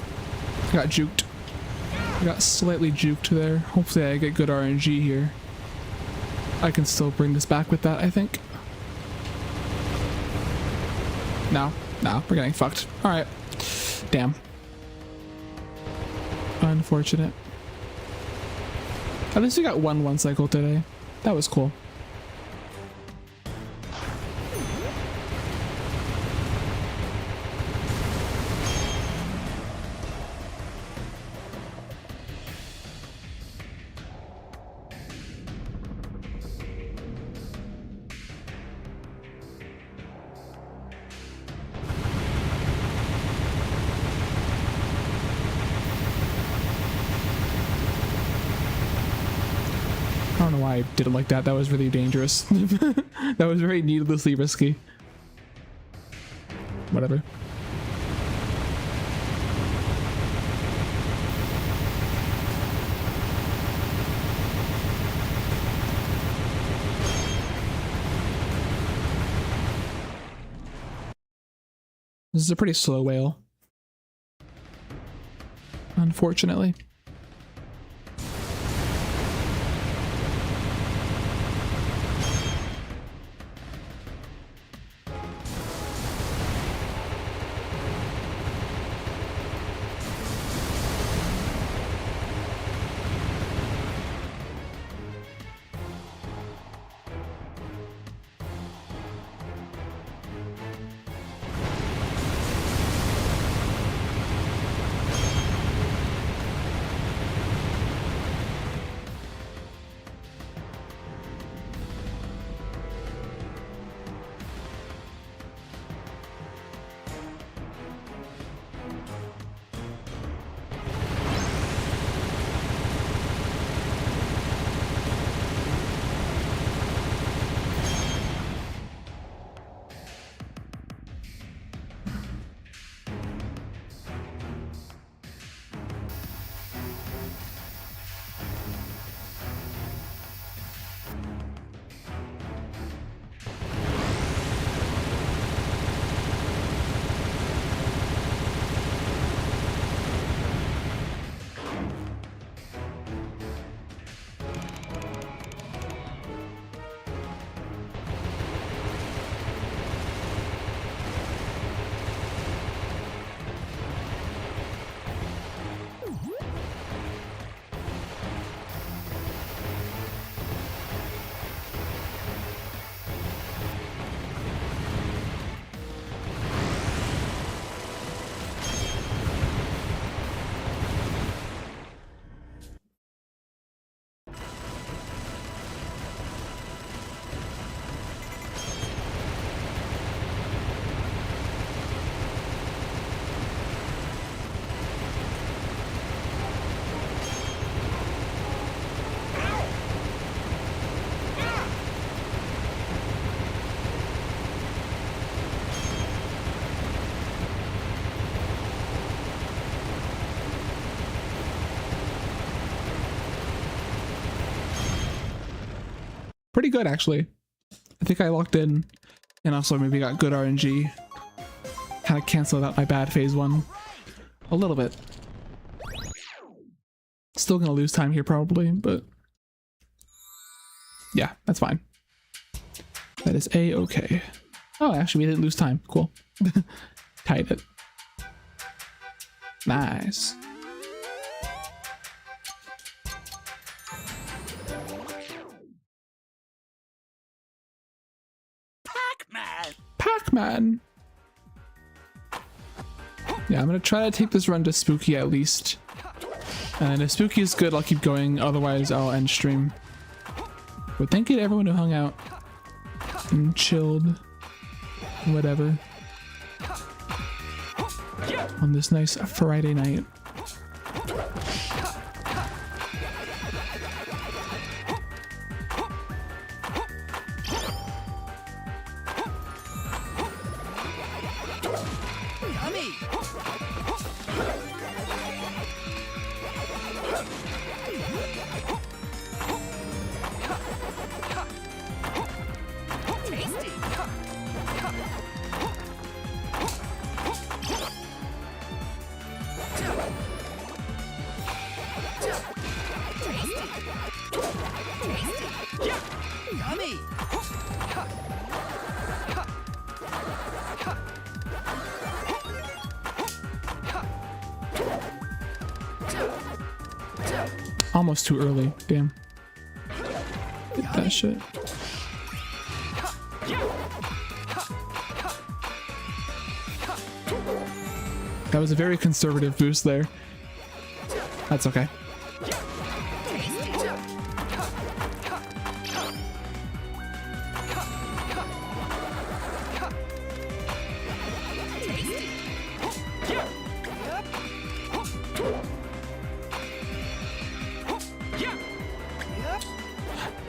I got juked. I got slightly juked there. Hopefully I get good RNG here. I can still bring this back with that, I think. No, we're getting fucked. Alright. Damn. Unfortunate. At least we got one cycle today. That was cool. I don't know why I did it like that. That was really dangerous. That was very needlessly risky. Whatever. This is a pretty slow whale. Unfortunately. pretty good actually. I think I locked in and also maybe got good RNG. Kind of canceled out my bad phase one a little bit. Still gonna lose time here probably, but yeah, that's fine. That is a-okay. Oh, actually we didn't lose time. Cool. Tied it. Nice. Pac-Man! Pac-Man! Yeah, I'm gonna try to take this run to Spooky at least. And if Spooky is good, I'll keep going. Otherwise, I'll end stream. But thank you to everyone who hung out and chilled, whatever, on this nice Friday night. Yummy! Tasty! Yummy! Almost too early. Damn. Get that shit. That was a very conservative boost there. That's okay.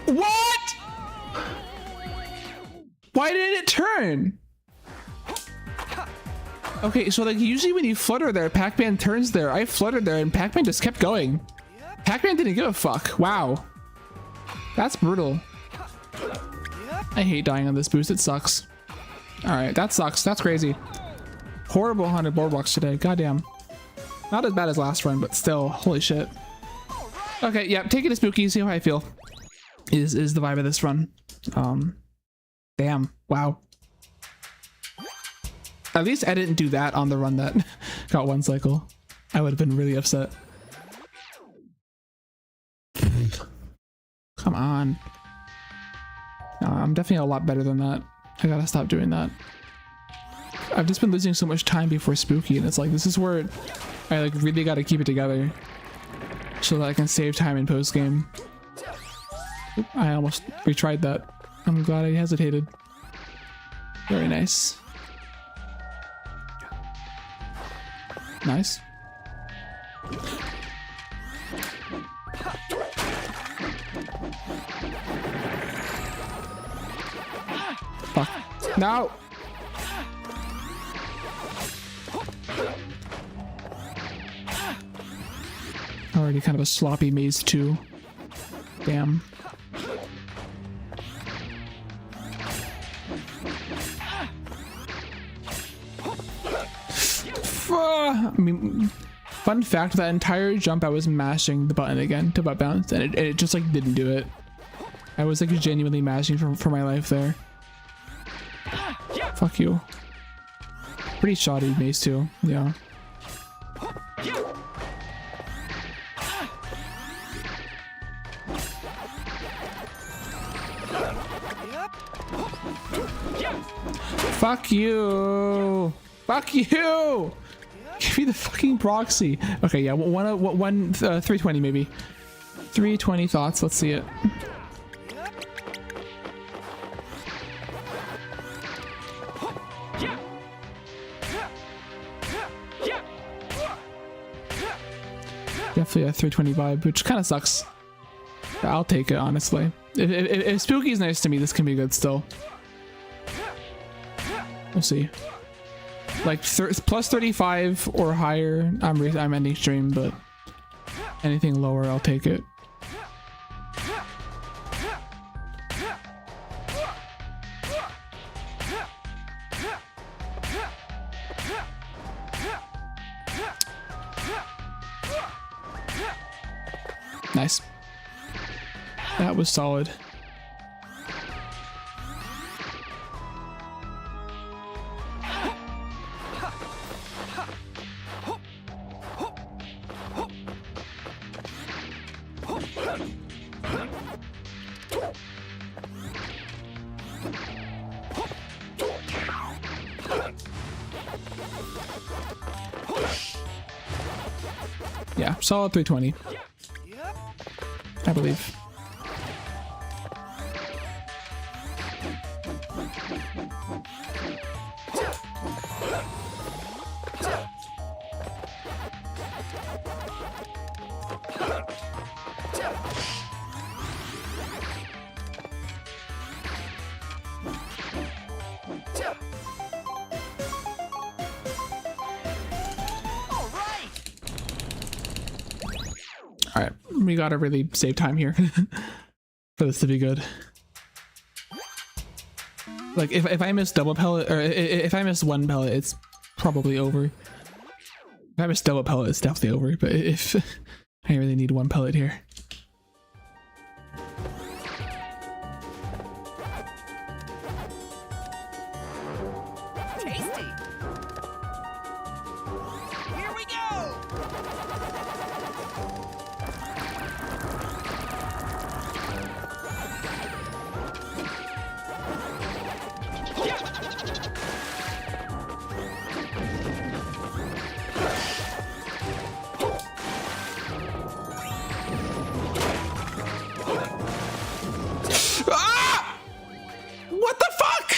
What? Why didn't it turn? Okay, so like usually when you flutter there, Pac-Man turns there. I fluttered there and Pac-Man just kept going. Pac-Man didn't give a fuck. Wow. That's brutal. I hate dying on this boost. It sucks. Alright, that sucks. That's crazy. Horrible haunted boardwalks today. Goddamn. Not as bad as last run, but still. Holy shit. Okay, yeah, take it to Spooky, see how I feel. Is the vibe of this run. Damn. Wow. At least I didn't do that on the run that got one cycle. I would have been really upset. Come on. No, I'm definitely a lot better than that. I gotta stop doing that. I've just been losing so much time before Spooky, and it's like, this is where I like really gotta keep it together so that I can save time in post game. I almost retried that. I'm glad I hesitated. Very nice. Nice. Fuck. No! Already kind of a sloppy maze too. Damn. I mean, fun fact, that entire jump I was mashing the button again to butt bounce, and it just like didn't do it. I was like genuinely mashing for my life there. Fuck you. Pretty shoddy maze too, yeah. Fuck you! Fuck you! Give me the fucking proxy. Okay, yeah, 320 maybe. 320 thoughts, let's see it. Definitely a 320 vibe, which kind of sucks. I'll take it, honestly. If Spooky's nice to me, this can be good still. We'll see. Like plus 35 or higher, I'm ending stream, but anything lower, I'll take it. Nice. That was solid. Yeah, solid 320. I believe. All right, we gotta really save time here for this to be good. Like if I miss double pellet, or if I miss one pellet, it's probably over. If I miss double pellet, it's definitely over. But if I really need one pellet here. Tasty. Here we go! Ah! What the fuck?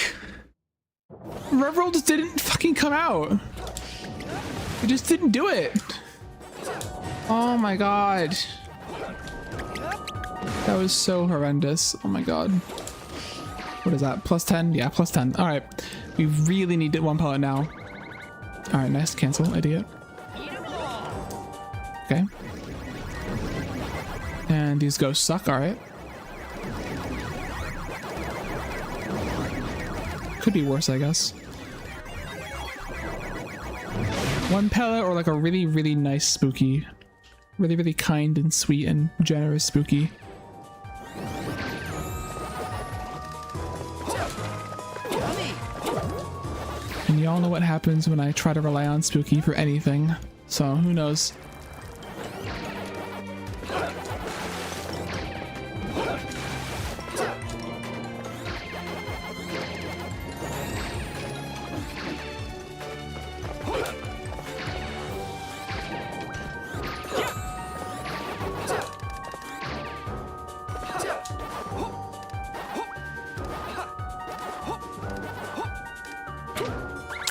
Reverol just didn't fucking come out. It just didn't do it. Oh my god. That was so horrendous. Oh my god. What is that? Plus 10? Yeah, plus 10. All right. We really need one pellet now. All right, nice. Cancel, idiot. Okay. And these ghosts suck. All right. Could be worse, I guess. One pellet or like a really, really nice spooky. Really, really kind and sweet and generous spooky. And y'all know what happens when I try to rely on spooky for anything. So who knows?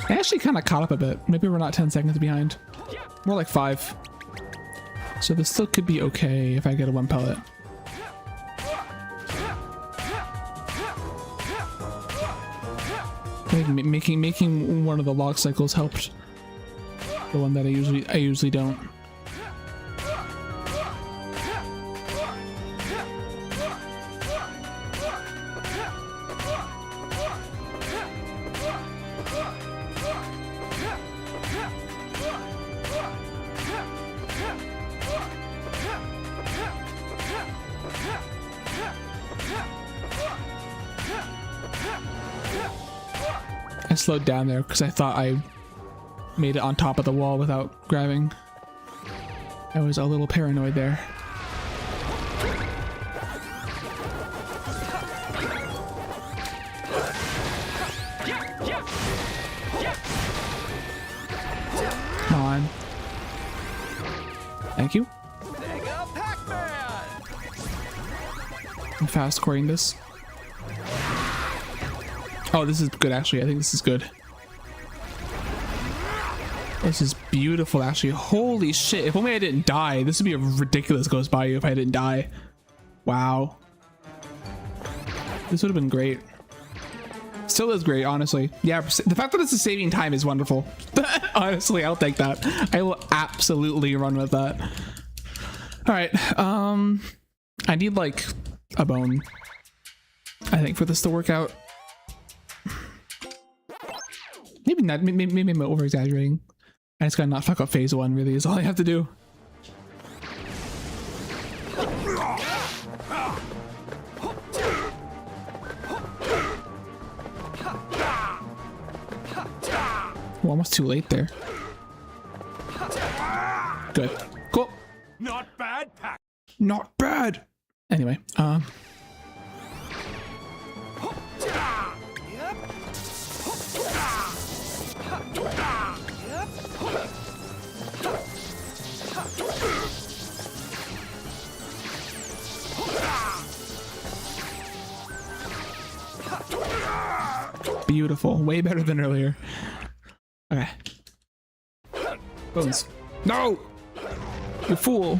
I actually kind of caught up a bit. Maybe we're not 10 seconds behind. More like 5. So this still could be okay if I get a one pellet. I think making one of the log cycles helped. The one that I usually don't. I slowed down there because I thought I made it on top of the wall without grabbing. I was a little paranoid there. Come on. Thank you. Mega Pac-Man! I'm fast cording this. Oh, this is good actually. I think this is good. This is beautiful actually. Holy shit. If only I didn't die. This would be a ridiculous Ghost Bayou if I didn't die. Wow. This would have been great. Still is great, honestly. Yeah, the fact that it's a saving time is wonderful. Honestly, I'll take that. I will absolutely run with that. All right. I need like a bone, I think, for this to work out. Maybe not. Maybe I'm over exaggerating. I just gotta not fuck up phase 1. Really, is all I have to do. We're almost too late there. Good. Cool. Not bad, Pac. Not bad. Anyway, beautiful. Way better than earlier. Okay. Bones. No! You fool.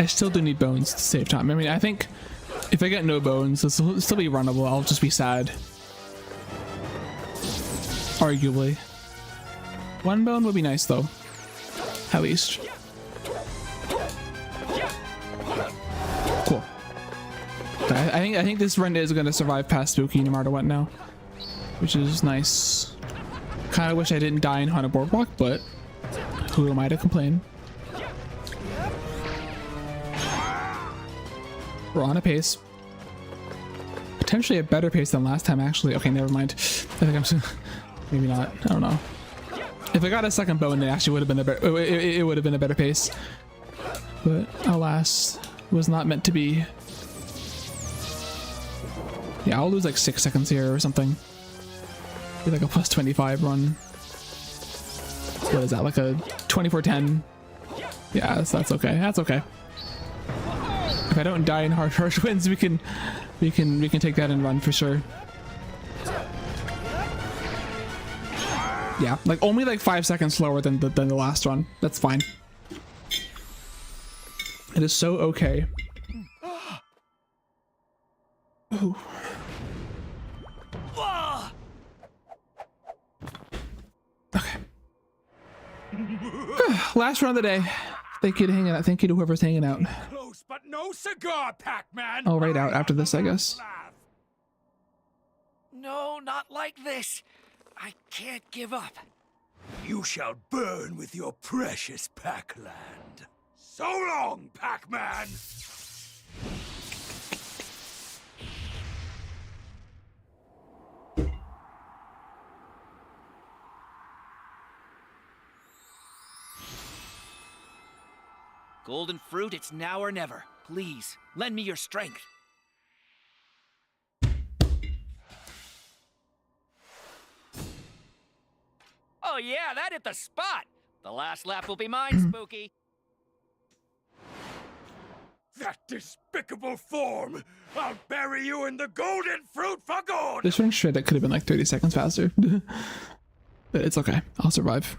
I still do need bones to save time. I mean, I think if I get no bones, this will still be runnable. I'll just be sad. Arguably. One bone would be nice though. At least. Cool. Okay, I think this run is gonna survive past Spooky no matter what now. Which is nice. Kinda wish I didn't die in Haunted Boardwalk, but who am I to complain? We're on a pace. Potentially a better pace than last time, actually. Okay, never mind. I think I'm just, maybe not. I don't know. If I got a second bone, it actually would have been a better. It would have been a better pace. But alas, it was not meant to be. Yeah, I'll lose like 6 seconds here or something. Be like a plus 25 run. What is that? Like a 24-10? Yeah, that's okay. That's okay. If I don't die in harsh winds, we can take that and run for sure. Yeah, like only like 5 seconds slower than the last run. That's fine. It is so okay. Ooh. Okay. Last run of the day. Thank you to hanging out. Thank you to whoever's hanging out. Close, but no cigar, Pac-Man. I'll write out after this, I guess. No, not like this. I can't give up. You shall burn with your precious Pac-Land. So long, Pac-Man. Golden fruit, it's now or never. Please, lend me your strength. Oh yeah, that hit the spot. The last lap will be mine, Spooky. That despicable form. I'll bury you in the golden fruit for good. This run straight, that could have been like 30 seconds faster. But it's okay. I'll survive.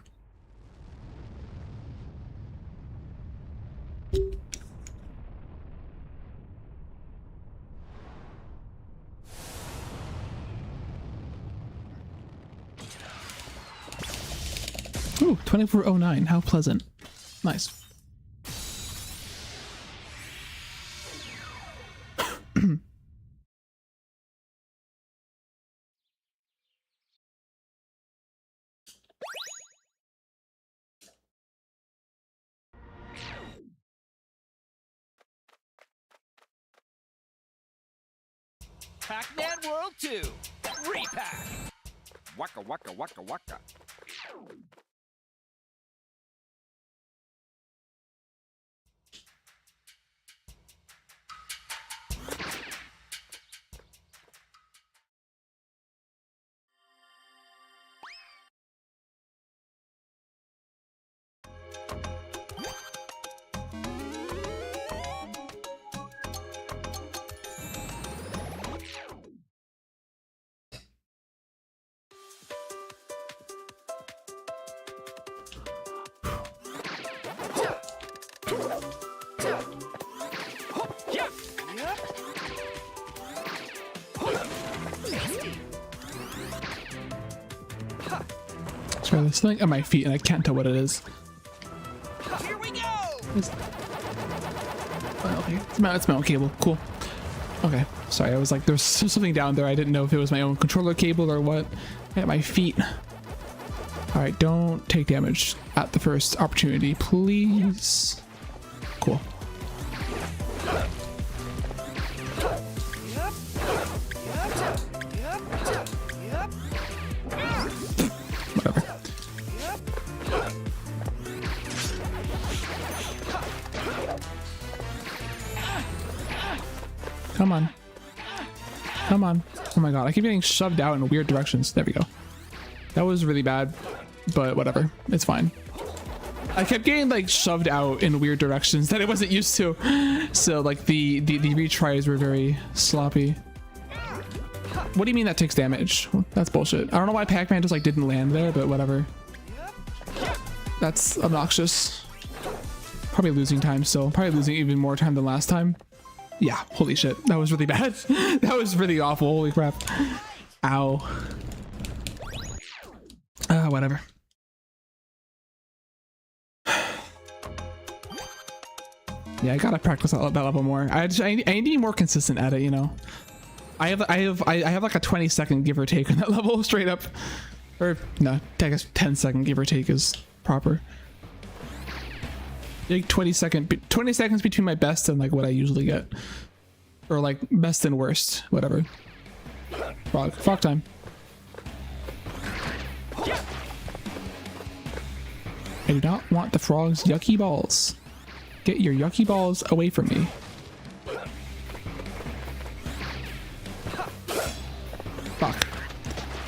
Ooh, 2409. How pleasant. Nice. Pac-Man World 2. Re-Pac. Waka waka waka waka. Sorry, there's something at my feet and I can't tell what it is. Here we go! Oh, okay, it's my own cable. Cool. Okay, sorry, I was like, there's something down there. I didn't know if it was my own controller cable or what. At my feet. All right, don't take damage at the first opportunity, please. Cool. Whatever. Come on. Come on. Oh my god, I keep getting shoved out in weird directions. There we go. That was really bad, but whatever. It's fine. I kept getting like shoved out in weird directions that I wasn't used to. So like the retries were very sloppy. What do you mean that takes damage? That's bullshit. I don't know why Pac-Man just like didn't land there, but whatever. That's obnoxious. Probably losing time still. Probably losing even more time than last time. Yeah, holy shit. That was really bad. That was really awful. Holy crap. Ow. Whatever. Yeah, I gotta practice that level more. I need to be more consistent at it, you know. I have like a 20-second give or take on that level straight up. Or no, I guess 10-second give or take is proper. Like 20 seconds between my best and like what I usually get. Or like best and worst, whatever. Frog time. I do not want the frog's yucky balls. Get your yucky balls away from me. Fuck.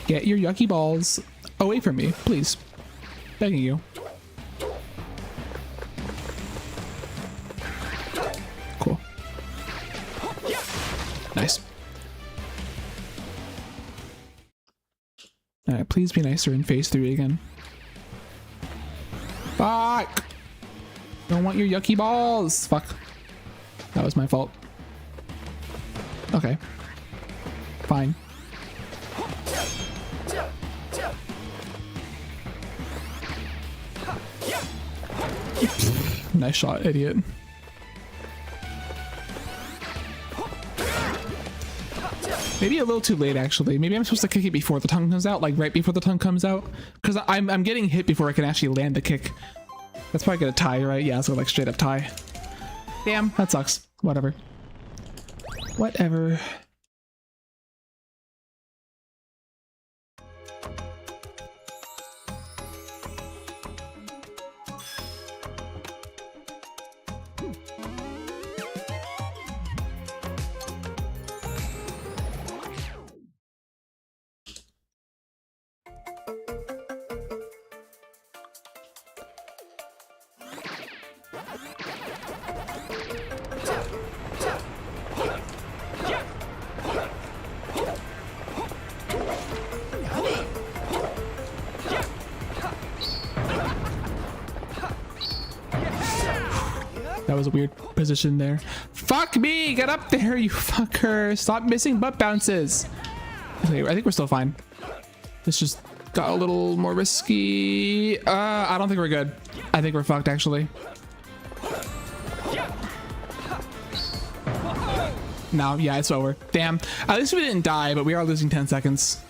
Get your yucky balls away from me, please. Begging you. Cool. Nice. Alright, please be nicer in phase 3 again. Fuck! Don't want your yucky balls! Fuck. That was my fault. Okay. Fine. Nice shot, idiot. Maybe a little too late, actually. Maybe I'm supposed to kick it before the tongue comes out, like right before the tongue comes out. Because I'm getting hit before I can actually land the kick. That's probably gonna tie, right? Yeah, so like straight up tie. Damn, that sucks. Whatever. Whatever. That was a weird position there. Fuck me! Get up there, you fucker! Stop missing butt bounces! Okay, I think we're still fine. This just got a little more risky. I don't think we're good. I think we're fucked, actually. No, yeah, it's over. Damn. At least we didn't die, but we are losing 10 seconds.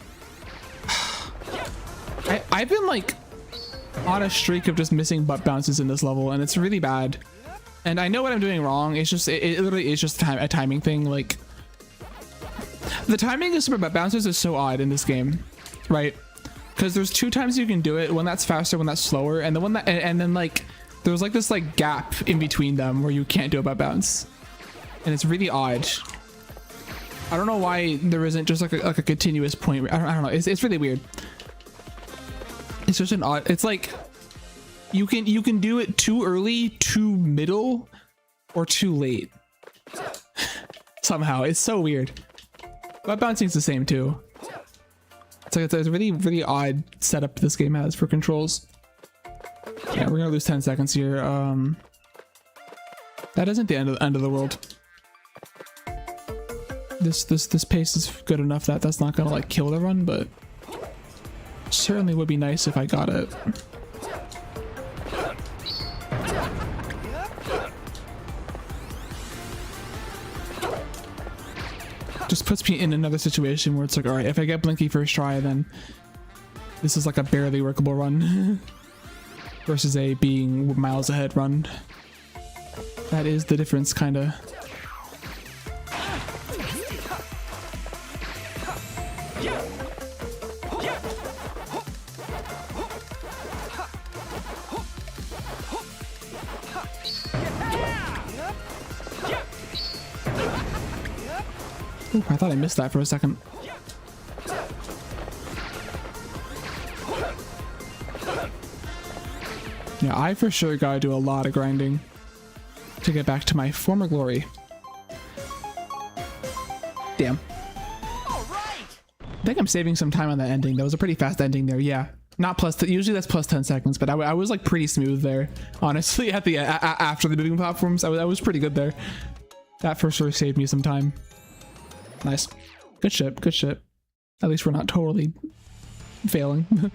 I've been, like, on a streak of just missing butt bounces in this level, and it's really bad. And I know what I'm doing wrong. It's just, it literally is just a timing thing. Like, the timing of super butt bounces is so odd in this game, right? Because there's 2 times you can do it. One that's faster, one that's slower, and the one that, and then like, there's like this like gap in between them where you can't do a butt bounce, and it's really odd. I don't know why there isn't just like a continuous point. I don't know. It's really weird. It's just an odd. It's like. You can do it too early, too middle, or too late. Somehow, it's so weird. But bouncing's the same too. It's a really odd setup this game has for controls. Yeah, we're gonna lose 10 seconds here. That isn't the end of the world. This pace is good enough that that's not gonna like kill the run, but Certainly would be nice if I got it. Just puts me in another situation where it's like, all right, if I get Blinky first try, then this is like a barely workable run versus a being miles ahead run. That is the difference, kind of. Ooh, I thought I missed that for a second. Yeah, I for sure gotta do a lot of grinding to get back to my former glory. Damn. I think I'm saving some time on that ending. That was a pretty fast ending there. Yeah, not plus. Usually that's plus 10 seconds, but I was like pretty smooth there. Honestly, at the after the moving platforms, I was pretty good there. That for sure saved me some time. Nice. Good shit. Good shit. At least we're not totally failing.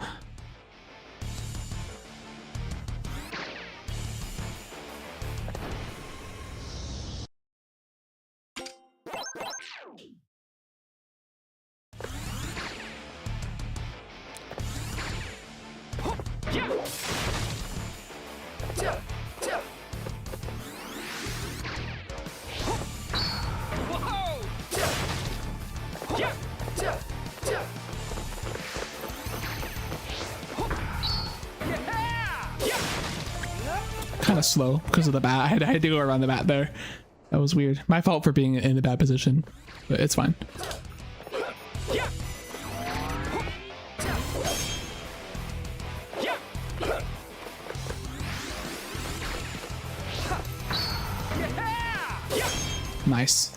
Kind of slow because of the bat. I had to go around the bat there. That was weird. My fault for being in the bad position, but it's fine. Nice.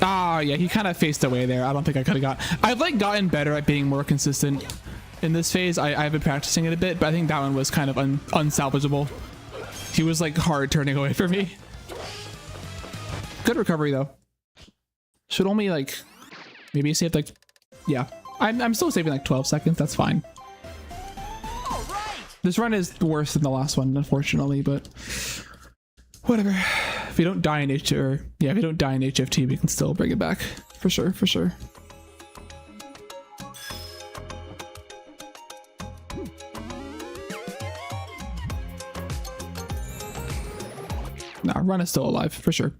Ah, yeah, he kind of faced away there. I don't think I could have got. I've like gotten better at being more consistent in this phase. I've been practicing it a bit, but I think that one was kind of unsalvageable. He was like hard turning away from me. Good recovery though. Should only like maybe save like, yeah. I'm still saving like 12 seconds. That's fine. This run is worse than the last one, unfortunately, but whatever. If we don't die in if we don't die in HFT, we can still bring it back. For sure, for sure. Nah, run is still alive, for sure.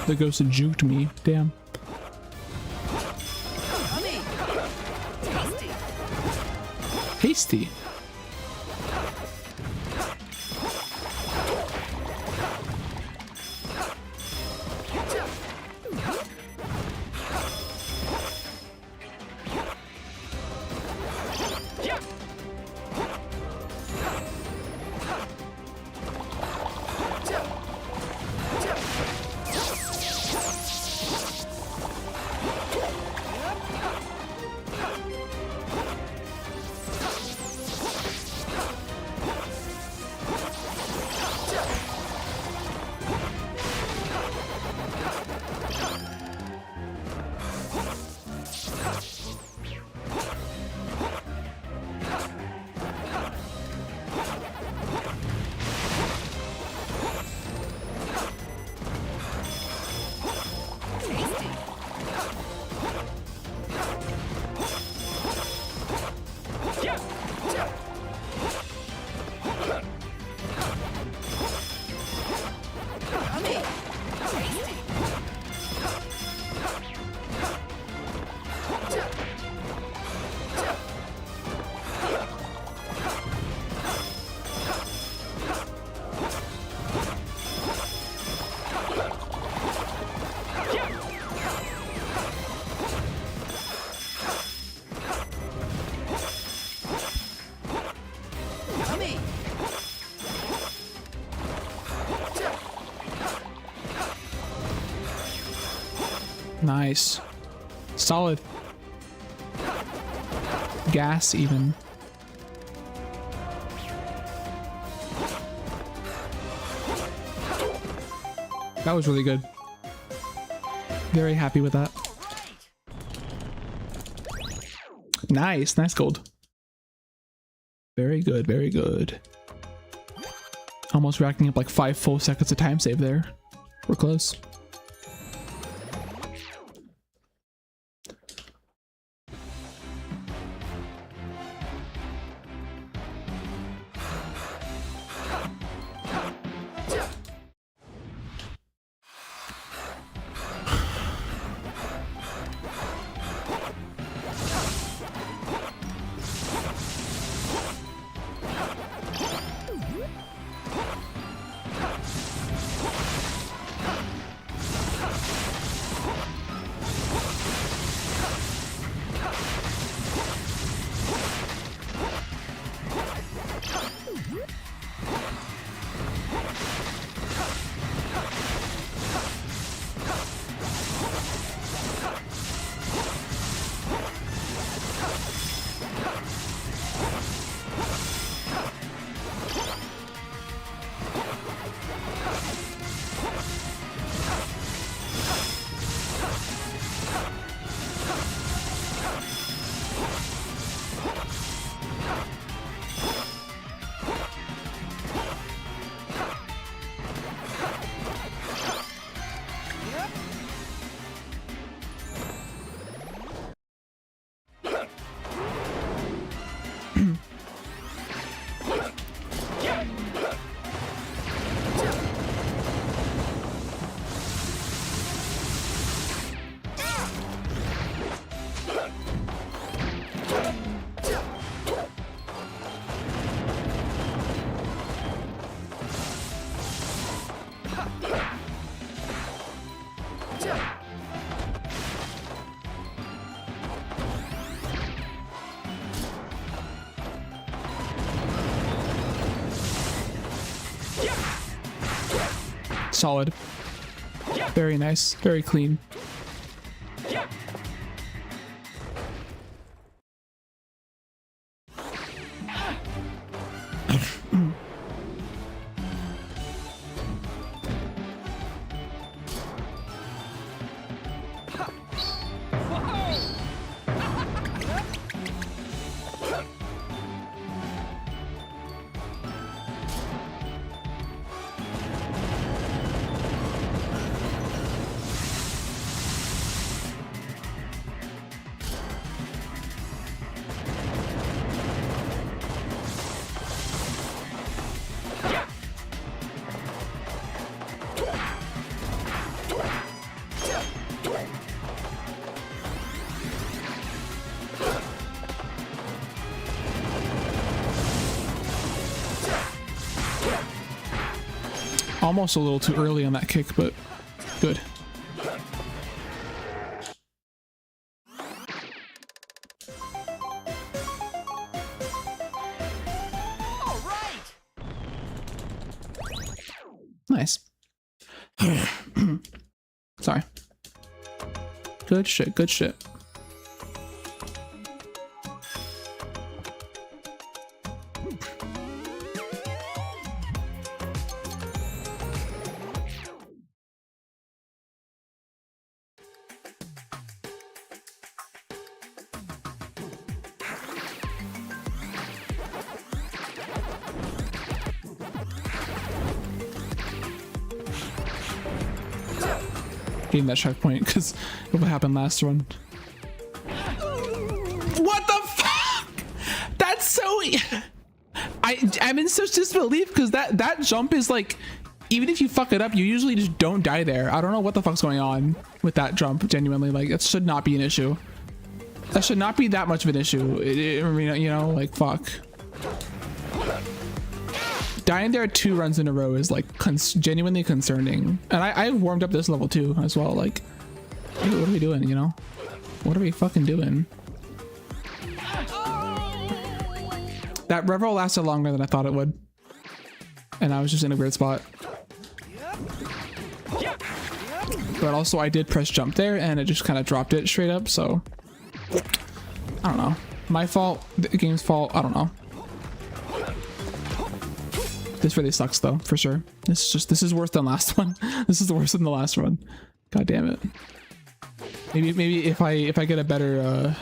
The ghost juked me. Damn. Hasty. Nice. Solid. Gas even. That was really good. Very happy with that. Nice, nice gold. Very good, very good. Almost racking up like 5 full seconds of time save there. We're close. Solid. Very nice. Very clean. Almost a little too early on that kick, but good. All right. Nice. Sorry. Good shit, good shit. Getting that checkpoint because of what happened last run. What the fuck? That's so. I'm in such disbelief because that jump is like, even if you fuck it up, you usually just don't die there. I don't know what the fuck's going on with that jump. Genuinely, like that should not be an issue. That should not be that much of an issue. I mean, you know, like fuck. Dying there 2 runs in a row is like genuinely concerning. And I warmed up this level too as well. Like, dude, what are we doing, you know? What are we fucking doing? That rev roll lasted longer than I thought it would. And I was just in a weird spot. but also I did press jump there and it just kind of dropped it straight up, so I don't know. My fault, the game's fault, I don't know. This really sucks though, for sure. This is worse than last one. This is worse than the last one. God damn it. Maybe if I get a better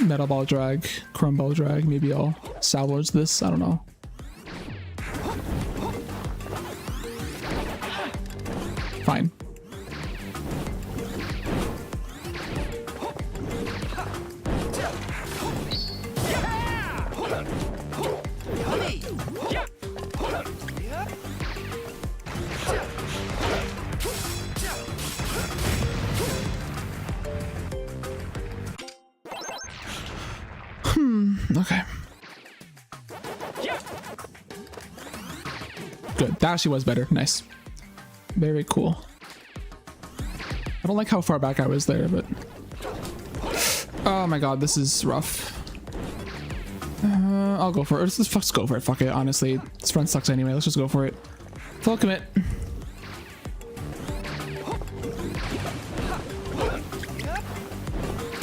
metal ball drag, chrome ball drag, maybe I'll salvage this. I don't know. Fine. Okay. Good. That actually was better. Nice. Very cool. I don't like how far back I was there, but... Oh my god, this is rough. I'll go for it. Let's just go for it. Fuck it, honestly. This run sucks anyway. Let's just go for it. Full commit.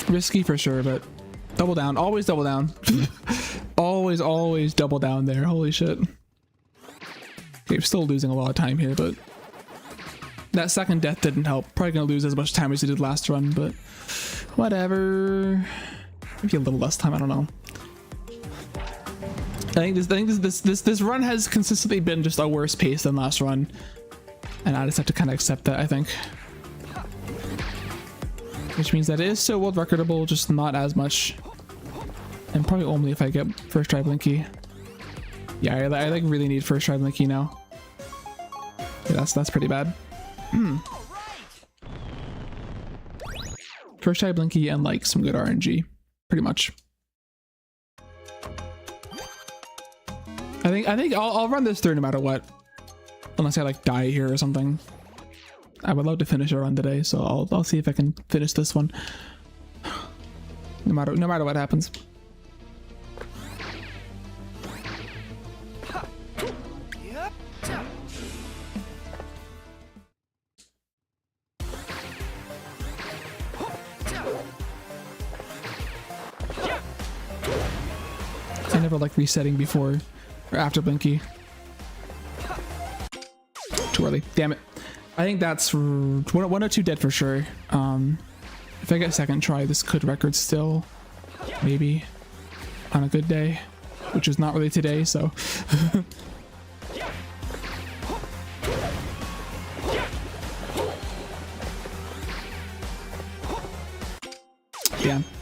Risky for sure, but... Double down. Always double down. always double down there. Holy shit. Okay, still losing a lot of time here, but... That second death didn't help. Probably gonna lose as much time as he did last run, but... Whatever. Maybe a little less time, I don't know. I think this run has consistently been just a worse pace than last run. And I just have to kind of accept that, I think. Which means that it is still world recordable, just not as much. And probably only if I get first try Blinky. Yeah, I like really need first try Blinky now. Yeah, that's pretty bad. First try Blinky and like some good RNG, pretty much. I think I'll run this through no matter what, unless I like die here or something. I would love to finish a run today, so I'll see if I can finish this one. No matter what happens. I never like resetting before or after Blinky. Too early. Damn it. I think that's one or two dead for sure. If I get second try, this could record still. Maybe. On a good day. Which is not really today, so.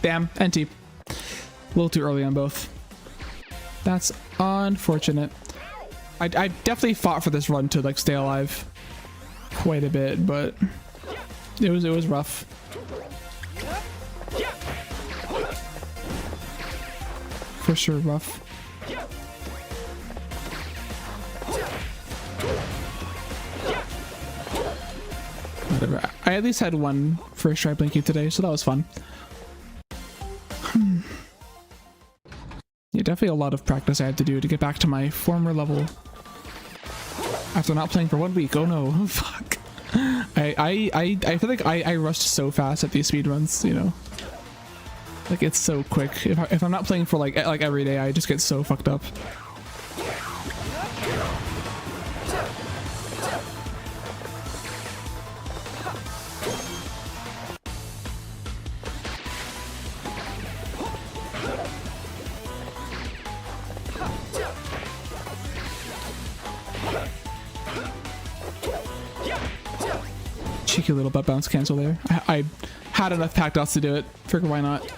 Damn. NT. A little too early on both. That's unfortunate. I definitely fought for this run to like stay alive quite a bit, but it was rough. For sure rough. Whatever. I at least had one first try Blinky today, so that was fun. Yeah, definitely a lot of practice I had to do to get back to my former level. After not playing for 1 week. Oh no. Fuck. I feel like I rushed so fast at these speedruns, you know. Like it's so quick. If I'm not playing for like every day, I just get so fucked up. Cheeky little butt bounce cancel there. I had enough pack dots to do it. Figure why not.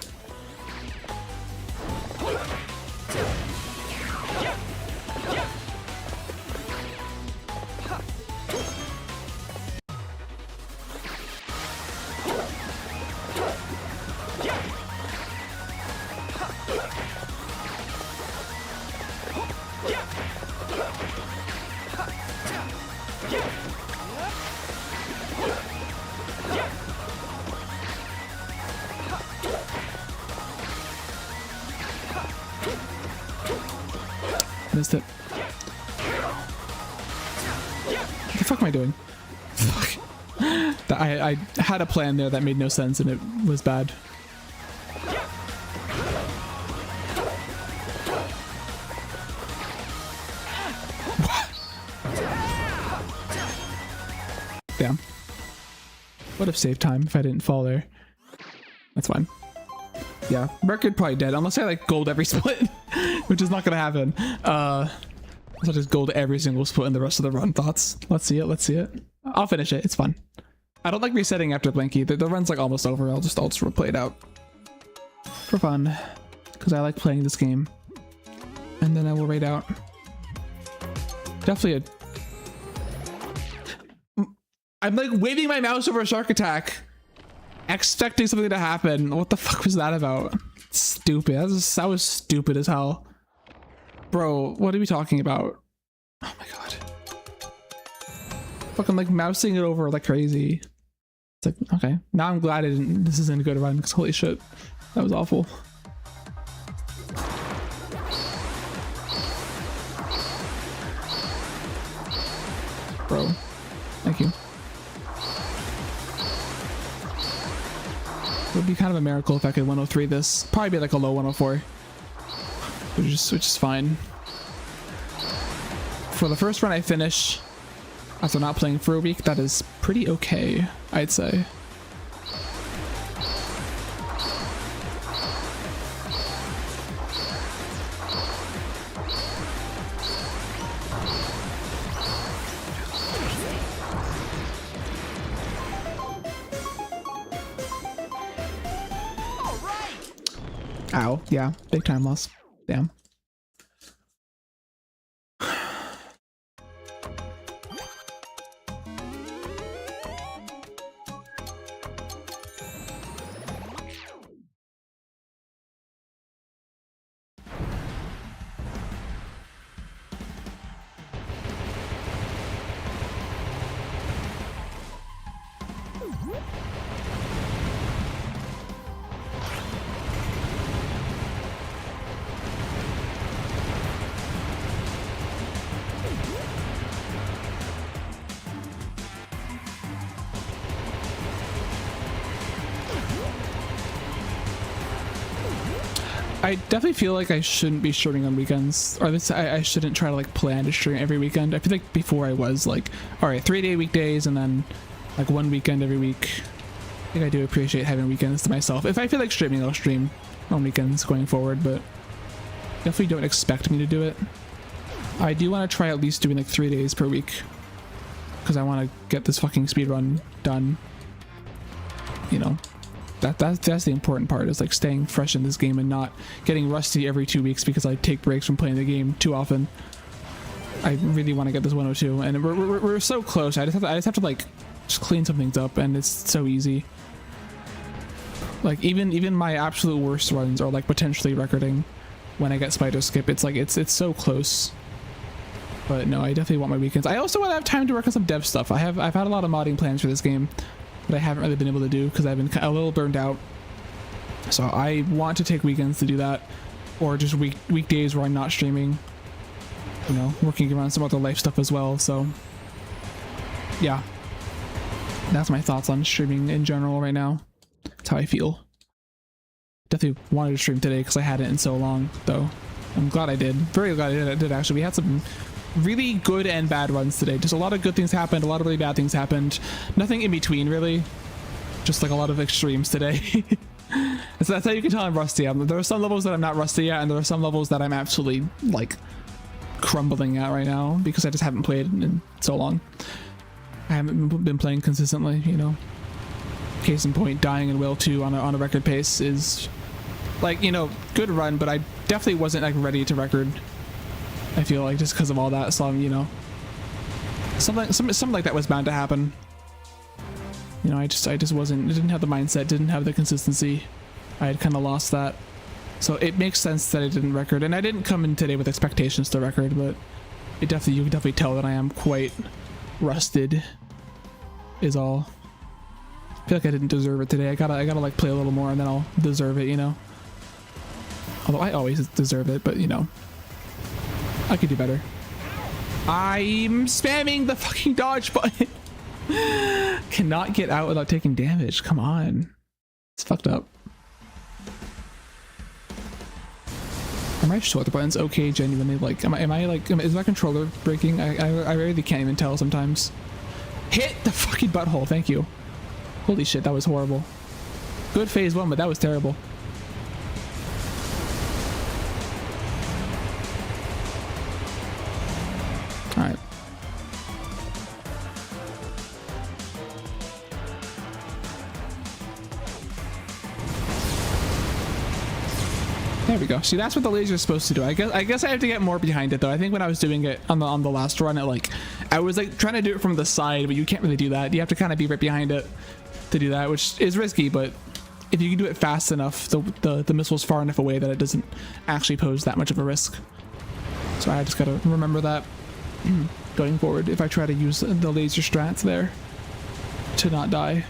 Missed it. What the fuck am I doing? Fuck. I had a plan there that made no sense and it was bad. Damn. Would have saved time if I didn't fall there. That's fine. Yeah, record probably dead unless I like gold every split, which is not gonna happen. So I'll just gold every single split in the rest of the run. Thoughts? Let's see it. Let's see it. I'll finish it. It's fun. I don't like resetting after Blinky. The run's like almost over. I'll just play it out for fun because I like playing this game, and then I will raid out. Definitely a. I'm like waving my mouse over a shark attack, expecting something to happen. What the fuck was that about? Stupid. That was stupid as hell. Bro, what are we talking about? Oh my god. Fucking like mousing it over like crazy. It's like, okay. Now I'm glad this isn't a good run because holy shit. That was awful. Bro. Thank you. It would be kind of a miracle if I could 103 this. Probably be like a low 104. Which is fine. For the first run I finish after not playing for a week, that is pretty okay, I'd say. Ow, yeah, big time loss. Damn. I definitely feel like I shouldn't be streaming on weekends, or this I shouldn't try to like plan to stream every weekend. I feel like before I was like, all right, 3-day weekdays and then like 1 weekend every week. I think I do appreciate having weekends to myself. If I feel like streaming, I'll stream on weekends going forward, but definitely don't expect me to do it. I do want to try at least doing like 3 days per week because I want to get this fucking speedrun done. You know. That's the important part, is like staying fresh in this game and not getting rusty every 2 weeks because I take breaks from playing the game too often. I really want to get this 102 and we're so close. I just have to like just clean some things up and it's so easy. Like even my absolute worst runs are like potentially recording when I get spider skip. It's like it's so close. But no, I definitely want my weekends. I also want to have time to work on some dev stuff. I've had a lot of modding plans for this game, but I haven't really been able to do because I've been a little burned out. So I want to take weekends to do that, or just weekdays where I'm not streaming, you know, working around some other life stuff as well. So yeah, that's my thoughts on streaming in general right now. That's how I feel. Definitely wanted to stream today because I hadn't in so long, though. I'm glad I did. Very glad I did actually. We had some really good and bad runs today. Just a lot of good things happened, a lot of really bad things happened. Nothing in between really. Just like a lot of extremes today. So that's how you can tell I'm rusty. There are some levels that I'm not rusty at, and there are some levels that I'm absolutely like crumbling at right now because I just haven't played in so long. I haven't been playing consistently, you know. Case in point, dying in Will 2 on a record pace is like, you know, good run, but I definitely wasn't like ready to record. I feel like just because of all that, so you know, something like that was bound to happen. You know, I just wasn't, didn't have the mindset, didn't have the consistency. I had kind of lost that, so it makes sense that I didn't record, and I didn't come in today with expectations to record, but it definitely, you can definitely tell that I am quite rusted. Is all. I feel like I didn't deserve it today. I gotta like play a little more, and then I'll deserve it, you know. Although I always deserve it, but you know. I could do better. I'm spamming the fucking dodge button. Cannot get out without taking damage. Come on. It's fucked up. Are my shoulder buttons okay genuinely? Like, am I like, is my controller breaking? I really can't even tell sometimes. Hit the fucking butthole. Thank you. Holy shit, that was horrible. Good phase one, but that was terrible. Alright. There we go. See, that's what the laser is supposed to do. I guess I have to get more behind it though. I think when I was doing it on the last run, I was like trying to do it from the side, but you can't really do that. You have to kind of be right behind it to do that, which is risky, but if you can do it fast enough, the missile's far enough away that it doesn't actually pose that much of a risk. So I just gotta remember that going forward if I try to use the laser strats there to not die.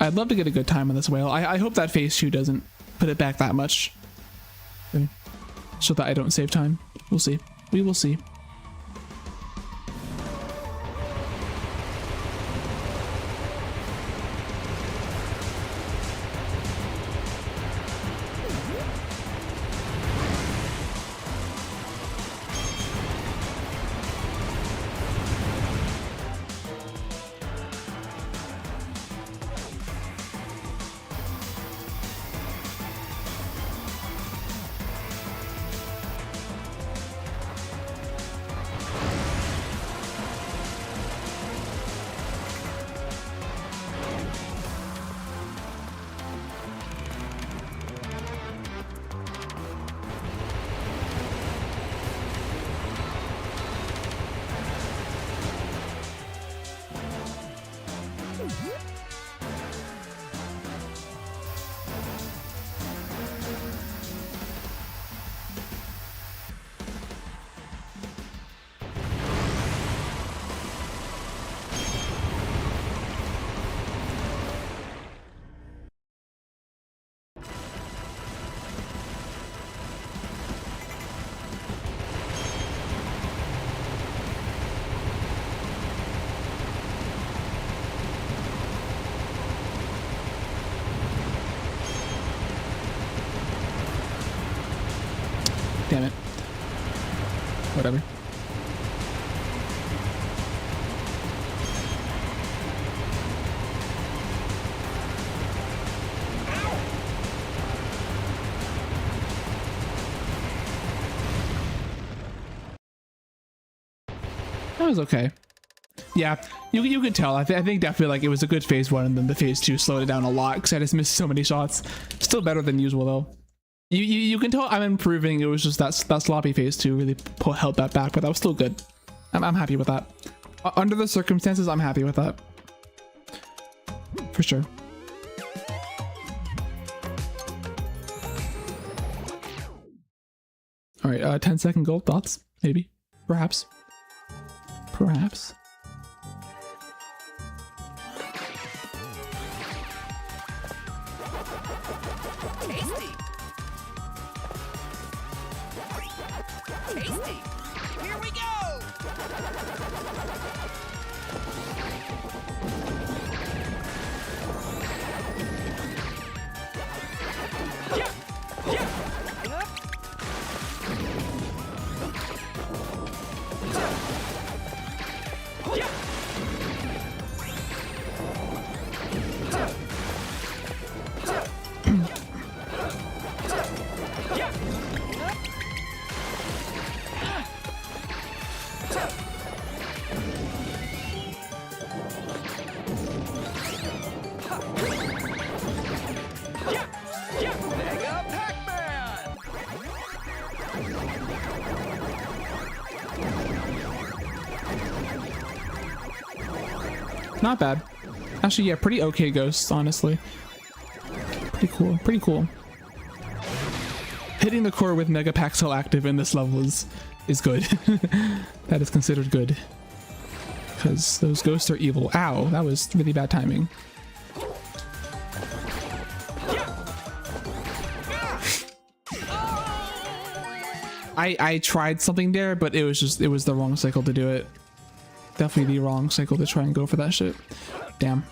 I'd love to get a good time on this whale. I hope that phase 2 doesn't put it back that much, so that I don't save time. We'll see. We will see. Damn it. Whatever. That was okay. Yeah, you could tell. I think definitely like it was a good phase 1, and then the phase 2 slowed it down a lot because I just missed so many shots. Still better than usual though. You can tell I'm improving. It was just that sloppy phase 2 really held that back, but that was still good. I'm happy with that. Under the circumstances, I'm happy with that. For sure. All right, 10-second gold thoughts, maybe, perhaps. Perhaps. Tasty. Tasty. Here we go. Yeah. Yeah. Mega Pac-Man! Not bad. Actually, yeah, pretty okay ghosts, honestly. Pretty cool, pretty cool. Hitting the core with Mega Pac still active in this level is good. That is considered good. Because those ghosts are evil. Ow, that was really bad timing. I tried something there, but it was the wrong cycle to do it. Definitely the wrong cycle to try and go for that shit. Damn.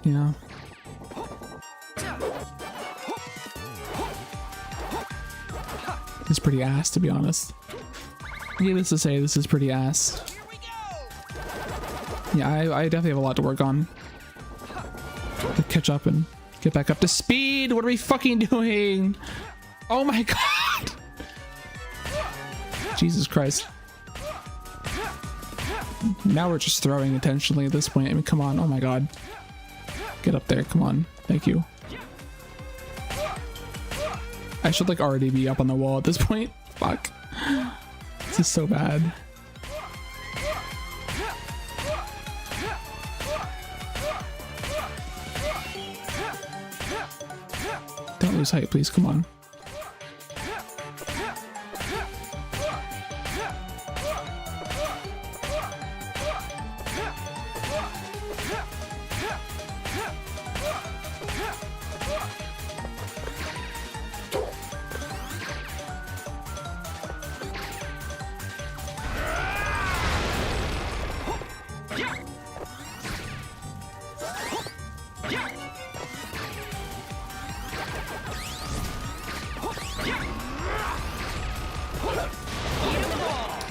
You know. It's pretty ass, to be honest. Needless to say, this is pretty ass. Here we go. Yeah, I definitely have a lot to work on. To catch up and get back up to speed. What are we fucking doing? Oh my god! Jesus Christ. Now we're just throwing intentionally at this point. I mean, come on. Oh my god. Get up there. Come on. Thank you. I should like already be up on the wall at this point. Fuck. This is so bad. Don't lose height, please. Come on.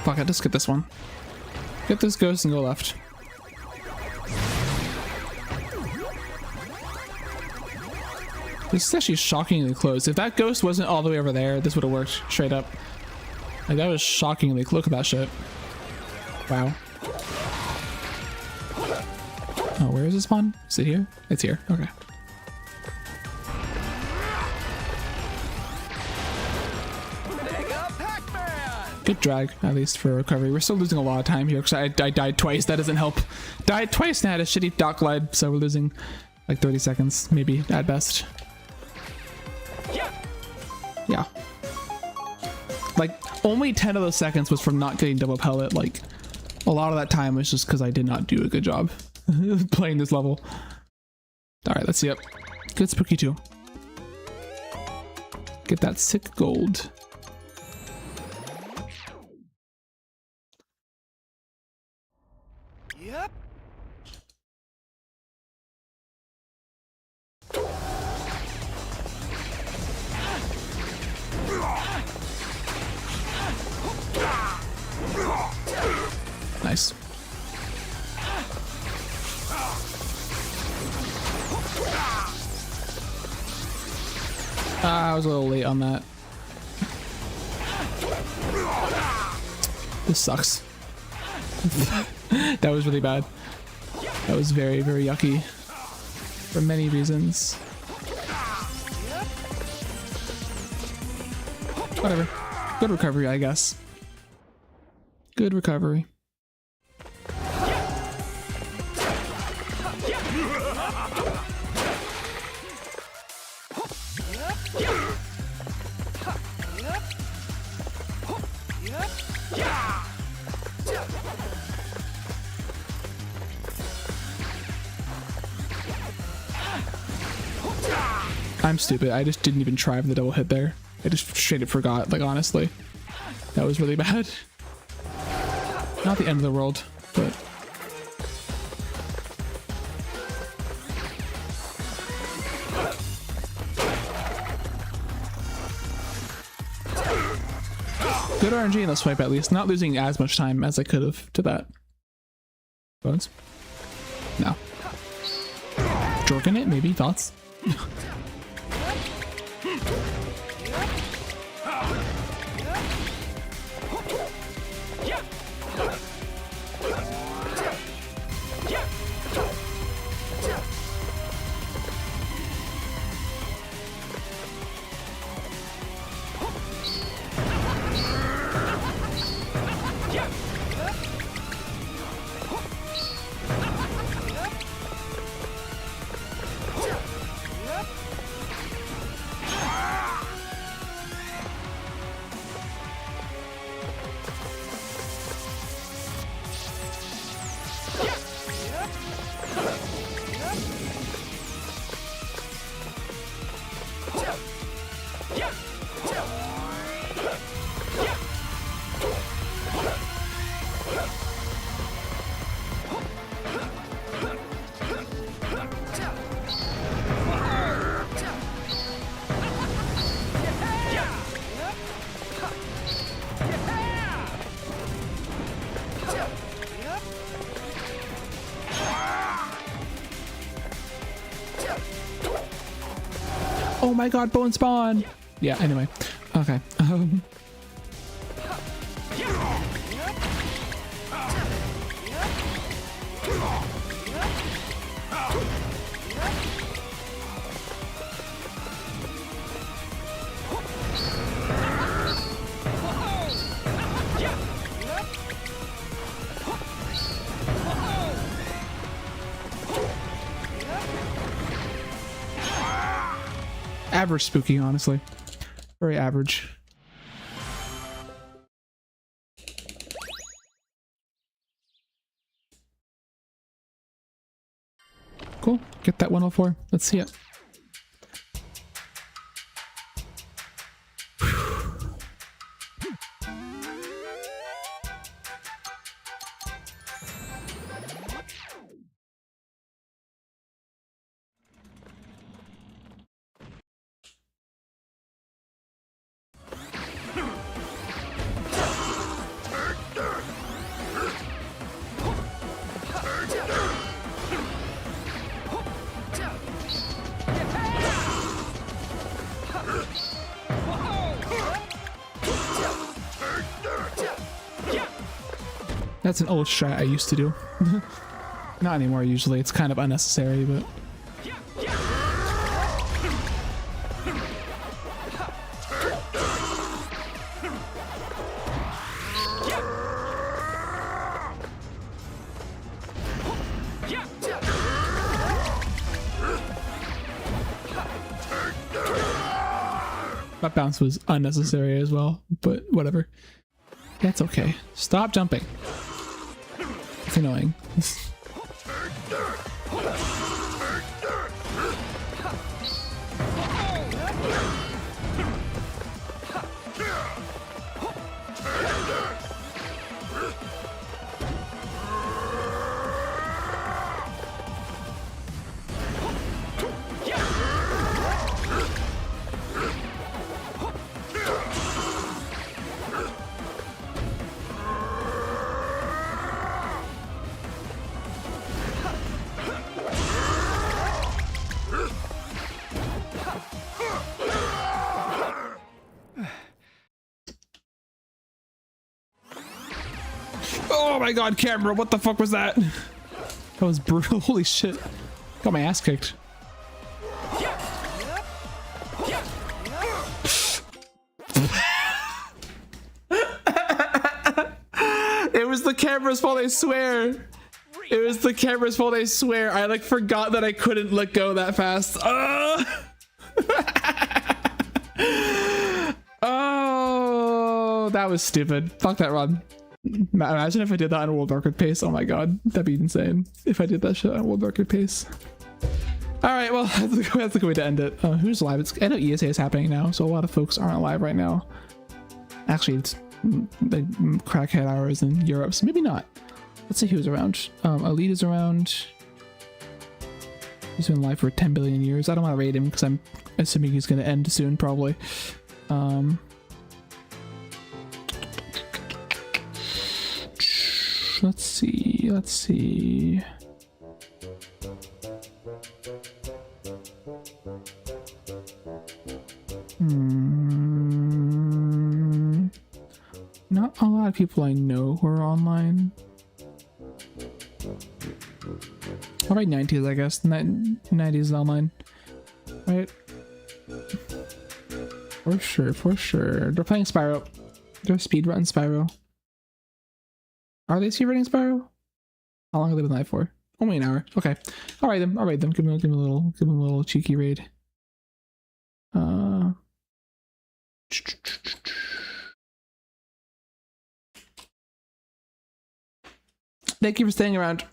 Fuck it, just get this one. Get this ghost and go left. This is actually shockingly close. If that ghost wasn't all the way over there, this would have worked straight up. Like, that was shockingly close. Look at that shit. Wow. Oh, where is this spawn? Is it here? It's here. Okay. Mega Pac-Man. Good drag, at least for recovery. We're still losing a lot of time here because I died twice. That doesn't help. Died twice and had a shitty dock glide, so we're losing like 30 seconds, maybe at best. Yeah. Like, only 10 of those seconds was from not getting double pellet. Like, a lot of that time was just because I did not do a good job playing this level. Alright, let's see it. Good spooky too. Get that sick gold. Yep. Nice. I was a little late on that. This sucks. That was really bad. That was very, very yucky. For many reasons. Whatever. Good recovery, I guess. Good recovery. I'm stupid. I just didn't even try for the double hit there. I just straight up forgot, like, honestly. That was really bad. Not the end of the world, but... Good RNG in the swipe, at least. Not losing as much time as I could have to that. Bones? No. Jorking it, maybe? Thoughts? my god, bone spawn. Yeah, anyway. Okay. Average spooky, honestly. Very average. Cool. Get that 104. Let's see it. That's an old strat I used to do. Not anymore usually. It's kind of unnecessary, but... That bounce was unnecessary as well, but whatever. That's okay. Stop jumping. It's annoying. Oh my god, camera, what the fuck was that? That was brutal. Holy shit. Got my ass kicked. It was the camera's fault, I swear. It was the camera's fault, I swear. I like forgot that I couldn't let go that fast. Oh, that was stupid. Fuck that run. Imagine if I did that on World Record pace. Oh my god, that'd be insane if I did that shit on World Record pace. All right, well, that's a good way to end it. Who's live? I know ESA is happening now, so a lot of folks aren't live right now. Actually, it's like crackhead hours in Europe, so maybe not. Let's see who's around. Elite is around. He's been live for 10 billion years. I don't want to raid him because I'm assuming he's going to end soon, probably. Let's see. Not a lot of people I know who are online. All right, 90s, I guess. 90s is online, right? For sure. They're playing Spyro. They're speedrun Spyro. Are they speedrunning Spyro? How long have they been live for? Only an hour. Okay. I'll raid them. Give them a little cheeky raid. Thank you for staying around.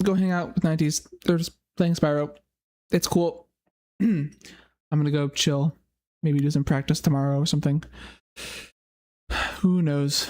Go hang out with 90s. They're just playing Spyro. It's cool. I'm gonna go chill. Maybe do some practice tomorrow or something. Who knows?